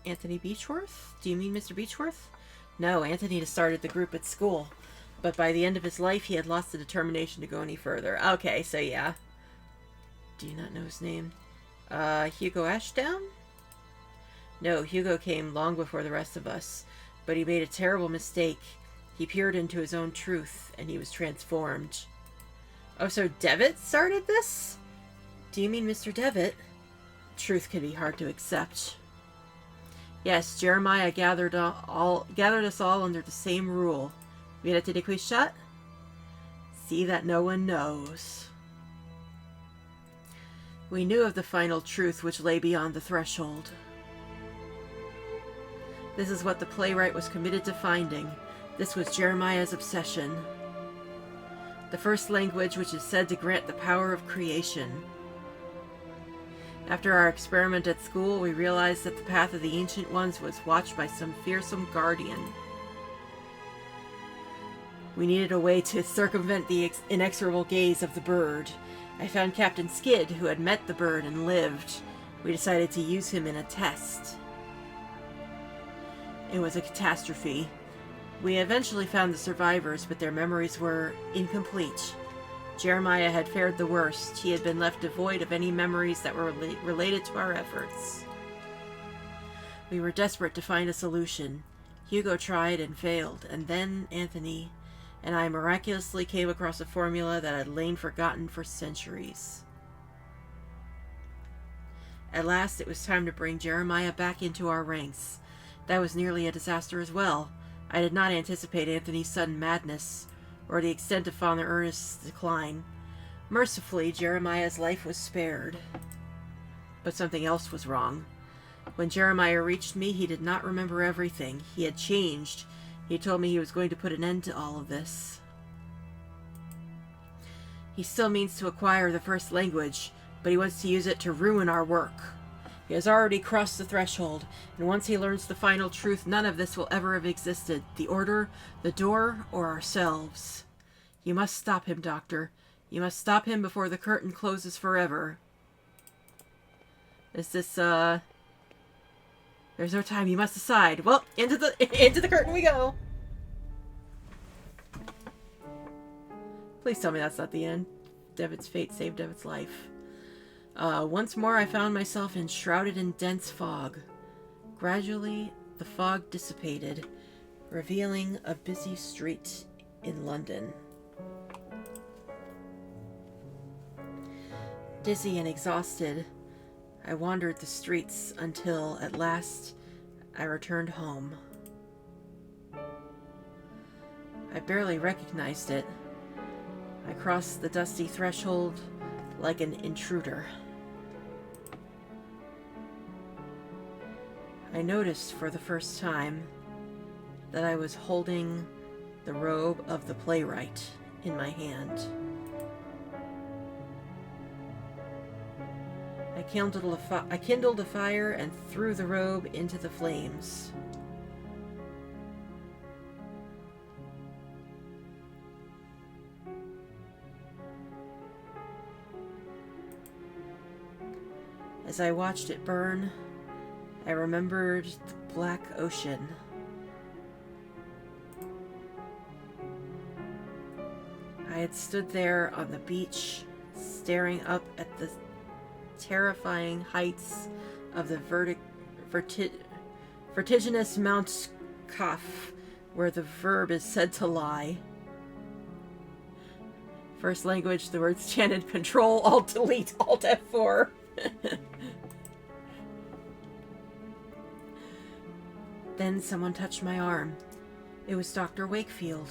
Anthony Beechworth? Do you mean Mr. Beechworth? No, Anthony started the group at school, but by the end of his life he had lost the determination to go any further. Okay, so yeah. Do you not know his name? Hugo Ashdown? No, Hugo came long before the rest of us, but he made a terrible mistake. He peered into his own truth, and he was transformed. Oh, so Devitt started this? Do you mean Mr. Devitt? Truth can be hard to accept. Yes, Jeremiah gathered us all under the same rule. Vérité de Quichat? See that no one knows. We knew of the final truth which lay beyond the threshold. This is what the playwright was committed to finding. This was Jeremiah's obsession. The first language which is said to grant the power of creation. After our experiment at school, we realized that the path of the Ancient Ones was watched by some fearsome guardian. We needed a way to circumvent the inexorable gaze of the bird. I found Captain Skid, who had met the bird and lived. We decided to use him in a test. It was a catastrophe. We eventually found the survivors, but their memories were incomplete. Jeremiah had fared the worst. He had been left devoid of any memories that were related to our efforts. We were desperate to find a solution. Hugo tried and failed, and then Anthony and I miraculously came across a formula that had lain forgotten for centuries. At last, it was time to bring Jeremiah back into our ranks. That was nearly a disaster as well. I did not anticipate Anthony's sudden madness, or the extent of Father Ernest's decline. Mercifully, Jeremiah's life was spared. But something else was wrong. When Jeremiah reached me, he did not remember everything. He had changed. He told me he was going to put an end to all of this. He still means to acquire the first language, but he wants to use it to ruin our work. He has already crossed the threshold, and once he learns the final truth, none of this will ever have existed. The Order, the Door, or ourselves. You must stop him, Doctor. You must stop him before the curtain closes forever. Is this, There's no time. You must decide. Well, into the curtain we go. Please tell me that's not the end. Devitt's fate saved Devitt's life. Once more I found myself enshrouded in dense fog. Gradually, the fog dissipated, revealing a busy street in London. Dizzy and exhausted, I wandered the streets until, at last, I returned home. I barely recognized it. I crossed the dusty threshold like an intruder. I noticed for the first time that I was holding the robe of the playwright in my hand. I kindled a fire and threw the robe into the flames. As I watched it burn, I remembered the black ocean. I had stood there on the beach, staring up at the terrifying heights of the vertiginous Mount Kaf, where the verb is said to lie. First language, the words chanted Control, Alt, Delete, Alt F4. Then someone touched my arm. It was Dr. Wakefield.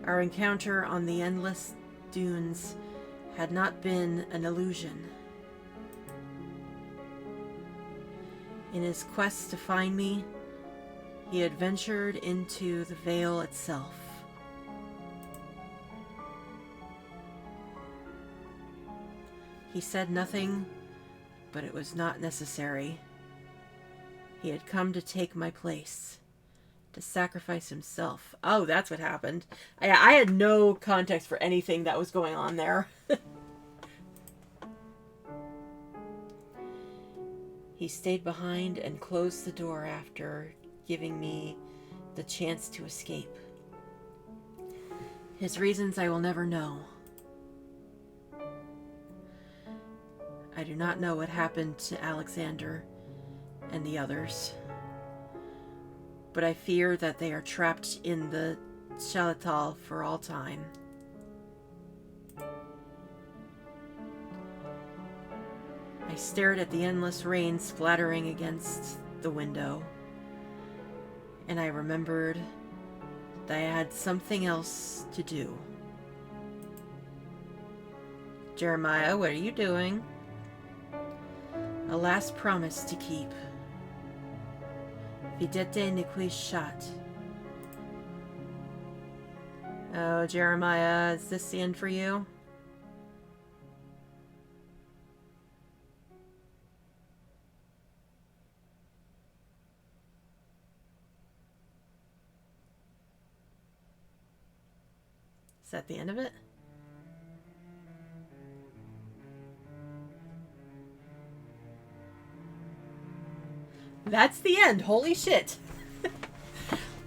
Our encounter on the endless dunes had not been an illusion. In his quest to find me, he had ventured into the veil itself. He said nothing, but it was not necessary. He had come to take my place, to sacrifice himself. Oh, that's what happened. I had no context for anything that was going on there. He stayed behind and closed the door after giving me the chance to escape. His reasons I will never know. I do not know what happened to Alexander and the others, but I fear that they are trapped in the Zha'ilathal for all time. I stared at the endless rain splattering against the window, and I remembered that I had something else to do. Jeremiah, what are you doing? A last promise to keep. Videte ne qui shat. Oh, Jeremiah, is this the end for you? Is that the end of it? That's the end. Holy shit.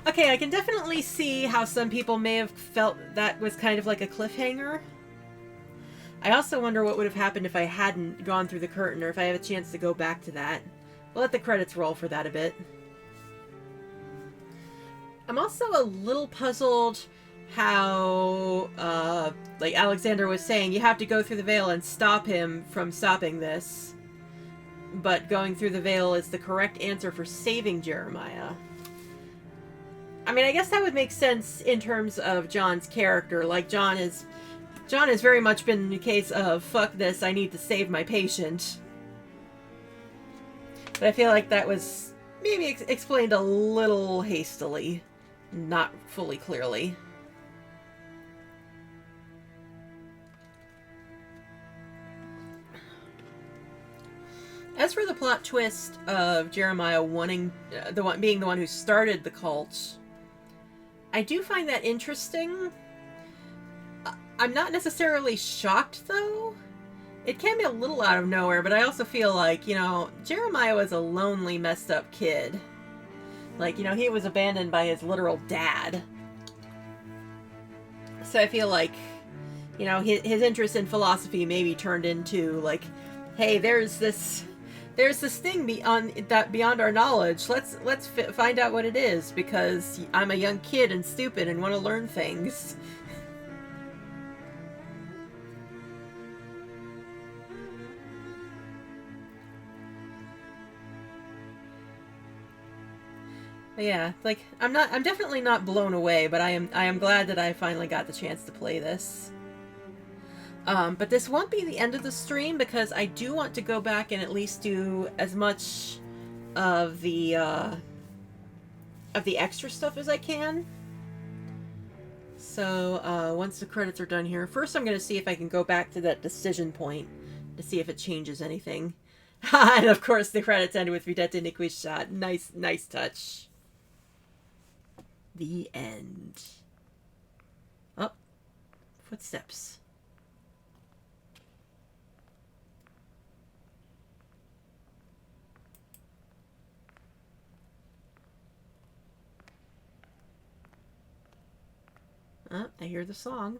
Okay, I can definitely see how some people may have felt that was kind of like a cliffhanger. I also wonder what would have happened if I hadn't gone through the curtain, or if I have a chance to go back to that. We'll let the credits roll for that a bit. I'm also a little puzzled how, like Alexander was saying, you have to go through the veil and stop him from stopping this. But going through the veil is the correct answer for saving Jeremiah. I mean, I guess that would make sense in terms of John's character. Like, John has very much been the case of, fuck this, I need to save my patient. But I feel like that was maybe explained a little hastily. Not fully clearly. As for the plot twist of Jeremiah wanting being the one who started the cult, I do find that interesting. I'm not necessarily shocked, though. It can be a little out of nowhere, but I also feel like, you know, Jeremiah was a lonely, messed up kid. Like, you know, he was abandoned by his literal dad. So I feel like, you know, his interest in philosophy maybe turned into, like, hey, there's this there's this thing beyond our knowledge. Let's find out what it is, because I'm a young kid and stupid and want to learn things. But yeah, like I'm definitely not blown away, but I am glad that I finally got the chance to play this. But this won't be the end of the stream, because I do want to go back and at least do as much of the extra stuff as I can. So once the credits are done here, first I'm going to see if I can go back to that decision point to see if it changes anything. And of course the credits end with Vedette Nikki's shot. Nice touch. The end. Oh, footsteps. Oh, I hear the song.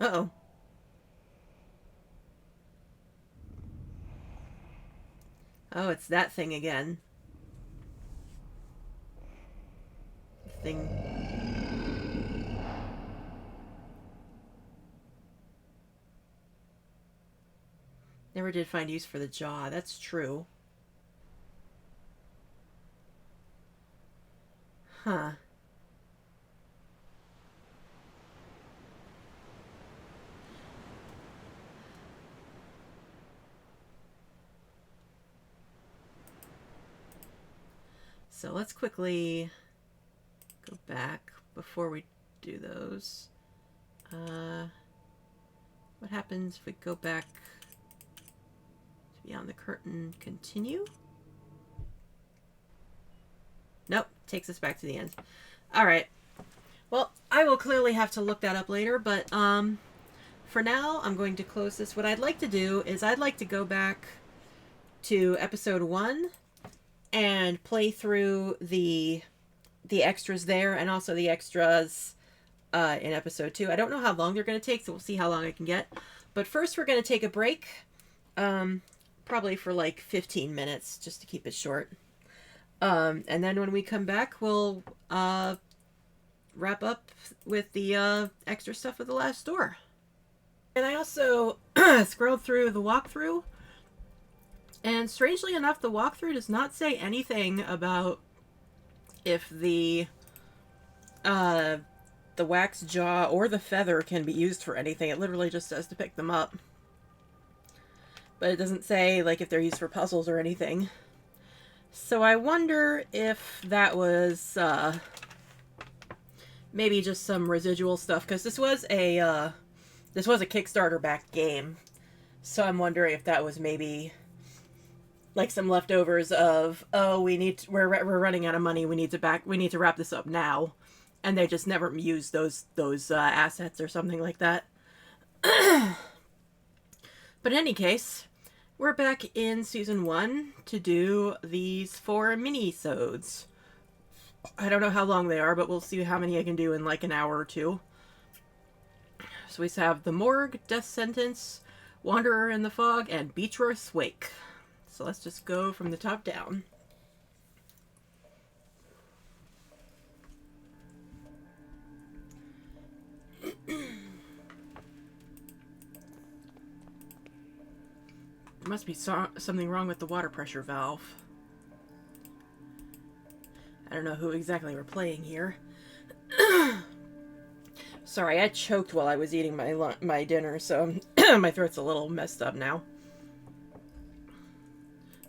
Uh-oh. Oh, it's that thing again. Thing. Never did find use for the jaw. That's true. Huh. So let's quickly go back before we do those. What happens if we go back to Beyond the Curtain? Continue? Nope, takes us back to the end. Alright. Well, I will clearly have to look that up later, but for now, I'm going to close this. What I'd like to do is I'd like to go back to episode 1 and play through the extras there, and also the extras in episode 2. I don't know how long they're going to take, so we'll see how long I can get. But first we're going to take a break, probably for like 15 minutes, just to keep it short. And then when we come back, we'll wrap up with the extra stuff of the last door. And I also scrolled through the walkthrough, and strangely enough, the walkthrough does not say anything about if the wax jaw or the feather can be used for anything. It literally just says to pick them up. But it doesn't say, like, if they're used for puzzles or anything. So I wonder if that was maybe just some residual stuff, because this was a Kickstarter backed game. So I'm wondering if that was maybe like some leftovers of, oh, we're running out of money, we need to wrap this up now, and they just never used those assets or something like that. But in any case, we're back in season 1 to do these 4 mini-sodes. I don't know how long they are, but we'll see how many I can do in like an hour or two. So we have the Morgue, Death Sentence, Wanderer in the Fog, and Beechworth's Wake. So let's just go from the top down. There must be something wrong with the water pressure valve. I don't know who exactly we're playing here. Sorry, I choked while I was eating my dinner, so my throat's a little messed up now.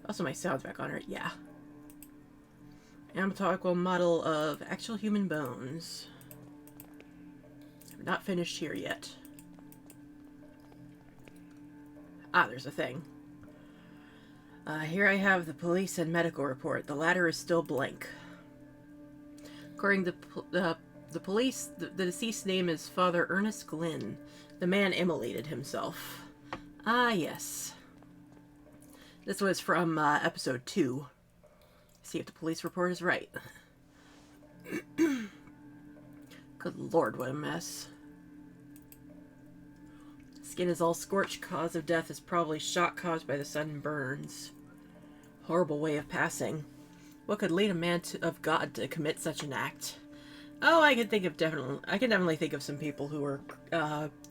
Also, my sound's back on it. Yeah. Anatomical model of actual human bones. I'm not finished here yet. Ah, there's a thing. Here I have the police and medical report. The latter is still blank. According to the The deceased name is Father Ernest Glynn. The man immolated himself. Ah, yes. This was from episode 2. See if the police report is right. Good lord, what a mess. Skin is all scorched. Cause of death is probably shock caused by the sudden burns. Horrible way of passing. What could lead a man of God to commit such an act? Oh, I can definitely think of some people who were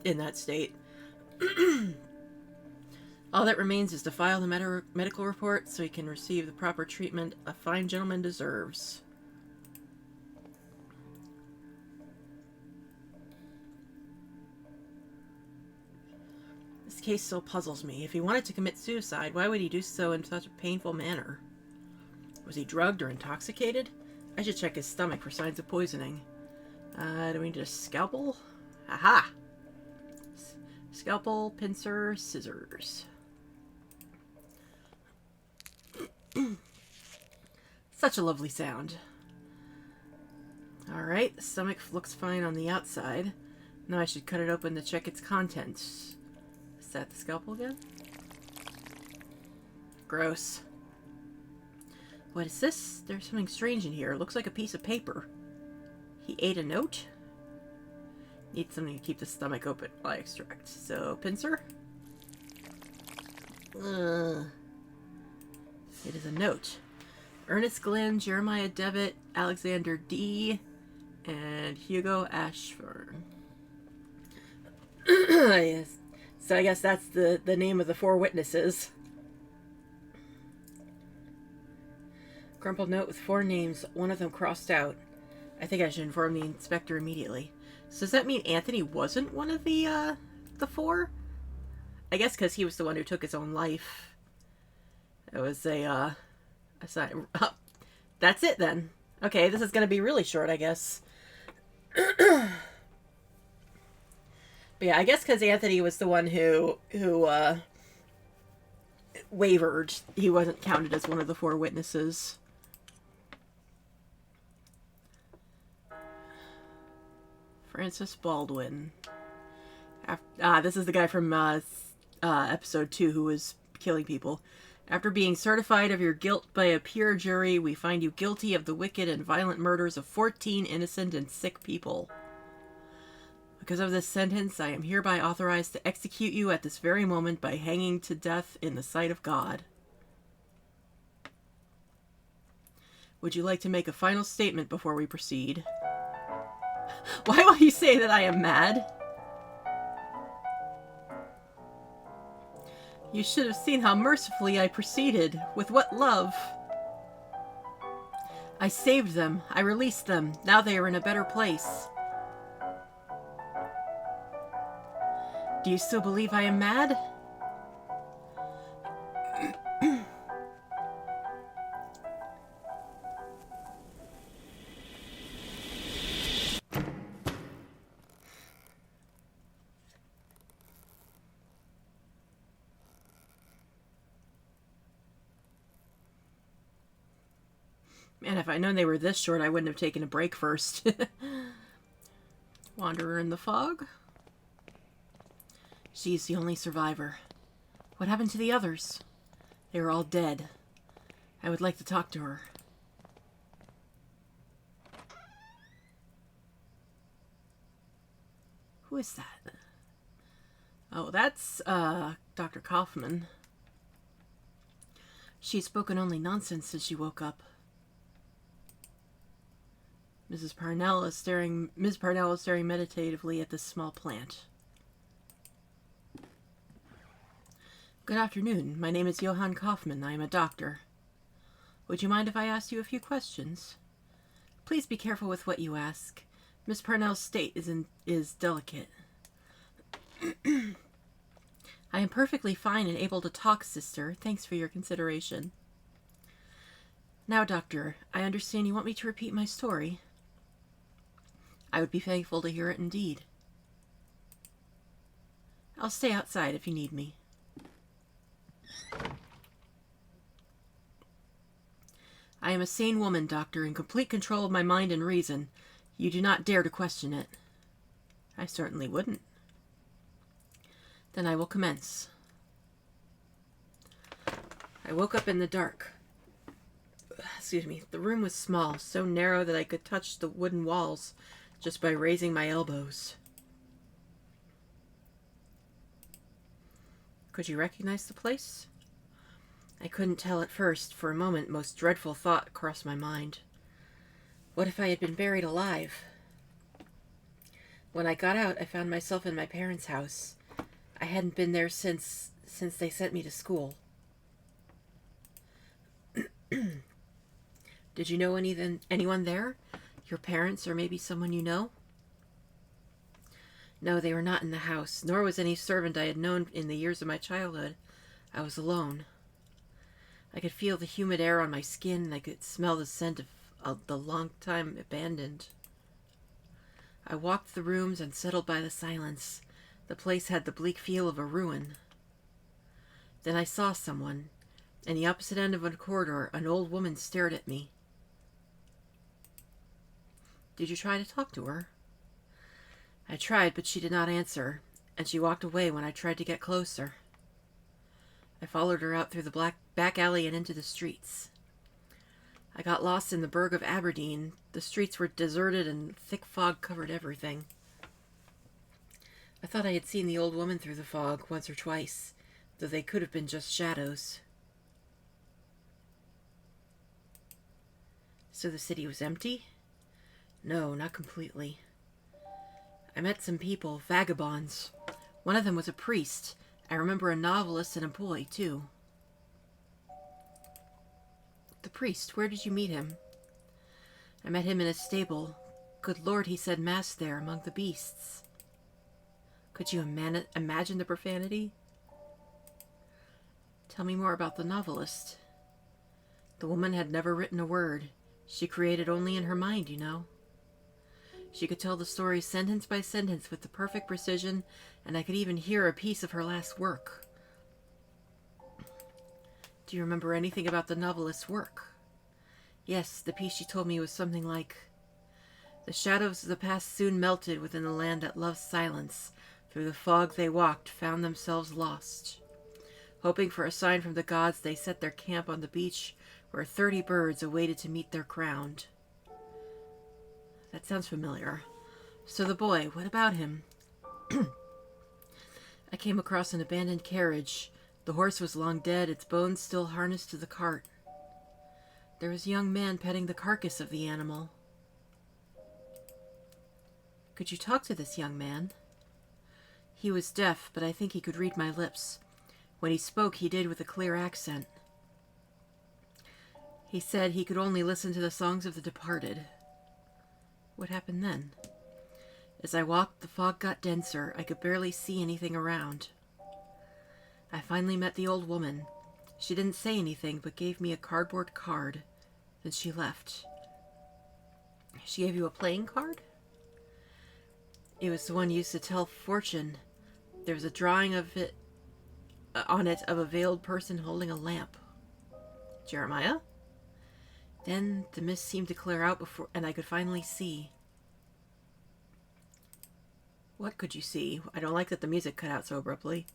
in that state. All that remains is to file the medical report so he can receive the proper treatment a fine gentleman deserves. This case still puzzles me. If he wanted to commit suicide, why would he do so in such a painful manner? Was he drugged or intoxicated? I should check his stomach for signs of poisoning. Do we need a scalpel? Aha! Scalpel, pincer, scissors. Such a lovely sound. Alright, the stomach looks fine on the outside. Now I should cut it open to check its contents. Is that the scalpel again? Gross. What is this? There's something strange in here. It looks like a piece of paper. He ate a note? Need something to keep the stomach open while I extract. So, pincer? It is a note. Ernest Glynn, Jeremiah Devitt, Alexander D., and Hugo Ashford. Yes. So I guess that's the name of the 4 witnesses. Crumpled note with 4 names, one of them crossed out. I think I should inform the inspector immediately. So does that mean Anthony wasn't one of the 4? I guess because he was the one who took his own life. It was a sign. That's it then. Okay, this is going to be really short, I guess. But yeah, I guess because Anthony was the one who wavered, he wasn't counted as one of the 4 witnesses. Francis Baldwin. This is the guy from episode 2 who was killing people. After being certified of your guilt by a peer jury, we find you guilty of the wicked and violent murders of 14 innocent and sick people. Because of this sentence, I am hereby authorized to execute you at this very moment by hanging to death in the sight of God. Would you like to make a final statement before we proceed? Why will you say that I am mad? You should have seen how mercifully I proceeded. With what love. I saved them. I released them. Now they are in a better place. Do you still believe I am mad? Man, if I'd known they were this short, I wouldn't have taken a break first. Wanderer in the fog? She's the only survivor. What happened to the others? They were all dead. I would like to talk to her. Who is that? Oh, that's, Dr. Kaufman. She's spoken only nonsense since she woke up. Ms. Parnell is staring meditatively at this small plant. Good afternoon. My name is Johann Kaufman. I am a doctor. Would you mind if I asked you a few questions? Please be careful with what you ask. Miss Parnell's state is delicate. I am perfectly fine and able to talk, sister. Thanks for your consideration. Now, doctor, I understand you want me to repeat my story. I would be thankful to hear it indeed. I'll stay outside if you need me. I am a sane woman, doctor, in complete control of my mind and reason. You do not dare to question it. I certainly wouldn't. Then I will commence. I woke up in the dark. Excuse me. The room was small, so narrow that I could touch the wooden walls just by raising my elbows. Could you recognize the place? I couldn't tell at first. For a moment, most dreadful thought crossed my mind. What if I had been buried alive? When I got out, I found myself in my parents' house. I hadn't been there since they sent me to school. Did you know anyone there? Your parents or maybe someone you know? No, they were not in the house, nor was any servant I had known in the years of my childhood. I was alone. I could feel the humid air on my skin, and I could smell the scent of the long time abandoned. I walked the rooms and settled by the silence. The place had the bleak feel of a ruin. Then I saw someone. In the opposite end of a corridor, an old woman stared at me. Did you try to talk to her? I tried, but she did not answer, and she walked away when I tried to get closer. I followed her out through the back alley and into the streets. I got lost in the burg of Aberdeen. The streets were deserted and thick fog covered everything. I thought I had seen the old woman through the fog once or twice, though they could have been just shadows. So the city was empty? No, not completely. I met some people, vagabonds. One of them was a priest. I remember a novelist and a boy, too. The priest, where did you meet him? I met him in a stable. Good Lord, he said mass there among the beasts. Could you imagine the profanity? Tell me more about the novelist. The woman had never written a word. She created only in her mind, you know. She could tell the story sentence by sentence with the perfect precision, and I could even hear a piece of her last work. Do you remember anything about the novelist's work? Yes, the piece she told me was something like, "The shadows of the past soon melted within the land that loves silence. Through the fog they walked, found themselves lost. Hoping for a sign from the gods, they set their camp on the beach where 30 birds awaited to meet their crown." That sounds familiar. So the boy, what about him? I came across an abandoned carriage. The horse was long dead, its bones still harnessed to the cart. There was a young man petting the carcass of the animal. Could you talk to this young man? He was deaf, but I think he could read my lips. When he spoke, he did with a clear accent. He said he could only listen to the songs of the departed. What happened then? As I walked, the fog got denser. I could barely see anything around. I finally met the old woman. She didn't say anything, but gave me a cardboard card. Then she left. She gave you a playing card? It was the one used to tell fortune. There was a drawing of it on it of a veiled person holding a lamp. Jeremiah? Then the mist seemed to clear out and I could finally see. What could you see? I don't like that the music cut out so abruptly.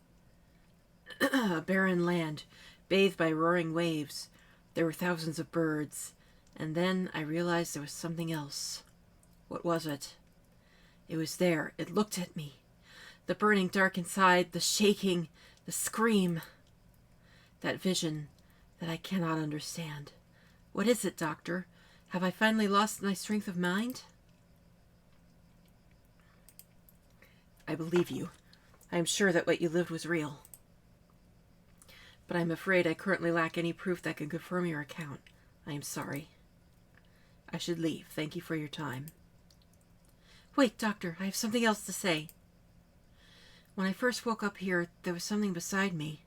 A barren land, bathed by roaring waves. There were thousands of birds. And then I realized there was something else. What was it? It was there. It looked at me. The burning dark inside, the shaking, the scream. That vision that I cannot understand. What is it, Doctor? Have I finally lost my strength of mind? I believe you. I am sure that what you lived was real. But I am afraid I currently lack any proof that can confirm your account. I am sorry. I should leave. Thank you for your time. Wait, Doctor, I have something else to say. When I first woke up here, there was something beside me.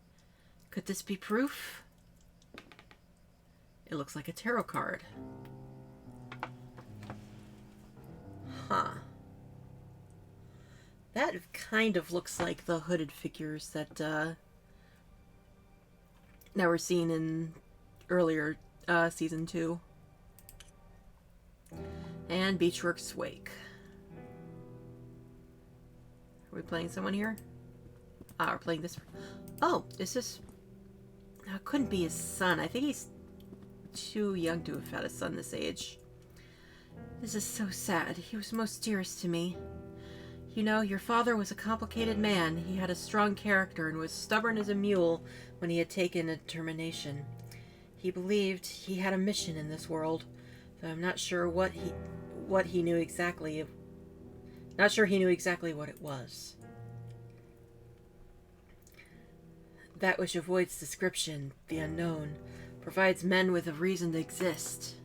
Could this be proof? It looks like a tarot card. Huh. That kind of looks like the hooded figures that were seen in earlier season 2. And Beachworks Wake. Are we playing someone here? Ah, we're playing this. Oh, is this... No, it couldn't be his son. I think he's too young to have had a son this age. This is so sad. He was most dearest to me. You know, your father was a complicated man. He had a strong character and was stubborn as a mule when he had taken a determination. He believed he had a mission in this world, though I'm not sure what he knew exactly. Not sure he knew exactly what it was. That which avoids description, the unknown, provides men with a reason to exist.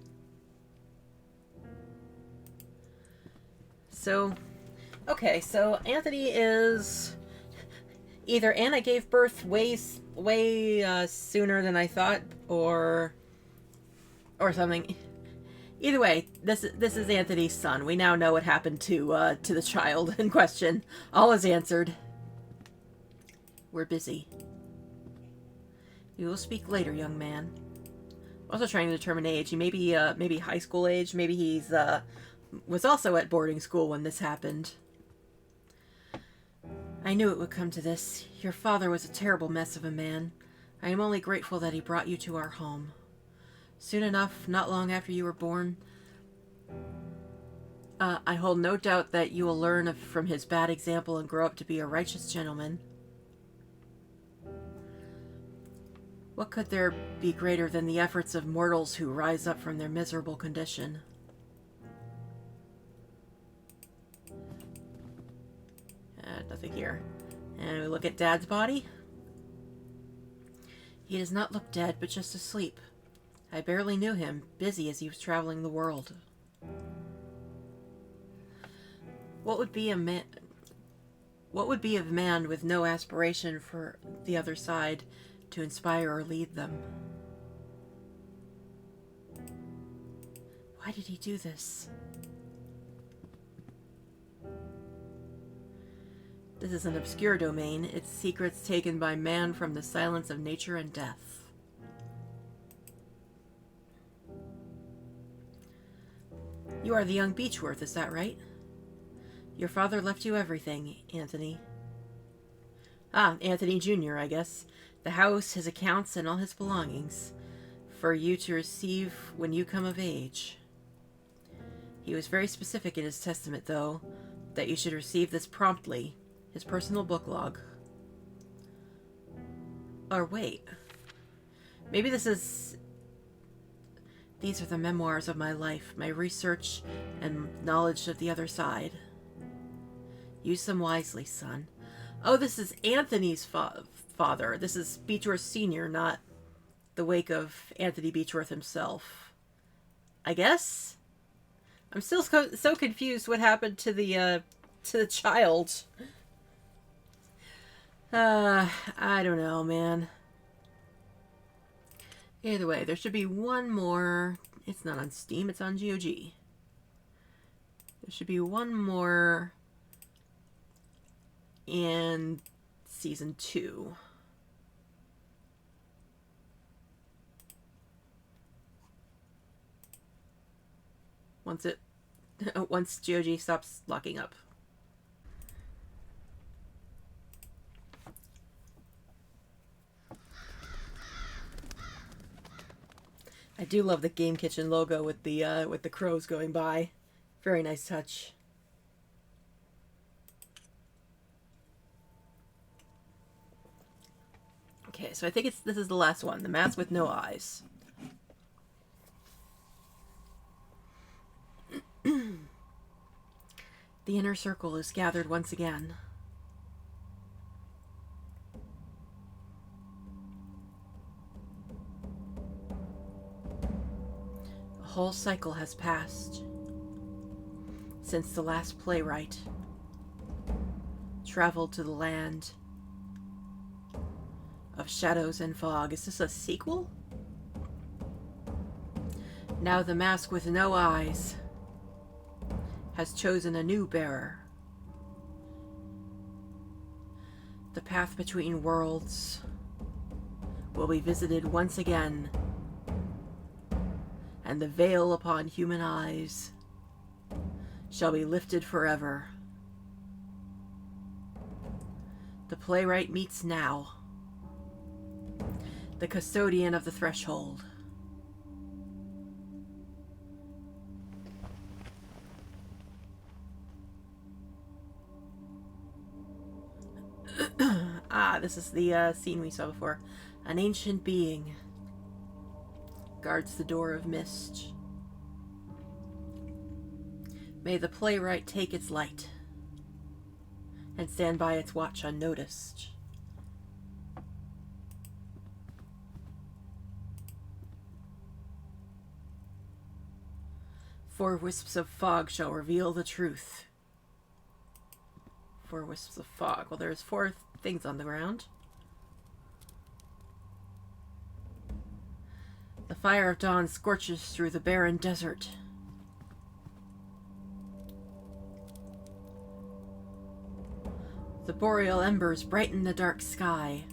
So, okay, so Anthony is... Either Anna gave birth way sooner than I thought, or something. Either way, this is Anthony's son. We now know what happened to the child in question. All is answered. We're busy. We will speak later, young man. Also trying to determine age. He may be maybe high school age. Maybe he's was also at boarding school when this happened. I knew it would come to this. Your father was a terrible mess of a man. I am only grateful that he brought you to our home. Soon enough, not long after you were born, I hold no doubt that you will learn from his bad example and grow up to be a righteous gentleman. What could there be greater than the efforts of mortals who rise up from their miserable condition? Nothing here. And we look at Dad's body. He does not look dead, but just asleep. I barely knew him, busy as he was traveling the world. What would be a man with no aspiration for the other side to inspire or lead them? Why did he do this? This is an obscure domain, its secrets taken by man from the silence of nature and death. You are the young Beechworth, is that right? Your father left you everything, Anthony. Ah, Anthony Jr., I guess. The house, his accounts, and all his belongings, for you to receive when you come of age. He was very specific in his testament, though, that you should receive this promptly. His personal book log. Or wait. Maybe these are the memoirs of my life, my research and knowledge of the other side. Use them wisely, son. Oh, this is Anthony's father. This is Beechworth Sr., not the wake of Anthony Beechworth himself. I guess? I'm still so confused what happened to the child. I don't know, man. Either way, there should be one more. It's not on Steam, it's on GOG. There should be one more in Season 2. Once GOG stops locking up. I do love the Game Kitchen logo with the crows going by. Very nice touch. Okay, so I think this is the last one. The Mask with No Eyes. The inner circle is gathered once again. A whole cycle has passed since the last playwright traveled to the land of shadows and fog. Is this a sequel? Now the Mask with No Eyes has chosen a new bearer. The path between worlds will be visited once again, and the veil upon human eyes shall be lifted forever. The playwright meets now, the custodian of the threshold. This is the scene we saw before. An ancient being guards the door of mist. May the playwright take its light and stand by its watch unnoticed. Four wisps of fog shall reveal the truth. 4 wisps of fog. Well, there's 4 things on the ground. The fire of dawn scorches through the barren desert. The boreal embers brighten the dark sky.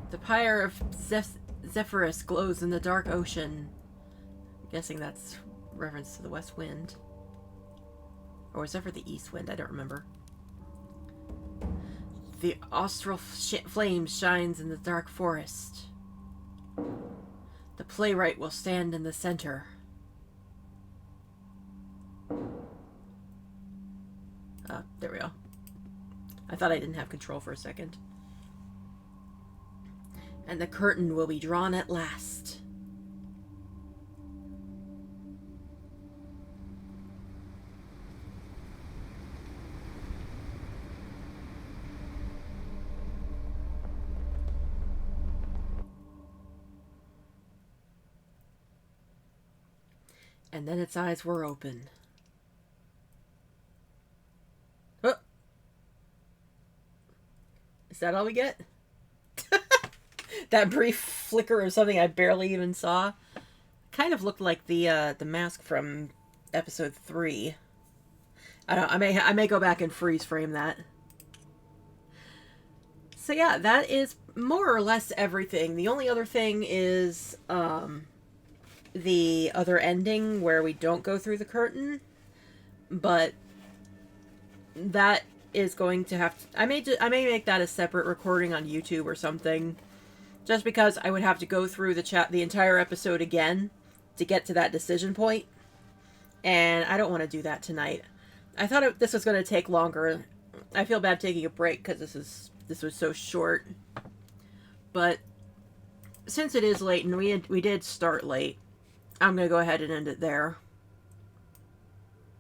The pyre of Zephyrus glows in the dark ocean. I'm guessing that's reference to the west wind. Or was that for the east wind? I don't remember. The austral flame shines in the dark forest. The playwright will stand in the center. There we go. I thought I didn't have control for a second. And the curtain will be drawn at last. And then its eyes were open. Oh. Is that all we get? That brief flicker of something I barely even saw. Kind of looked like the mask from episode 3. I don't know, I may go back and freeze frame that. So yeah, that is more or less everything. The only other thing is the other ending where we don't go through the curtain, but that is going to have to, I may make that a separate recording on YouTube or something, just because I would have to go through the entire episode again to get to that decision point, and I don't want to do that tonight. I thought this was going to take longer. I feel bad taking a break because this was so short, but since it is late and we did start late, I'm going to go ahead and end it there.